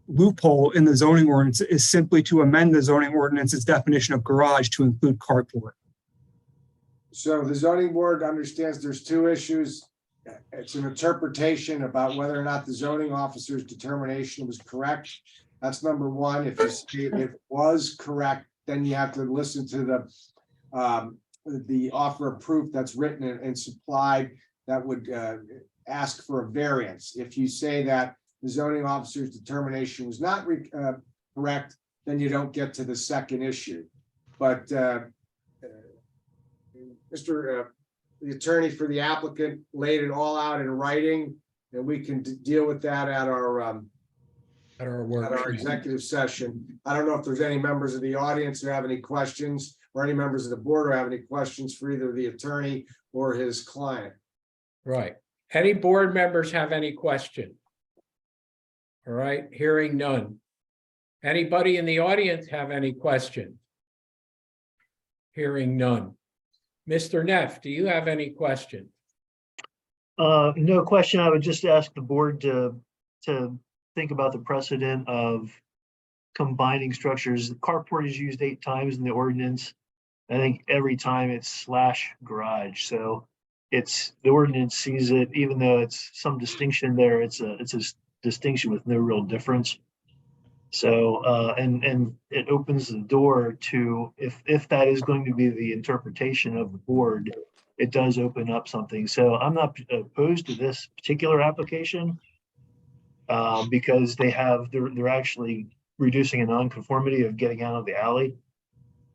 loophole in the zoning ordinance is simply to amend the zoning ordinance's definition of garage to include carport. So the zoning board understands there's 2 issues. It's an interpretation about whether or not the zoning officer's determination was correct. That's number 1. If it was correct, then you have to listen to the offer of proof that's written and supplied that would ask for a variance. If you say that the zoning officer's determination was not correct, then you don't get to the second issue. But the attorney for the applicant laid it all out in writing, and we can deal with that at our executive session. I don't know if there's any members of the audience who have any questions, or any members of the board who have any questions for either the attorney or his client. Right. Any board members have any question? All right, hearing none. Anybody in the audience have any questions? Hearing none. Mr. Neff, do you have any questions? No question. I would just ask the board to think about the precedent of combining structures. The carport is used 8 times in the ordinance. I think every time it's /garage. So it's, the ordinance sees it, even though it's some distinction there, it's a distinction with no real difference. So, and it opens the door to, if that is going to be the interpretation of the board, it does open up something. So I'm not opposed to this particular application because they're actually reducing a nonconformity of getting out of the alley.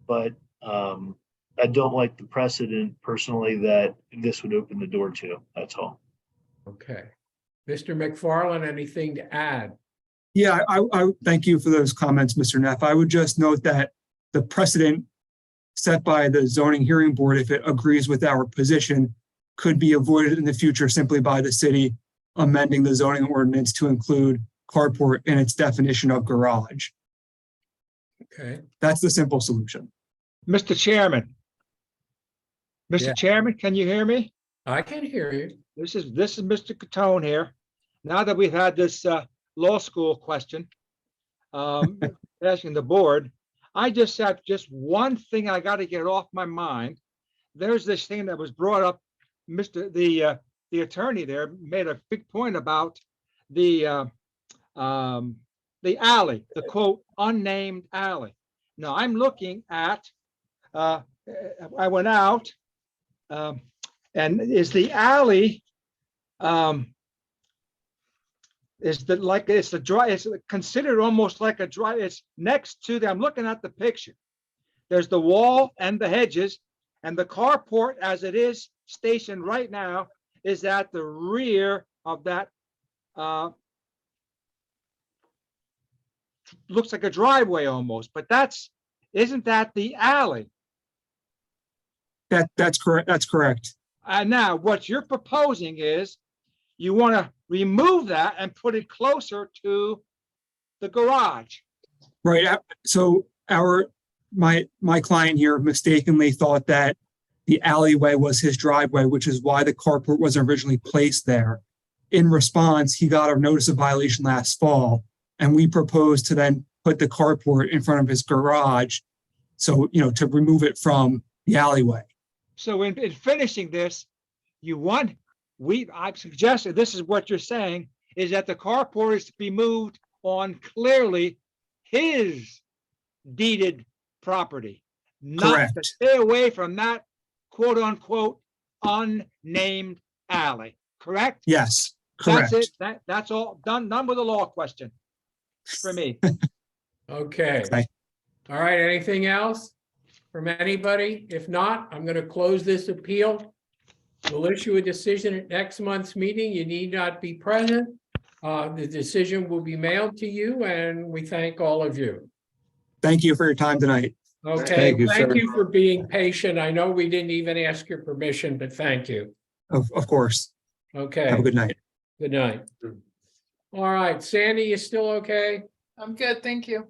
But I don't like the precedent personally that this would open the door to. That's all. Okay. Mr. McFarland, anything to add? Yeah, I thank you for those comments, Mr. Neff. I would just note that the precedent set by the zoning hearing board, if it agrees with our position, could be avoided in the future simply by the city amending the zoning ordinance to include carport in its definition of garage. Okay. That's the simple solution. Mr. Chairman. Yeah. Mr. Chairman, can you hear me? I can hear you. This is Mr. Catone here. Now that we've had this law school question, asking the board, I just have just one thing I got to get off my mind. There's this thing that was brought up. The attorney there made a big point about the alley, the quote unnamed alley. Now I'm looking at. I went out, and is the alley? Is that like it's the dry? It's considered almost like a dry. It's next to the. I'm looking at the picture. There's the wall and the hedges, and the carport as it is stationed right now is at the rear of that. Looks like a driveway almost, but isn't that the alley? That's correct. That's correct. And now what you're proposing is you want to remove that and put it closer to the garage. Right. So my client here mistakenly thought that the alleyway was his driveway, which is why the carport was originally placed there. In response, he got a notice of violation last fall, and we proposed to then put the carport in front of his garage. So, to remove it from the alleyway. So in finishing this, I've suggested, this is what you're saying, is that the carport is to be moved on clearly his deeded property. Not Correct. to stay away from that quote unquote unnamed alley, correct? Yes, correct. That's it. That's all done with the law question for me. Okay. Thank- All right, anything else from anybody? If not, I'm going to close this appeal. We'll issue a decision at next month's meeting. You need not be present. The decision will be mailed to you, and we thank all of you. Thank you for your time tonight. Okay, Thank you, thank sir. you for being patient. I know we didn't even ask your permission, but thank you. Of course. Okay, Have a good night. good night. All right, Sandy, you still okay? I'm good, thank you.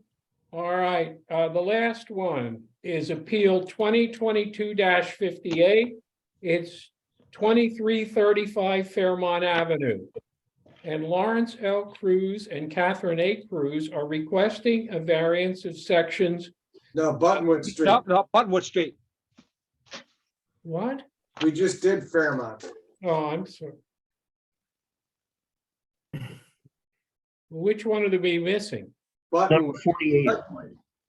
All right, the last one is Appeal 2022-58. It's 2335 Fairmont Avenue. And Lawrence L. Cruz and Catherine A. Cruz are requesting a variance of sections. No, Buttonwood Street. No, Buttonwood Street. What? We just did Fairmont. Oh, I'm sorry. Which one are we missing? Number Buttonwood, 48.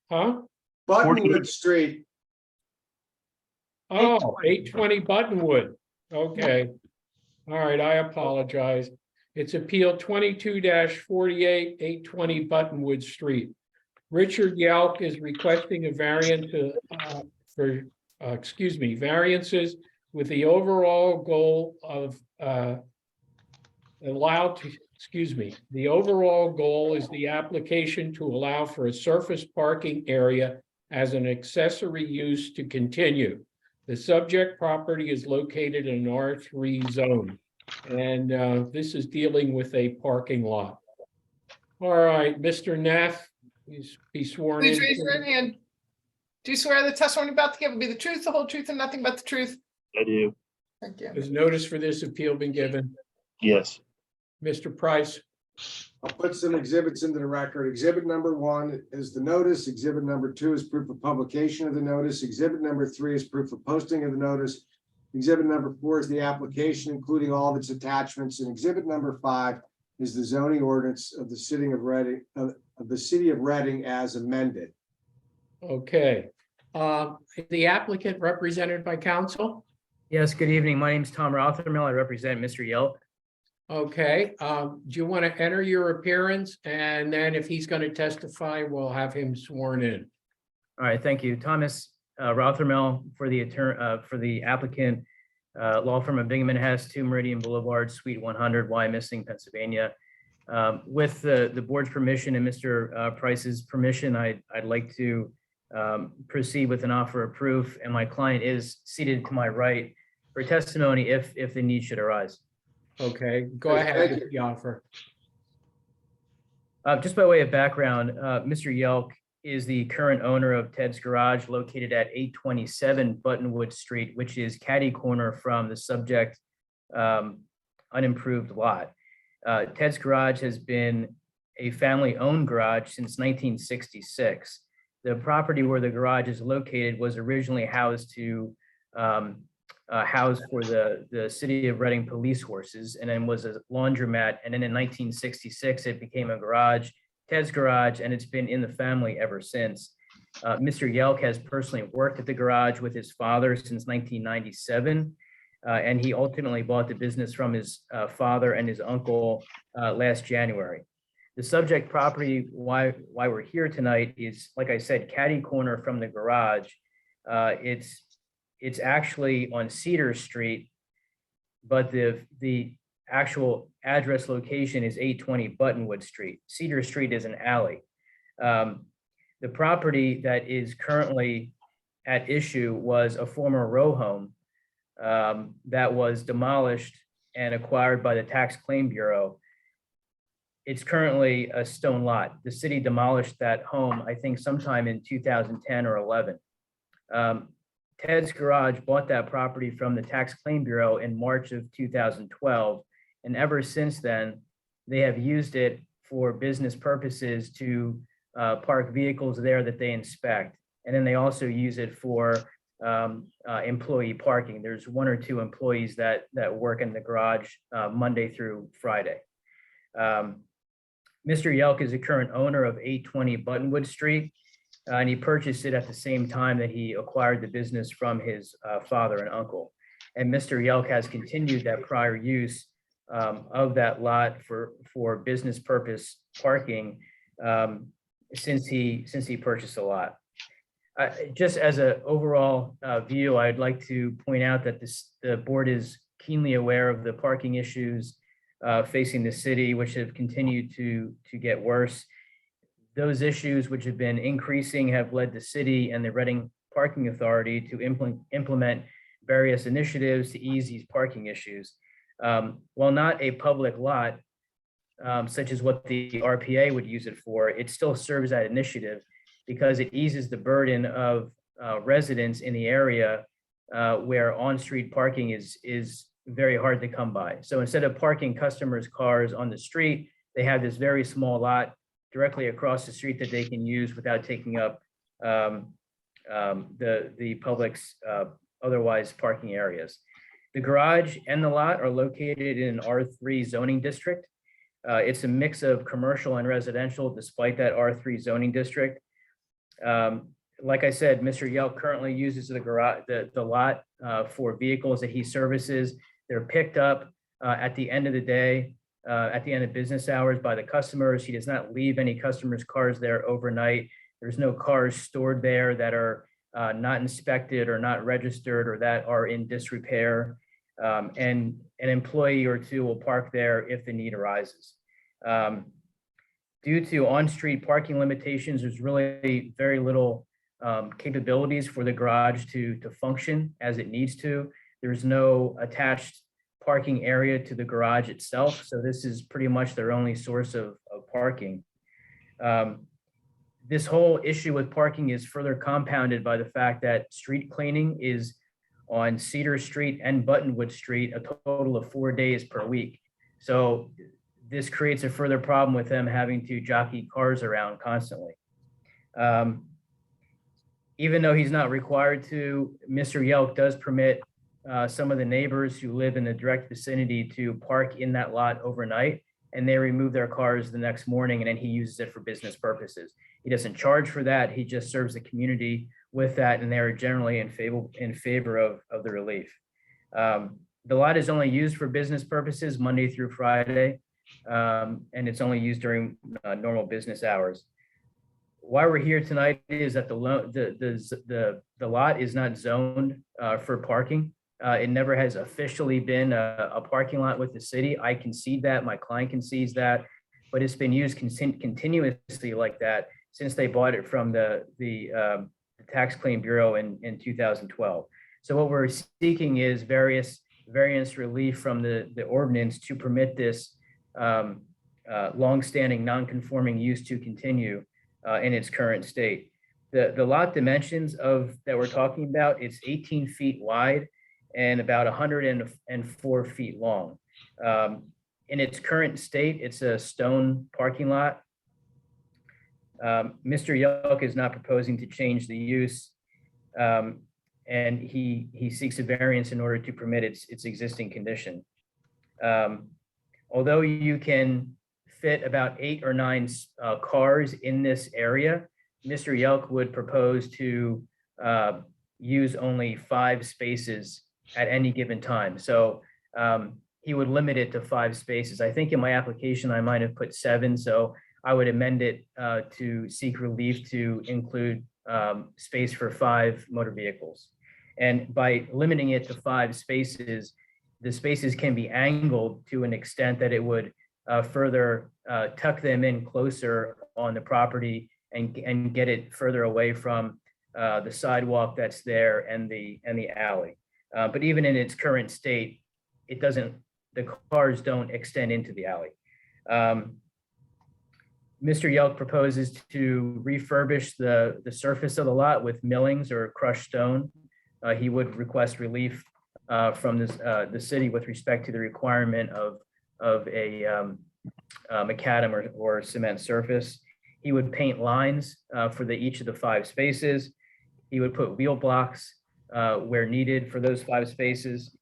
Huh? Buttonwood Street. Oh, 820 Buttonwood. Okay. All right, I apologize. It's Appeal 22-48, 820 Buttonwood Street. Richard Yelk is requesting a variance variances with the overall goal of the overall goal is the application to allow for a surface parking area as an accessory use to continue. The subject property is located in an R3 zone, and this is dealing with a parking lot. All right, Mr. Neff, please be sworn in. Please raise your right hand. Do you swear the testimony about to give will be the truth, the whole truth, and nothing but the truth? I do. Thank you. Has notice for this appeal been given? Yes. Mr. Price? I'll put some exhibits into the record. Exhibit number 1 is the notice. Exhibit number 2 is proof of publication of the notice. Exhibit number 3 is proof of posting of the notice. Exhibit number 4 is the application, including all of its attachments. And exhibit number 5 is the zoning ordinance of the city of Reading, as amended. Okay. The applicant represented by counsel? Yes, good evening. My name is Tom Rothermel. I represent Mr. Yelk. Okay, do you want to enter your appearance? And then if he's going to testify, we'll have him sworn in. All right, thank you. Thomas Rothermel for the applicant, law firm of Bingham and Hess, 2 Meridian Boulevard, Suite 100, Wyomissing, Pennsylvania. With the board's permission and Mr. Price's permission, I'd like to proceed with an offer of proof, and my client is seated to my right for testimony if the need should arise. Okay, go ahead with the offer. Just by way of background, Mr. Yelk is the current owner of Ted's Garage located at 827 Buttonwood Street, which is catty corner from the subject unimproved lot. Ted's Garage has been a family-owned garage since 1966. The property where the garage is located was originally housed to housed for the City of Reading police horses, and then was a laundromat. And then in 1966, it became a garage, Ted's Garage, and it's been in the family ever since. Mr. Yelk has personally worked at the garage with his father since 1997. And he ultimately bought the business from his father and his uncle last January. The subject property, why we're here tonight, is, like I said, catty corner from the garage. It's actually on Cedar Street, but the actual address location is 820 Buttonwood Street. Cedar Street is an alley. The property that is currently at issue was a former row home that was demolished and acquired by the Tax Claim Bureau. It's currently a stone lot. The city demolished that home, I think sometime in 2010 or 11. Ted's Garage bought that property from the Tax Claim Bureau in March of 2012. And ever since then, they have used it for business purposes to park vehicles there that they inspect. And then they also use it for employee parking. There's 1 or 2 employees that work in the garage Monday through Friday. Mr. Yelk is the current owner of 820 Buttonwood Street, and he purchased it at the same time that he acquired the business from his father and uncle. And Mr. Yelk has continued that prior use of that lot for business purpose parking since he purchased the lot. Just as an overall view, I'd like to point out that the board is keenly aware of the parking issues facing the city, which have continued to get worse. Those issues, which have been increasing, have led the city and the Reading Parking Authority to implement various initiatives to ease these parking issues. While not a public lot, such as what the RPA would use it for, it still serves that initiative because it eases the burden of residents in the area where on-street parking is very hard to come by. So instead of parking customers' cars on the street, they have this very small lot directly across the street that they can use without taking up the public's otherwise parking areas. The garage and the lot are located in R3 zoning district. It's a mix of commercial and residential despite that R3 zoning district. Like I said, Mr. Yelk currently uses the garage, the lot for vehicles that he services. They're picked up at the end of the day, at the end of business hours by the customers. He does not leave any customers' cars there overnight. There's no cars stored there that are not inspected or not registered or that are in disrepair. And an employee or 2 will park there if the need arises. Due to on-street parking limitations, there's really very little capabilities for the garage to function as it needs to. There's no attached parking area to the garage itself. So this is pretty much their only source of parking. This whole issue with parking is further compounded by the fact that street cleaning is on Cedar Street and Buttonwood Street a total of 4 days per week. So this creates a further problem with them having to jockey cars around constantly. Even though he's not required to, Mr. Yelk does permit some of the neighbors who live in the direct vicinity to park in that lot overnight, and they remove their cars the next morning, and then he uses it for business purposes. He doesn't charge for that. He just serves the community with that, and they are generally in favor of the relief. The lot is only used for business purposes Monday through Friday, and it's only used during normal business hours. Why we're here tonight is that the lot is not zoned for parking. It never has officially been a parking lot with the city. I concede that, my client concedes that, but it's been used continuously like that since they bought it from the Tax Claim Bureau in 2012. So what we're seeking is various variance relief from the ordinance to permit this longstanding non-conforming use to continue in its current state. The lot dimensions that we're talking about, it's 18 feet wide and about 104 feet long. In its current state, it's a stone parking lot. Mr. Yelk is not proposing to change the use, and he seeks a variance in order to permit its existing condition. Although you can fit about 8 or 9 cars in this area, Mr. Yelk would propose to use only 5 spaces at any given time. So he would limit it to 5 spaces. I think in my application, I might have put 7, so I would amend it to seek relief to include space for 5 motor vehicles. And by limiting it to 5 spaces, the spaces can be angled to an extent that it would further tuck them in closer on the property and get it further away from the sidewalk that's there and the alley. But even in its current state, the cars don't extend into the alley. Mr. Yelk proposes to refurbish the surface of the lot with millings or crushed stone. He would request relief from the city with respect to the requirement of a macadam or cement surface. He would paint lines for each of the 5 spaces. He would put wheel blocks where needed for those 5 spaces.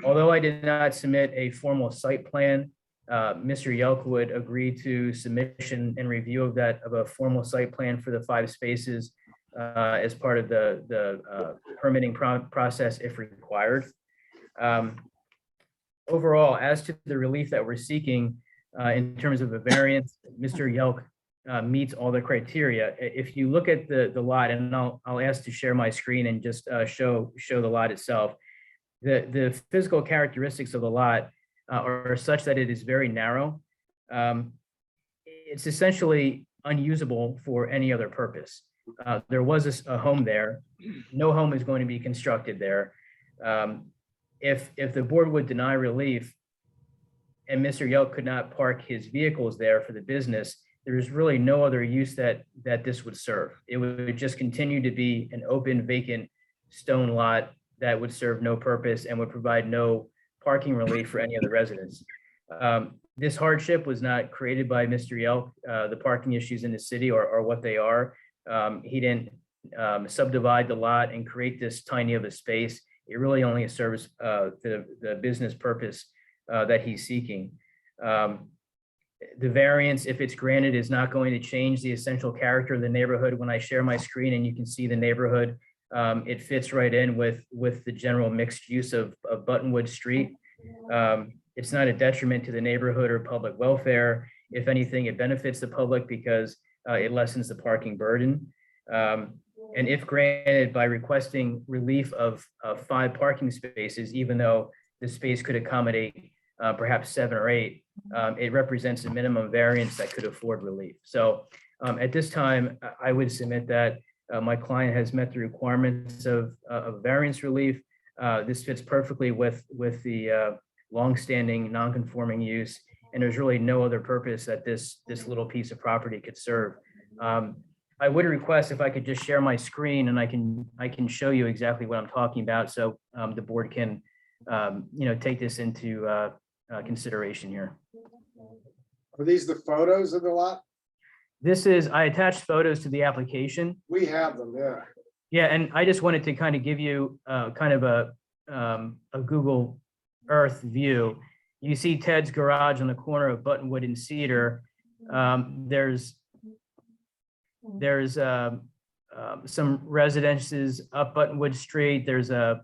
Although I did not submit a formal site plan, Mr. Yelk would agree to submission and review of a formal site plan for the 5 spaces as part of the permitting process if required. Overall, as to the relief that we're seeking in terms of a variance, Mr. Yelk meets all the criteria. If you look at the lot, and I'll ask to share my screen and just show the lot itself. The physical characteristics of the lot are such that it is very narrow. It's essentially unusable for any other purpose. There was a home there. No home is going to be constructed there. If the board would deny relief and Mr. Yelk could not park his vehicles there for the business, there's really no other use that this would serve. It would just continue to be an open, vacant stone lot that would serve no purpose and would provide no parking relief for any of the residents. This hardship was not created by Mr. Yelk. The parking issues in the city are what they are. He didn't subdivide the lot and create this tiny of a space. It really only serves the business purpose that he's seeking. The variance, if it's granted, is not going to change the essential character of the neighborhood. When I share my screen and you can see the neighborhood, it fits right in with the general mixed use of Buttonwood Street. It's not a detriment to the neighborhood or public welfare. If anything, it benefits the public because it lessens the parking burden. And if granted, by requesting relief of 5 parking spaces, even though the space could accommodate perhaps 7 or 8, it represents a minimum variance that could afford relief. So at this time, I would submit that my client has met the requirements of variance relief. This fits perfectly with the longstanding non-conforming use, and there's really no other purpose that this little piece of property could serve. I would request if I could just share my screen and I can show you exactly what I'm talking about, so the board can take this into consideration here. Are these the photos of the lot? I attached photos to the application. We have them, yeah. Yeah, and I just wanted to kind of give you kind of a Google Earth view. You see Ted's garage on the corner of Buttonwood and Cedar. There's some residences up Buttonwood Street. There's an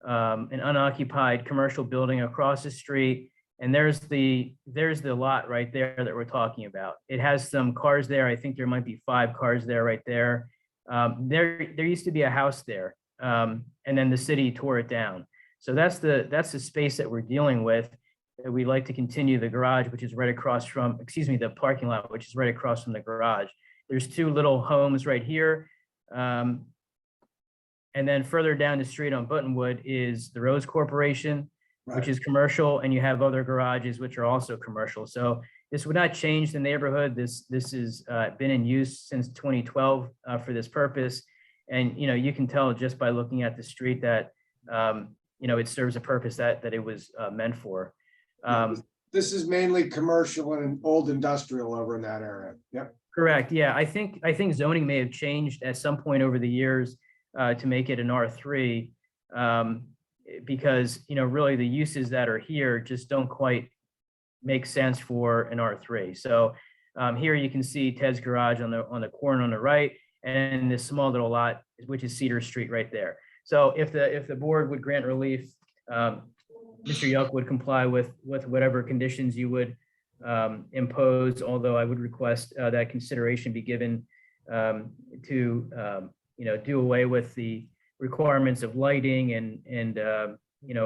unoccupied commercial building across the street. And there's the lot right there that we're talking about. It has some cars there. I think there might be 5 cars there right there. There used to be a house there, and then the city tore it down. So that's the space that we're dealing with. We'd like to continue the garage, which is right across from, the parking lot, which is right across from the garage. There's 2 little homes right here. And then further down the street on Buttonwood is the Rose Corporation, which is commercial, and you have other garages which are also commercial. So This would not change the neighborhood. This has been in use since 2012 for this purpose. And, you can tell just by looking at the street that, it serves a purpose that it was meant for. This is mainly commercial and old industrial over in that area. Yep. Correct. Yeah, I think zoning may have changed at some point over the years to make it an R3 because, really the uses that are here just don't quite make sense for an R3. So here you can see Ted's Garage on the corner on the right, and this small little lot, which is Cedar Street right there. So if the board would grant relief, Mr. Yelk would comply with whatever conditions you would impose, although I would request that consideration be given to do away with the requirements of lighting and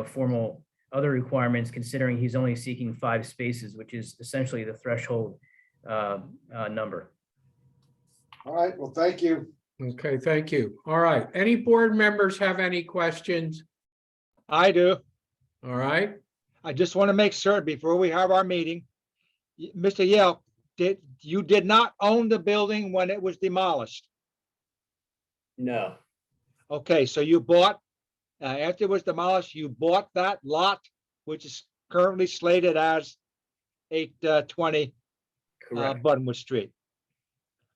formal other requirements, considering he's only seeking 5 spaces, which is essentially the threshold number. All right, well, thank you. Okay, thank you. All right, any board members have any questions? I do. All right, I just want to make sure before we have our meeting, Mr. Yelp, you did not own the building when it was demolished? No. Okay, so you bought, after it was demolished, you bought that lot, which is currently slated as 820 Correct. Buttonwood Street.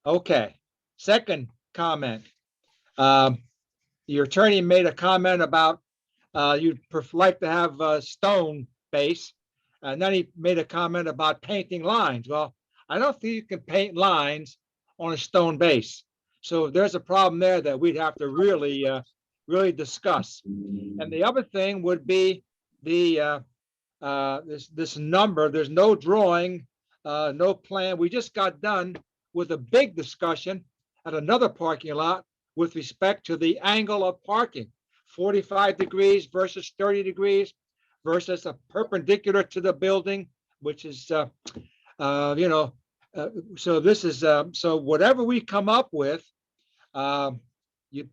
Okay, second comment. Your attorney made a comment about you'd like to have a stone base, and then he made a comment about painting lines. Well, I don't think you can paint lines on a stone base. So there's a problem there that we'd have to really discuss. And the other thing would be the this number. There's no drawing, no plan. We just got done with a big discussion at another parking lot with respect to the angle of parking, 45 degrees versus 30 degrees versus a perpendicular to the building, which is, so this is, so whatever we come up with, you'd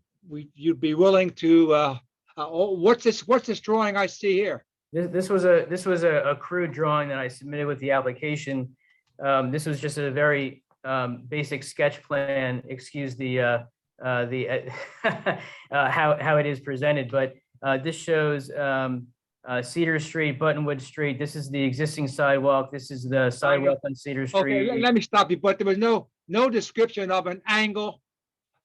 be willing to, what's this drawing I see here? This was a crude drawing that I submitted with the application. This was just a very basic sketch plan. Excuse the how it is presented, but this shows Cedar Street, Buttonwood Street. This is the existing sidewalk. This is the sidewalk on Cedar Street. Okay, let me stop you, but there was no description of an angle.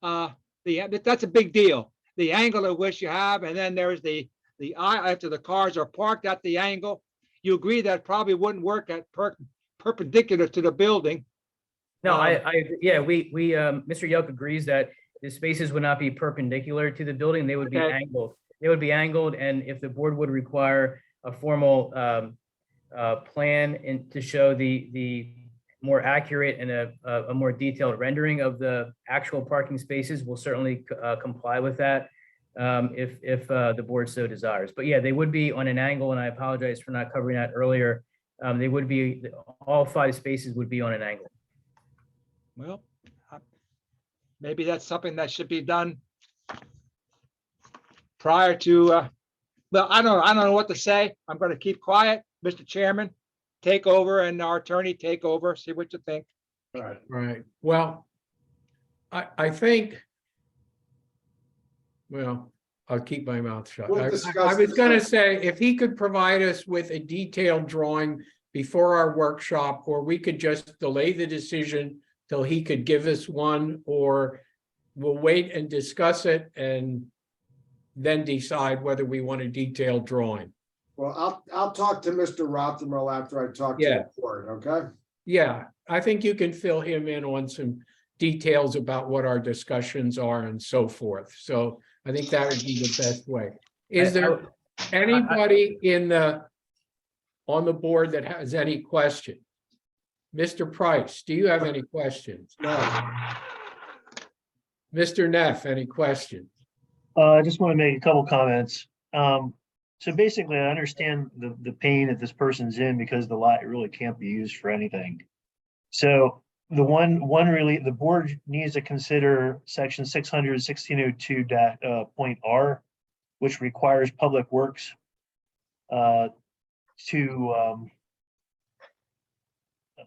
That's a big deal. The angle at which you have, and then there's the eye after the cars are parked at the angle. You agree that probably wouldn't work at perpendicular to the building. No, Mr. Yelk agrees that the spaces would not be perpendicular to the building. They would be angled. They would be angled, and if the board would require a formal plan to show the more accurate and a more detailed rendering of the actual parking spaces, we'll certainly comply with that if the board so desires. But yeah, they would be on an angle, and I apologize for not covering that earlier. They would be, all 5 spaces would be on an angle. Well, maybe that's something that should be done prior to, well, I don't know what to say. I'm going to keep quiet. Mr. Chairman, take over, and our attorney take over, see what you think. All right. right. Well, I think, well, I'll keep my mouth shut. We'll I discuss was this gonna later. say, if he could provide us with a detailed drawing before our workshop, or we could just delay the decision till he could give us one, or we'll wait and discuss it and then decide whether we want a detailed drawing. Well, I'll talk to Mr. Rothermel after I talk to Yeah. the board, okay? Yeah, I think you can fill him in on some details about what our discussions are and so forth. So I think that would be the best way. Is there anybody on the board that has any question? Mr. Price, do you have any questions? No. Mr. Neff, any questions? I just want to make a couple comments. So basically, I understand the pain that this person's in because the lot really can't be used for anything. So the the board needs to consider section 600-1602.R, which requires Public Works to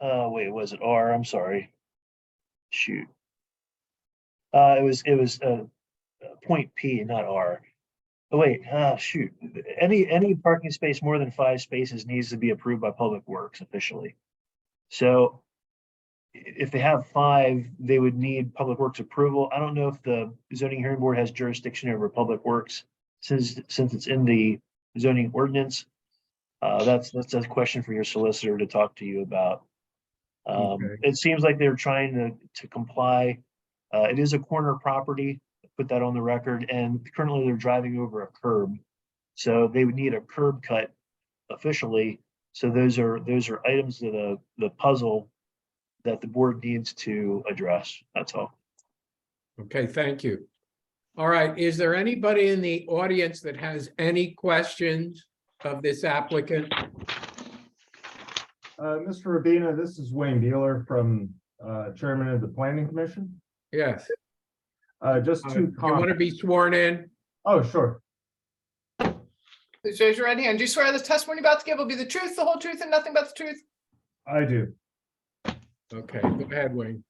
wait, was it R? I'm sorry. Shoot. It was point P, not R. Oh, wait, shoot. Any parking space more than 5 spaces needs to be approved by Public Works officially. So if they have 5, they would need Public Works approval. I don't know if the zoning hearing board has jurisdiction over Public Works since it's in the zoning ordinance. That's a question for your solicitor to talk to you about. Okay. It seems like they're trying to comply. It is a corner property, put that on the record, and currently they're driving over a curb. So they would need a curb cut officially. So those are items of the puzzle that the board needs to address. That's all. Okay, thank you. All right, is there anybody in the audience that has any questions of this applicant? Mr. Rabina, this is Wayne Beeler from Chairman of the Planning Commission. Yes. Just two You want to comments. be sworn in? Oh, sure. Please raise your right hand. Do you swear the testimony you're about to give will be the truth, the whole truth, and nothing but the truth? I do. Okay, go ahead, Wayne.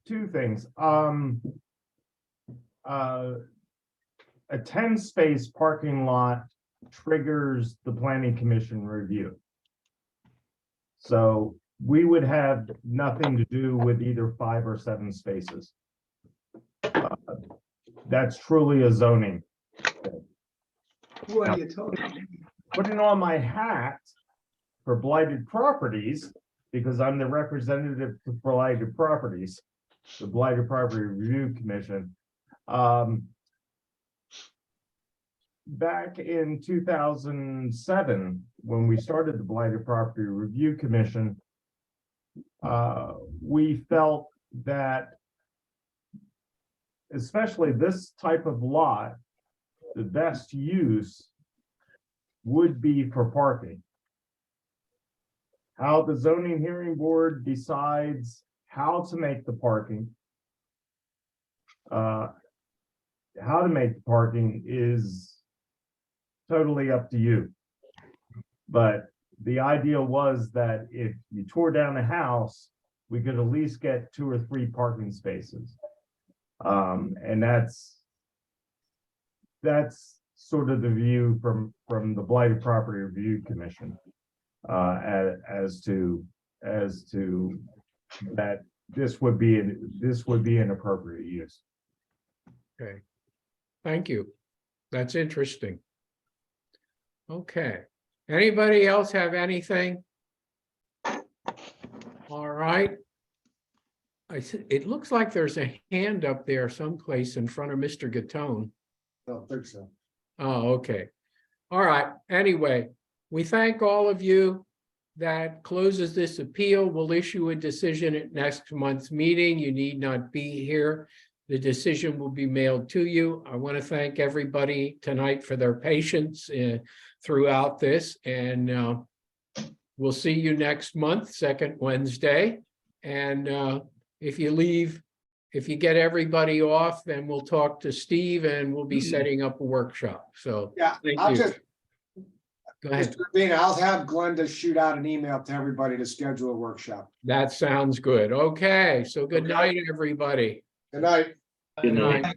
Two things. A 10-space parking lot triggers the planning commission review. So we would have nothing to do with either 5 or 7 spaces. That's truly a zoning. What are you talking? Putting on my hat for blighted properties, because I'm the representative for blighted properties, the Blighted Property Review Commission. Back in 2007, when we started the Blighted Property Review Commission, we felt that especially this type of lot, the best use would be for parking. How the zoning hearing board decides how to make the parking, is totally up to you. But the idea was that if you tore down a house, we could at least get 2 or 3 parking spaces. And that's sort of the view from the Blighted Property Review Commission, as to that this would be an appropriate use. Okay, thank you. That's interesting. Okay, anybody else have anything? All right. It looks like there's a hand up there someplace in front of Mr. Gattone. Don't think so. Oh, okay. All right. Anyway, we thank all of you. That closes this appeal. We'll issue a decision at next month's meeting. You need not be here. The decision will be mailed to you. I want to thank everybody tonight for their patience throughout this, and we'll see you next month, second Wednesday. And if you get everybody off, then we'll talk to Steve and we'll be setting up a workshop. So Yeah, thank I'll you. just, Go ahead. Mr. Rabina, I'll have Glenda shoot out an email to everybody to schedule a workshop. That sounds good. Okay, so good Okay. night, everybody. Good night. Good night.